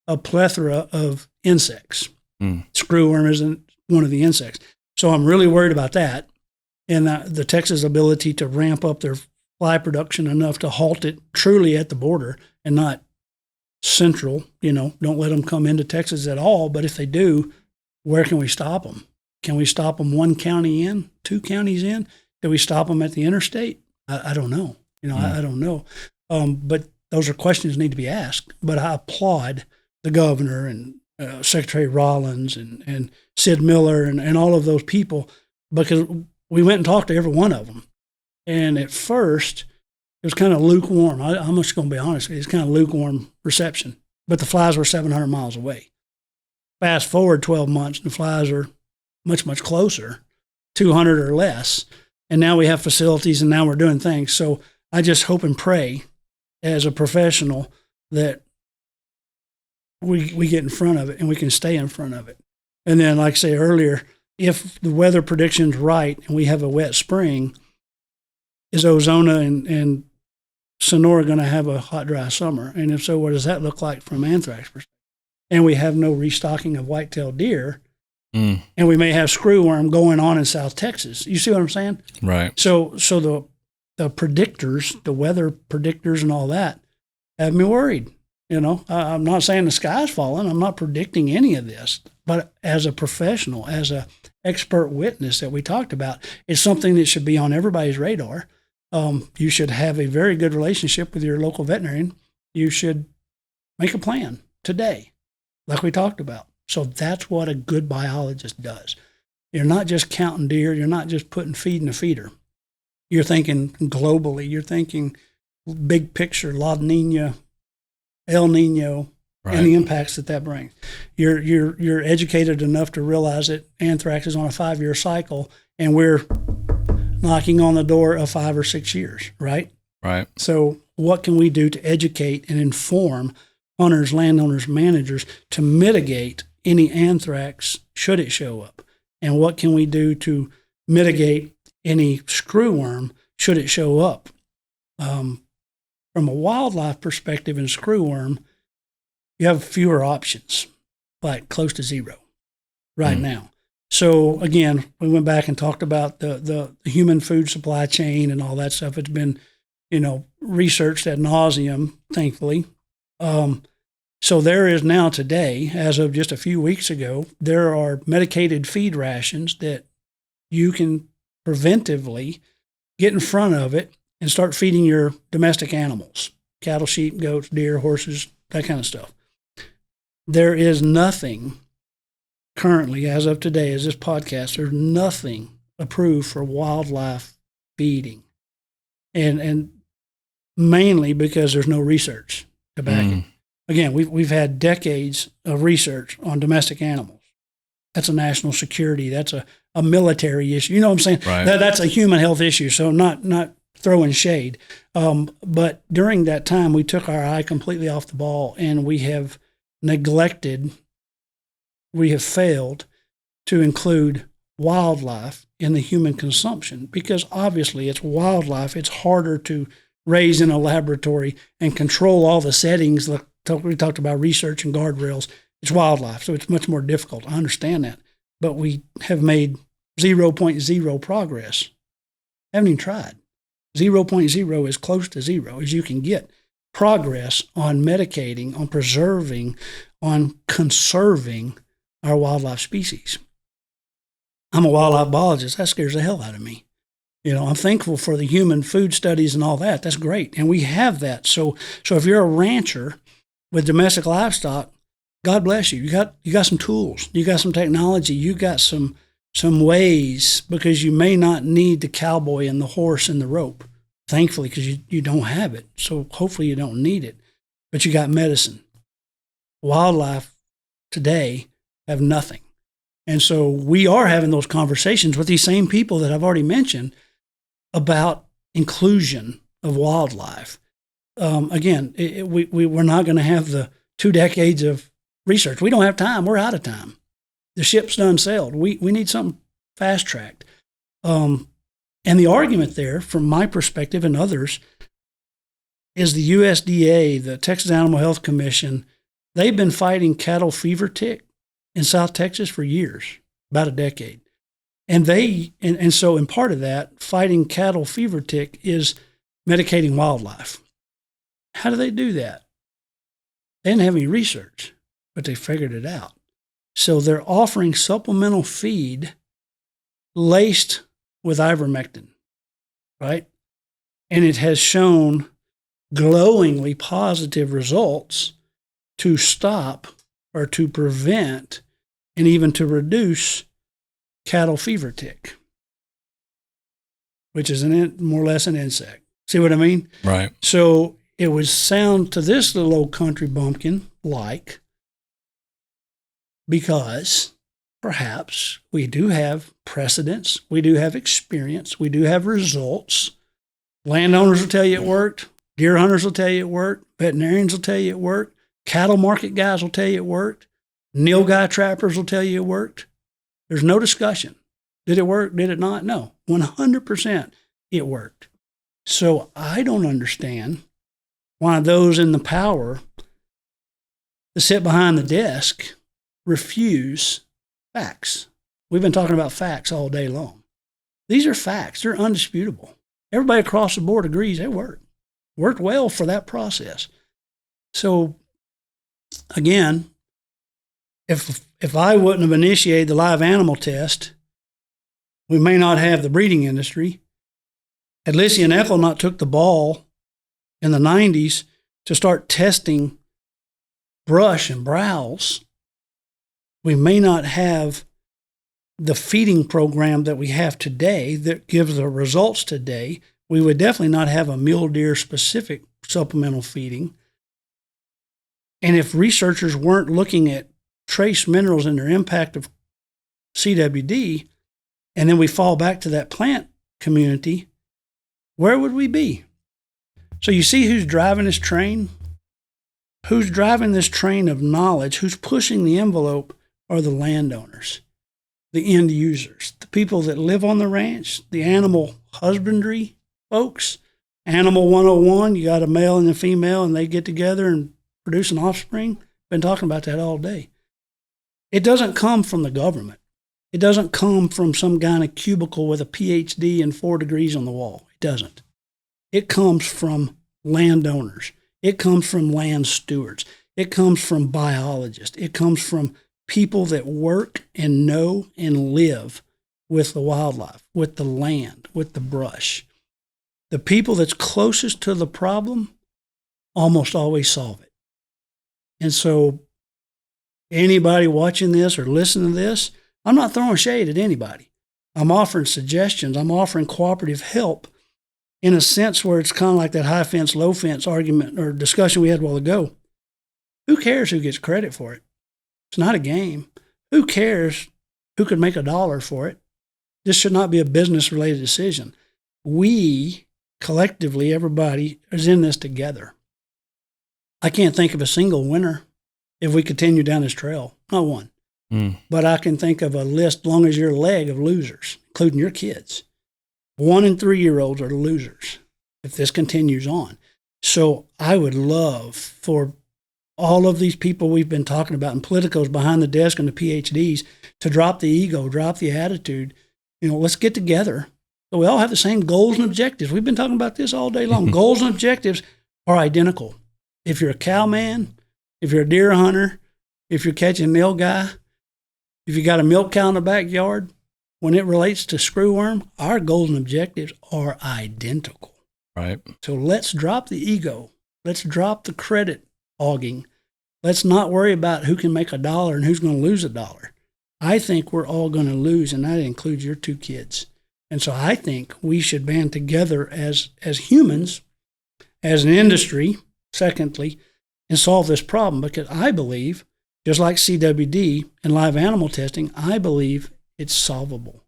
a plethora of insects. Screwworm isn't one of the insects. So I'm really worried about that. And the Texas ability to ramp up their fly production enough to halt it truly at the border and not central, don't let them come into Texas at all. But if they do, where can we stop them? Can we stop them 1 county in, 2 counties in? Can we stop them at the interstate? I don't know. I don't know. But those are questions that need to be asked. But I applaud the governor and Secretary Rollins and Sid Miller and all of those people, because we went and talked to every one of them. And at first, it was kind of lukewarm. I'm just going to be honest. It's kind of lukewarm reception. But the flies were 700 miles away. Fast forward 12 months, and the flies are much, much closer, 200 or less. And now we have facilities, and now we're doing things. So I just hope and pray as a professional that we get in front of it and we can stay in front of it. And then, like I say earlier, if the weather prediction's right and we have a wet spring, is Ozona and Sonora going to have a hot, dry summer? And if so, what does that look like from anthrax perspective? And we have no restocking of white-tailed deer, and we may have screwworm going on in South Texas. You see what I'm saying? Right. So the predictors, the weather predictors and all that have me worried. I'm not saying the sky's falling. I'm not predicting any of this. But as a professional, as a expert witness that we talked about, it's something that should be on everybody's radar. You should have a very good relationship with your local veterinarian. You should make a plan today, like we talked about. So that's what a good biologist does. You're not just counting deer. You're not just putting feed in a feeder. You're thinking globally. You're thinking big picture, La Nina, El Nino, right, and the impacts that brings. You're educated enough to realize that anthrax is on a 5-year cycle, and we're knocking on the door of 5 or 6 years, right? Right. So what can we do to educate and inform hunters, landowners, managers to mitigate any anthrax should it show up? And what can we do to mitigate any screwworm should it show up? From a wildlife perspective in screwworm, you have fewer options, like close to zero right now. So again, we went back and talked about the human food supply chain and all that stuff. It's been, researched ad nauseum, thankfully. So there is now today, as of just a few weeks ago, there are medicated feed rations that you can preventively get in front of it and start feeding your domestic animals, cattle, sheep, goats, deer, horses, that kind of stuff. There is nothing currently, as of today, as this podcast, there's nothing approved for wildlife feeding. And mainly because there's no research to back it. Again, we've had decades of research on domestic animals. That's a national security. That's a military issue. You know what I'm saying? Right. That's a human health issue. So not throwing shade. But during that time, we took our eye completely off the ball, and we have failed to include wildlife in the human consumption, because obviously it's wildlife. It's harder to raise in a laboratory and control all the settings. We talked about research and guardrails. It's wildlife, so it's much more difficult. I understand that. But we have made 0.0 progress. Haven't even tried. 0.0 is close to zero as you can get progress on medicating, on preserving, on conserving our wildlife species. I'm a wildlife biologist. That scares the hell out of me. I'm thankful for the human food studies and all that. That's great. And we have that. So if you're a rancher with domestic livestock, God bless you. You got some tools. You got some technology. You got some ways, because you may not need the cowboy and the horse and the rope, thankfully, because you don't have it. So hopefully you don't need it. But you got medicine. Wildlife today have nothing. And so we are having those conversations with these same people that I've already mentioned about inclusion of wildlife. Again, we're not going to have the 2 decades of research. We don't have time. We're out of time. The ship's done sailed. We need something fast-tracked. And And the argument there, from my perspective and others, is the USDA, the Texas Animal Health Commission, they've been fighting cattle fever tick in South Texas for years, about a decade. And so in part of that, fighting cattle fever tick is medicating wildlife. How do they do that? They didn't have any research, but they figured it out. So they're offering supplemental feed laced with ivermectin, right? And it has shown glowingly positive results to stop or to prevent and even to reduce cattle fever tick, which is more or less an insect. See what I mean? Right. So it would sound to this little old country bumpkin like, because perhaps we do have precedents, we do have experience, we do have results. Landowners will tell you it worked. Deer hunters will tell you it worked. Veterinarians will tell you it worked. Cattle market guys will tell you it worked. Nilgai trappers will tell you it worked. There's no discussion. Did it work? Did it not? No. 100% it worked. So I don't understand why those in the power that sit behind the desk refuse facts. We've been talking about facts all day long. These are facts. They're undisputable. Everybody across the board agrees it worked. Worked well for that process. So, again, if I wouldn't have initiated the live animal test, we may not have the breeding industry. Had Lissy and Eckel not took the ball in the 90s to start testing brush and browse, we may not have the feeding program that we have today that gives the results today. We would definitely not have a mule deer specific supplemental feeding. And if researchers weren't looking at trace minerals and their impact of CWD, and then we fall back to that plant community, where would we be? So you see who's driving this train? Who's driving this train of knowledge? Who's pushing the envelope are the landowners, the end users, the people that live on the ranch, the animal husbandry folks. Animal 101, you got a male and a female, and they get together and produce an offspring. Been talking about that all day. It doesn't come from the government. It doesn't come from some guy in a cubicle with a PhD and 4 degrees on the wall. It doesn't. It comes from landowners. It comes from land stewards. It comes from biologists. It comes from people that work and know and live with the wildlife, with the land, with the brush. The people that's closest to the problem almost always solve it. And so anybody watching this or listening to this, I'm not throwing shade at anybody. I'm offering suggestions. I'm offering cooperative help in a sense where it's kind of like that high fence, low fence argument or discussion we had a while ago. Who cares who gets credit for it? It's not a game. Who cares who could make $1 for it? This should not be a business-related decision. We, collectively, everybody is in this together. I can't think of a single winner if we continue down this trail. Not one. But I can think of a list, long as your leg, of losers, including your kids. 1 and 3-year-olds are losers if this continues on. So I would love for all of these people we've been talking about and politicos behind the desk and the PhDs to drop the ego, drop the attitude. Let's get together. So we all have the same goals and objectives. We've been talking about this all day long. Goals and objectives are identical. If you're a cow man, if you're a deer hunter, if you're catching nilgai, if you got a milk cow in the backyard, when it relates to screwworm, our goals and objectives are identical. Right. So let's drop the ego. Let's drop the credit hogging. Let's not worry about who can make $1 and who's going to lose $1. I think we're all going to lose, and that includes your 2 kids. And so I think we should band together as humans, as an industry, secondly, and solve this problem, because I believe, just like CWD and live animal testing, I believe it's solvable.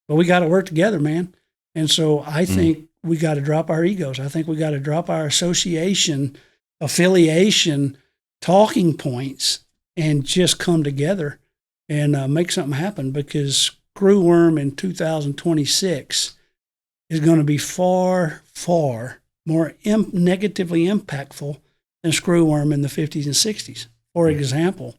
But we got to work together, man. And so I think we got to drop our egos. I think we got to drop our association, affiliation, talking points, and just come together and make something happen, because screwworm in 2026 is going to be far, far more negatively impactful than screwworm in the 50s and 60s. For example,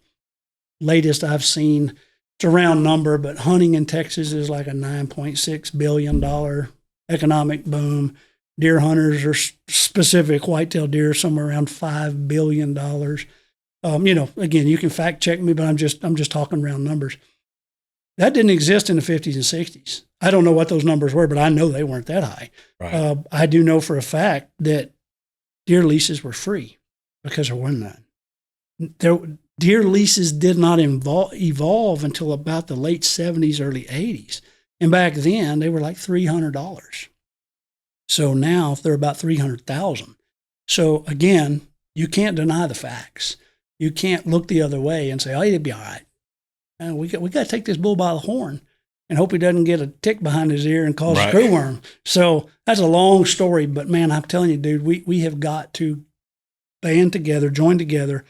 latest I've seen, it's a round number, but hunting in Texas is like a $9.6 billion economic boom. Deer hunters are specific whitetail deer, somewhere around $5 billion. Again, you can fact check me, but I'm just talking round numbers. That didn't exist in the 50s and 60s. I don't know what those numbers were, but I know they weren't that high. Right. I do know for a fact that deer leases were free because there were none. Deer leases did not evolve until about the late 70s, early 80s. And back then, they were like $300. So now they're about $300,000. So again, you can't deny the facts. You can't look the other way and say, oh, it'll be all right. We got to take this bull by the horn and hope he doesn't get a tick behind his ear and cause a screwworm. So that's a long story, but man, I'm telling you, dude, we have got to band together, join together,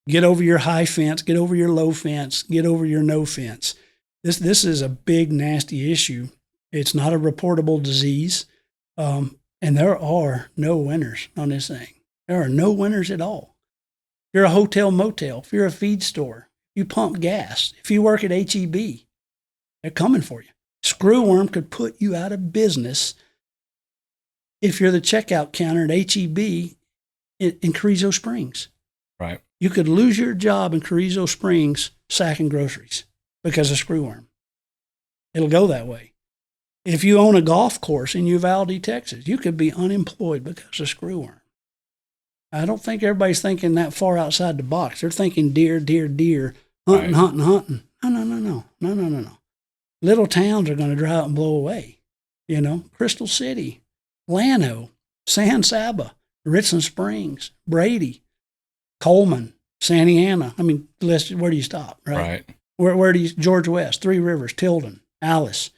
get over your high fence, get over your low fence, get over your no fence. This is a big, nasty issue. It's not a reportable disease, and there are no winners on this thing. There are no winners at all. If you're a hotel motel, if you're a feed store, you pump gas, if you work at HEB, they're coming for you. Screwworm could put you out of business if you're the checkout counter at HEB in Carrizo Springs. Right. You could lose your job in Carrizo Springs sacking groceries because of screwworm. It'll go that way. If you own a golf course in Uvalde, Texas, you could be unemployed because of screwworm. I don't think everybody's thinking that far outside the box. They're thinking deer, hunting, hunting. No. Little towns are going to dry out and blow away. Crystal City, Llano, San Saba, Richland Springs, Brady, Coleman, Santa Ana. I mean, where do you stop, right? Where do you, George West, Three Rivers, Tilden, Alice.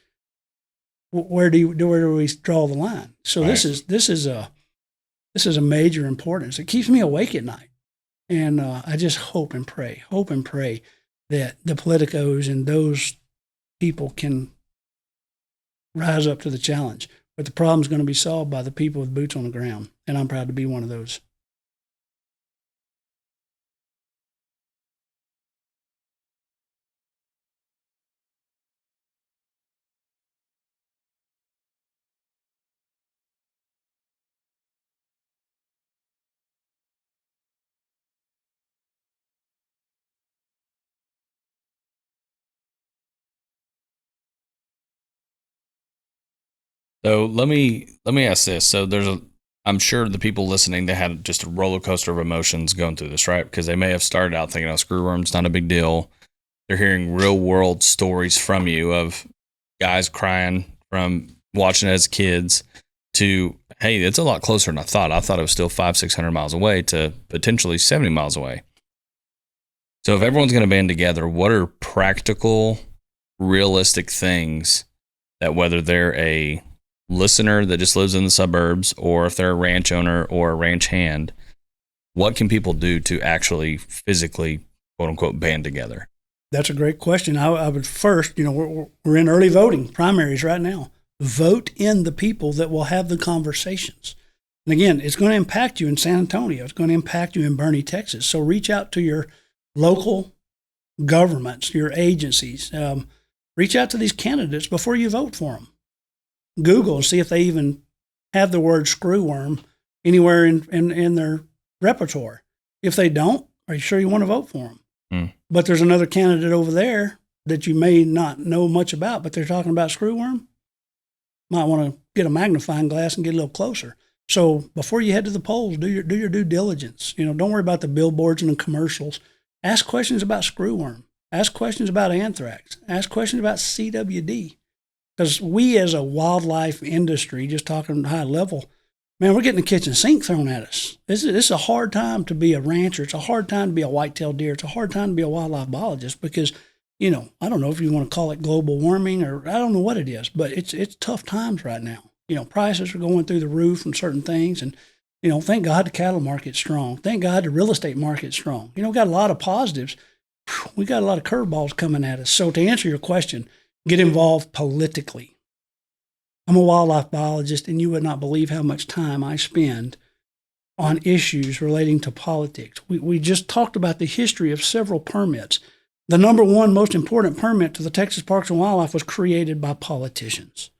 Where do we draw the line? So this is a major importance. It keeps me awake at night. And I just hope and pray that the politicos and those people can rise up to the challenge. But the problem's going to be solved by the people with boots on the ground. And I'm proud to be one of those. So let me ask this. So I'm sure the people listening, they had just a roller coaster of emotions going through this, right? Because they may have started out thinking, oh, screwworm's not a big deal. They're hearing real world stories from you of guys crying from watching it as kids to, hey, it's a lot closer than I thought. I thought it was still 500-600 miles away to potentially 70 miles away. So if everyone's going to band together, what are practical, realistic things that, whether they're a listener that just lives in the suburbs or if they're a ranch owner or a ranch hand, what can people do to actually physically, quote unquote, band together? That's a great question. I would first, we're in early voting primaries right now. Vote in the people that will have the conversations. And again, it's going to impact you in San Antonio. It's going to impact you in Boerne, Texas. So reach out to your local governments, your agencies. Reach out to these candidates before you vote for them. Google and see if they even have the word screwworm anywhere in their repertoire. If they don't, are you sure you want to vote for them? But there's another candidate over there that you may not know much about, but they're talking about screwworm. Might want to get a magnifying glass and get a little closer. So before you head to the polls, do your due diligence. Don't worry about the billboards and the commercials. Ask questions about screwworm. Ask questions about anthrax. Ask questions about CWD. Because we as a wildlife industry, just talking high level, man, we're getting the kitchen sink thrown at us. This is a hard time to be a rancher. It's a hard time to be a white-tailed deer. It's a hard time to be a wildlife biologist because, I don't know if you want to call it global warming or I don't know what it is, but it's tough times right now. Prices are going through the roof on certain things. And, thank God the cattle market's strong. Thank God the real estate market's strong. We got a lot of positives. We got a lot of curveballs coming at us. So to answer your question, get involved politically. I'm a wildlife biologist, and you would not believe how much time I spend on issues relating to politics. We just talked about the history of several permits. The number one most important permit to the Texas Parks and Wildlife was created by politicians.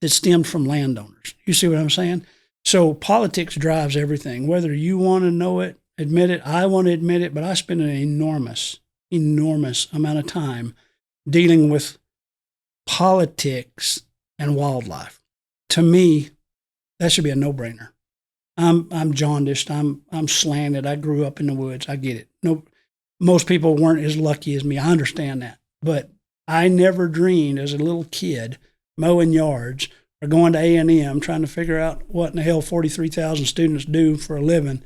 It stemmed from landowners. You see what I'm saying? So politics drives everything, whether you want to know it, admit it, I want to admit it, but I spend an enormous amount of time dealing with politics and wildlife. To me, that should be a no-brainer. I'm jaundiced. I'm slanted. I grew up in the woods. I get it. No, most people weren't as lucky as me. I understand that. But I never dreamed as a little kid mowing yards or going to A&M trying to figure out what in the hell 43,000 students do for a living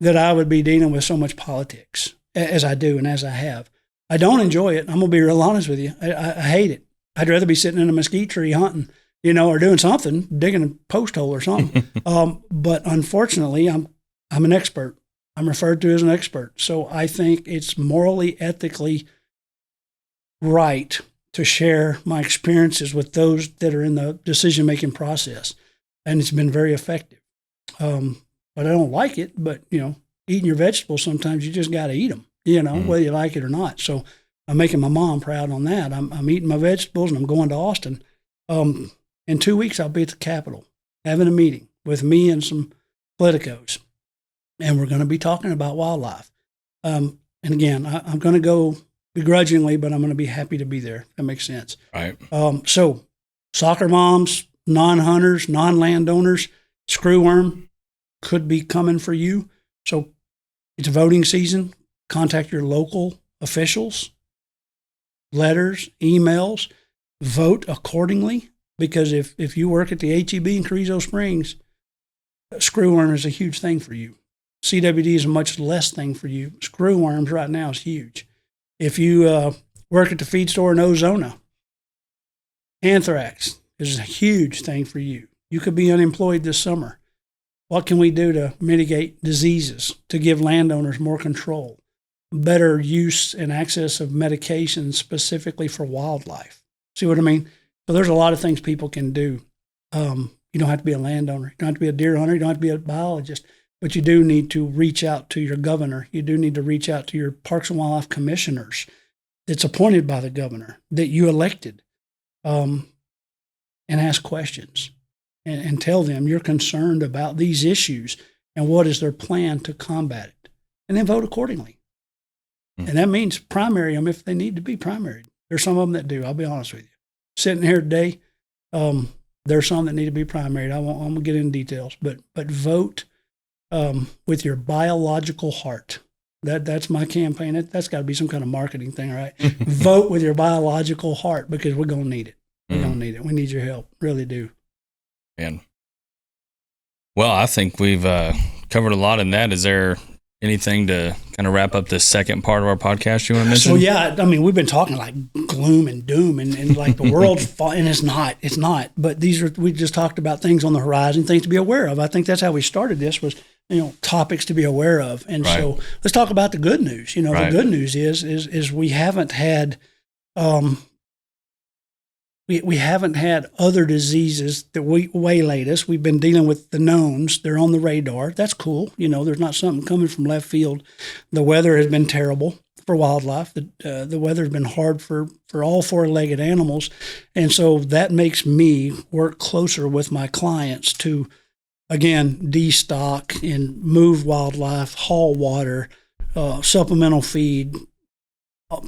that I would be dealing with so much politics as I do and as I have. I don't enjoy it. I'm going to be real honest with you. I hate it. I'd rather be sitting in a mesquite tree hunting, or doing something, digging a post hole or something. But unfortunately, I'm an expert. I'm referred to as an expert. So I think it's morally, ethically right to share my experiences with those that are in the decision-making process. And it's been very effective. But I don't like it, but, eating your vegetables, sometimes you just got to eat them, whether you like it or not. So I'm making my mom proud on that. I'm eating my vegetables, and I'm going to Austin. In 2 weeks, I'll be at the Capitol having a meeting with me and some politicos, and we're going to be talking about wildlife. And again, I'm going to go begrudgingly, but I'm going to be happy to be there. That makes sense. Right. So soccer moms, non-hunters, non-landowners, screwworm could be coming for you. So it's voting season. Contact your local officials, letters, emails, vote accordingly. Because if you work at the HEB in Carrizo Springs, screwworm is a huge thing for you. CWD is a much less thing for you. Screwworms right now is huge. If you work at the feed store in Ozona, anthrax is a huge thing for you. You could be unemployed this summer. What can we do to mitigate diseases, to give landowners more control, better use and access of medications specifically for wildlife? See what I mean? So there's a lot of things people can do. You don't have to be a landowner. You don't have to be a deer hunter. You don't have to be a biologist. But you do need to reach out to your governor. You do need to reach out to your Parks and Wildlife commissioners that's appointed by the governor, that you elected, and ask questions and tell them you're concerned about these issues and what is their plan to combat it. And then vote accordingly. Mm-hmm. And that means primary them if they need to be primaried. There's some of them that do, I'll be honest with you. Sitting here today, there's some that need to be primaried. I'm going to get into details, but vote with your biological heart. That's my campaign. That's got to be some kind of marketing thing, right? Vote with your biological heart, because we're going to need it. We're going to need it. We need your help. Really do. And well, I think we've covered a lot in that. Is there anything to kind of wrap up this second part of our podcast you want to mention? So yeah, I mean, we've been talking like gloom and doom and like the world's and it's not. But we just talked about things on the horizon, things to be aware of. I think that's how we started this, was topics to be aware of. And right. So let's talk about the good news. Right. The good news is we haven't had we haven't had other diseases that waylaid us. We've been dealing with the knowns. They're on the radar. That's cool. There's not something coming from left field. The weather has been terrible for wildlife. The weather has been hard for all four-legged animals. And so that makes me work closer with my clients to, again, destock and move wildlife, haul water, supplemental feed,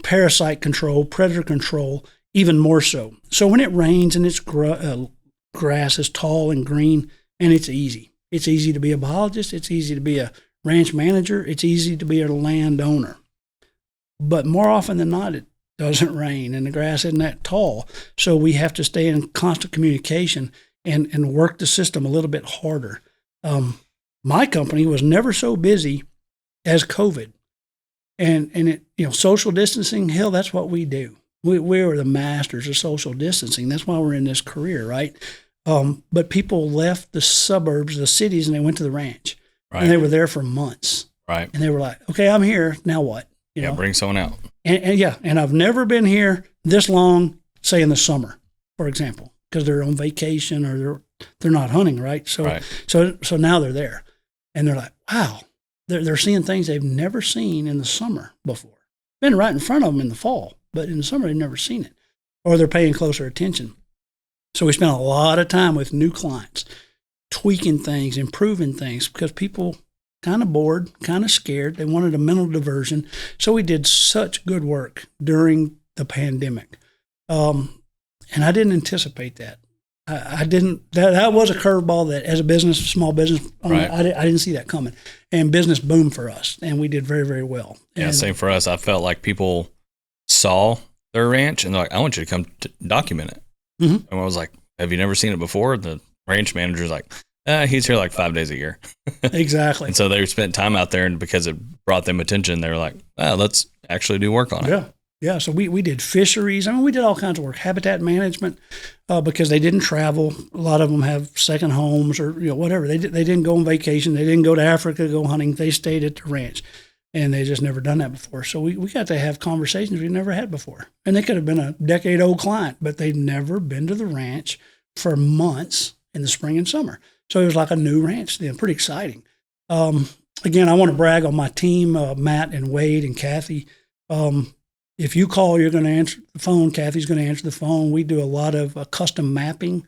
parasite control, predator control, even more so. So when it rains and it's grass is tall and green, and it's easy. It's easy to be a biologist. It's easy to be a ranch manager. It's easy to be a landowner. But more often than not, it doesn't rain and the grass isn't that tall. So we have to stay in constant communication and work the system a little bit harder. My company was never so busy as COVID. And it, social distancing, hell, that's what we do. We were the masters of social distancing. That's why we're in this career, right? But people left the suburbs, the cities, and they went to the ranch. Right. And they were there for months. Right. And they were like, okay, I'm here. Now what? Bring someone out. And I've never been here this long, say in the summer, for example. because they're on vacation or they're not hunting, right? So Right. so now they're there, and they're like, wow, they're seeing things they've never seen in the summer before. Been right in front of them in the fall, but in the summer they've never seen it, or they're paying closer attention. So we spent a lot of time with new clients, tweaking things, improving things, because people kind of bored, kind of scared. They wanted a mental diversion. So we did such good work during the pandemic. And I didn't anticipate that. I didn't, that was a curveball that as a business, small business, Right. I didn't see that coming. And business boomed for us, and we did very, very well. Yeah, And same for us. I felt like people saw their ranch and they're like, I want you to come document it. Mhm. And I was like, have you never seen it before? The ranch manager's like, he's here like 5 days a year. Exactly. And so they spent time out there, and because it brought them attention, they were like, let's actually do work on it. Yeah. Yeah. So we did fisheries. I mean, we did all kinds of work, habitat management, because they didn't travel. A lot of them have second homes or whatever. They didn't go on vacation. They didn't go to Africa, go hunting. They stayed at the ranch, and they just never done that before. So we got to have conversations we never had before. And they could have been a decade-old client, but they'd never been to the ranch for months in the spring and summer. So it was like a new ranch then, pretty exciting. Again, I want to brag on my team, Matt and Wade and Kathy. If you call, you're going to answer the phone. Kathy's going to answer the phone. We do a lot of custom mapping.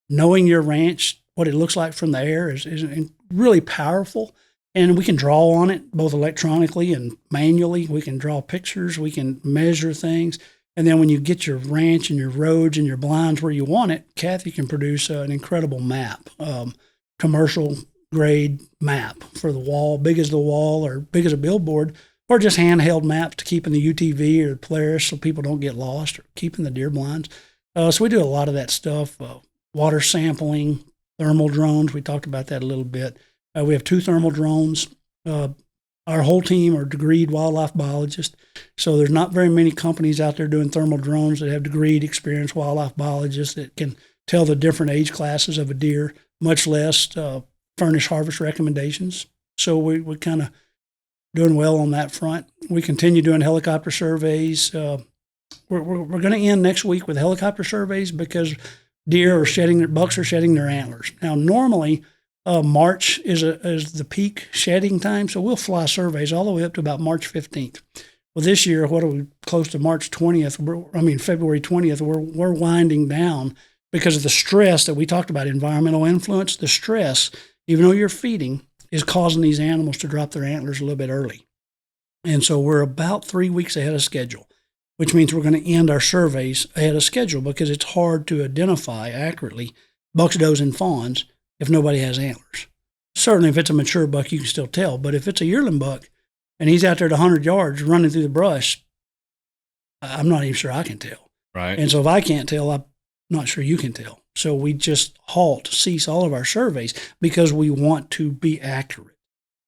Knowing your ranch, what it looks like from the air is really powerful. And we can draw on it both electronically and manually. We can draw pictures. We can measure things. And then when you get your ranch and your roads and your blinds where you want it, Kathy can produce an incredible map, commercial grade map for the wall, big as the wall or big as a billboard, or just handheld maps to keep in the UTV or Polaris so people don't get lost, or keeping the deer blinds. So we do a lot of that stuff, water sampling, thermal drones. We talked about that a little bit. We have 2 thermal drones. Our whole team are degreed wildlife biologists. So there's not very many companies out there doing thermal drones that have degreed experienced wildlife biologists that can tell the different age classes of a deer, much less furnish harvest recommendations. So we're kind of doing well on that front. We continue doing helicopter surveys. We're going to end next week with helicopter surveys because bucks are shedding their antlers. Now, normally, March is the peak shedding time, so we'll fly surveys all the way up to about March 15th. Well, this year, what are we, close to March 20th? February 20th, we're winding down because of the stress that we talked about, environmental influence. The stress, even though you're feeding, is causing these animals to drop their antlers a little bit early. And so we're about 3 weeks ahead of schedule, which means we're going to end our surveys ahead of schedule because it's hard to identify accurately bucks, does, and fawns if nobody has antlers. Certainly if it's a mature buck, you can still tell. But if it's a yearling buck and he's out there at 100 yards running through the brush, I'm not even sure I can tell. Right. And so if I can't tell, I'm not sure you can tell. So we just cease all of our surveys because we want to be accurate.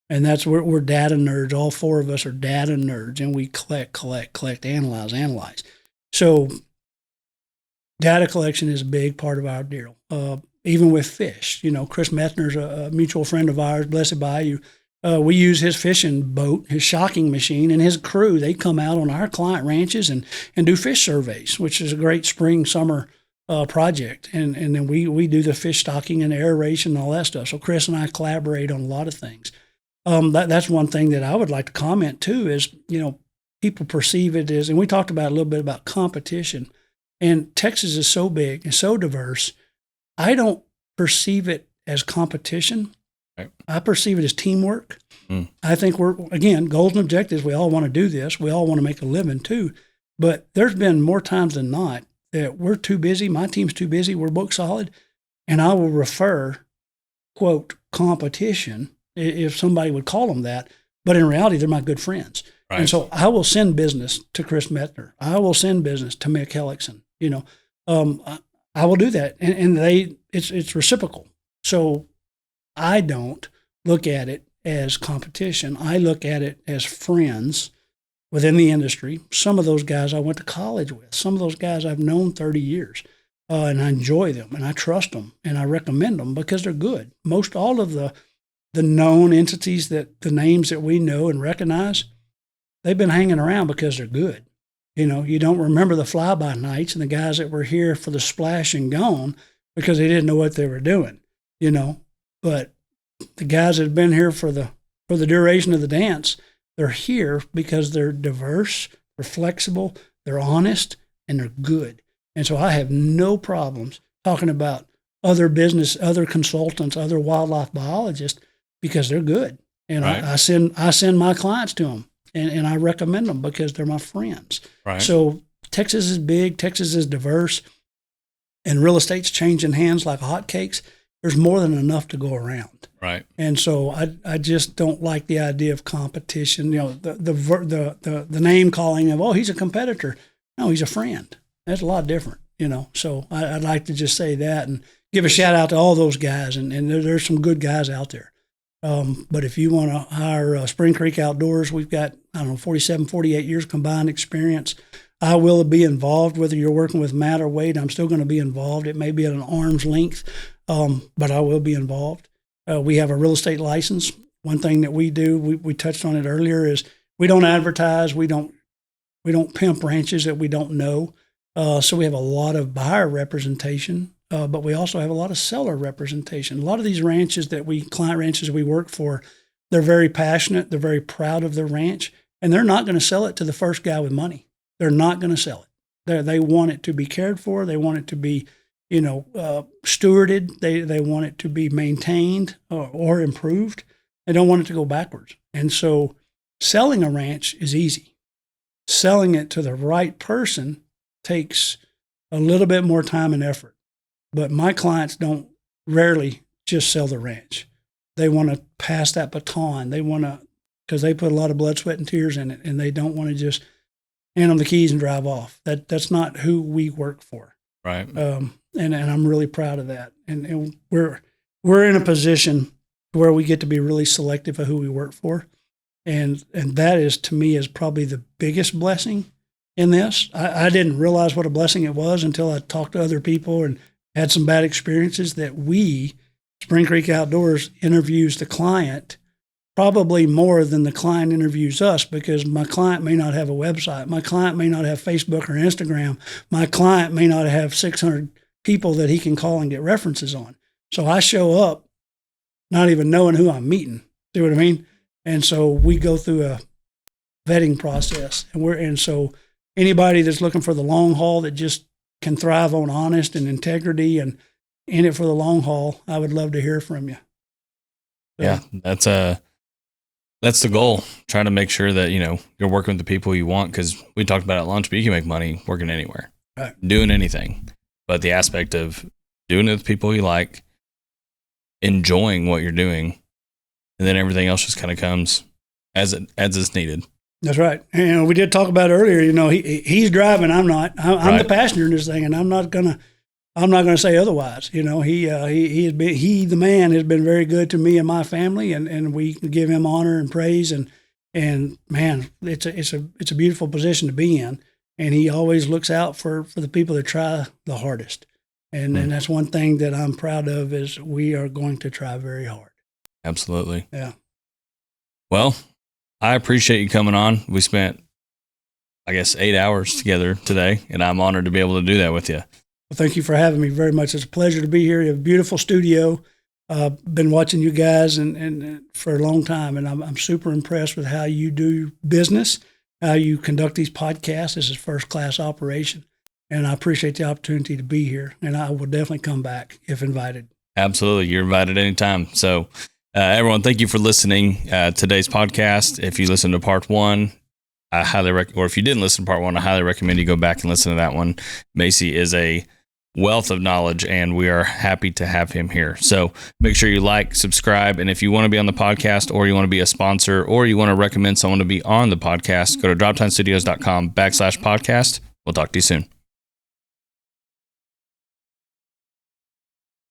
And that's where we're data nerds. All 4 of us are data nerds, and we collect, analyze. So data collection is a big part of our deal. Even with fish, Chris Methner's a mutual friend of ours, Blessed Bayou. We use his fishing boat, his shocking machine, and his crew. They come out on our client ranches and do fish surveys, which is a great spring, summer project. And then we do the fish stocking and aeration and all that stuff. So Chris and I collaborate on a lot of things. That's one thing that I would like to comment too is, people perceive it as, and we talked about a little bit about competition. And Texas is so big and so diverse. I don't perceive it as competition. Right. I perceive it as teamwork. I think goals and objectives, we all want to do this. We all want to make a living too. But there's been more times than not that we're too busy. My team's too busy. We're book solid. And I will refer, quote, competition, if somebody would call them that. But in reality, they're my good friends. Right. And so I will send business to Chris Metner. I will send business to Mick Hellickson. I will do that. And it's reciprocal. So I don't look at it as competition. I look at it as friends within the industry. Some of those guys I went to college with. Some of those guys I've known 30 years. And I enjoy them, and I trust them, and I recommend them because they're good. Most all of the known entities, the names that we know and recognize, they've been hanging around because they're good. You don't remember the fly-by-nights and the guys that were here for the splash and gone because they didn't know what they were doing, But the guys that have been here for the duration of the dance, they're here because they're diverse, they're flexible, they're honest, and they're good. And so I have no problems talking about other business, other consultants, other wildlife biologists because they're good. And right. I send my clients to them. And I recommend them because they're my friends. Right. So Texas is big. Texas is diverse. And real estate's changing hands like hotcakes. There's more than enough to go around. Right. And so I just don't like the idea of competition. The name calling of, oh, he's a competitor. No, he's a friend. That's a lot different, So I'd like to just say that and give a shout out to all those guys. And there's some good guys out there. But if you want to hire Spring Creek Outdoors, we've got, 47, 48 years combined experience. I will be involved, whether you're working with Matt or Wade. I'm still going to be involved. It may be at an arm's length, but I will be involved. We have a real estate license. One thing that we do, we touched on it earlier, is we don't advertise. We don't pimp ranches that we don't know. So we have a lot of buyer representation. But we also have a lot of seller representation. A lot of these client ranches we work for, they're very passionate. They're very proud of their ranch, and they're not going to sell it to the first guy with money. They're not going to sell it. They want it to be cared for. They want it to be, stewarded. They want it to be maintained or improved. They don't want it to go backwards. And so selling a ranch is easy. Selling it to the right person takes a little bit more time and effort. But my clients don't rarely just sell the ranch. They want to pass that baton. They want to, because they put a lot of blood, sweat, and tears in it, and they don't want to just hand them the keys and drive off. That's not who we work for. Right. And I'm really proud of that. And we're in a position where we get to be really selective of who we work for, and that is, to me, is probably the biggest blessing in this. I didn't realize what a blessing it was until I talked to other people and had some bad experiences that Spring Creek Outdoors interviews the client probably more than the client interviews us, because my client may not have a website. My client may not have Facebook or Instagram. My client may not have 600 people that he can call and get references on. So I show up not even knowing who I'm meeting. See what I mean? And so we go through a vetting process. And so anybody that's looking for the long haul that just can thrive on honest and integrity and in it for the long haul, I would love to hear from you. So, yeah, that's the goal. Trying to make sure that, you're working with the people you want, because we talked about at lunch, but you can make money working anywhere, right, doing anything. But the aspect of doing it with people you like, enjoying what you're doing, and then everything else just kind of comes as it's needed. That's right. And we did talk about earlier, he's driving, I'm not. I'm right. the passenger in this thing, and I'm not gonna say otherwise. The man has been very good to me and my family, and we give him honor and praise, and man, it's a beautiful position to be in. And he always looks out for the people that try the hardest. And that's one thing that I'm proud of, is we are going to try very hard. Absolutely. Yeah. Well, I appreciate you coming on. We spent, 8 hours together today, and I'm honored to be able to do that with you. Well, thank you for having me very much. It's a pleasure to be here. You have a beautiful studio. Been watching you guys and for a long time, and I'm super impressed with how you do business, how you conduct these podcasts. This is first-class operation, and I appreciate the opportunity to be here, and I will definitely come back if invited. Absolutely. You're invited anytime. So, everyone, thank you for listening to today's podcast. If you listened to part one, I highly or if you didn't listen to part one, I highly recommend you go back and listen to that one. Macy is a wealth of knowledge, and we are happy to have him here. So make sure you like, subscribe, and if you want to be on the podcast, or you want to be a sponsor, or you want to recommend someone to be on the podcast, go to droptinestudios.com/podcast. We'll talk to you soon.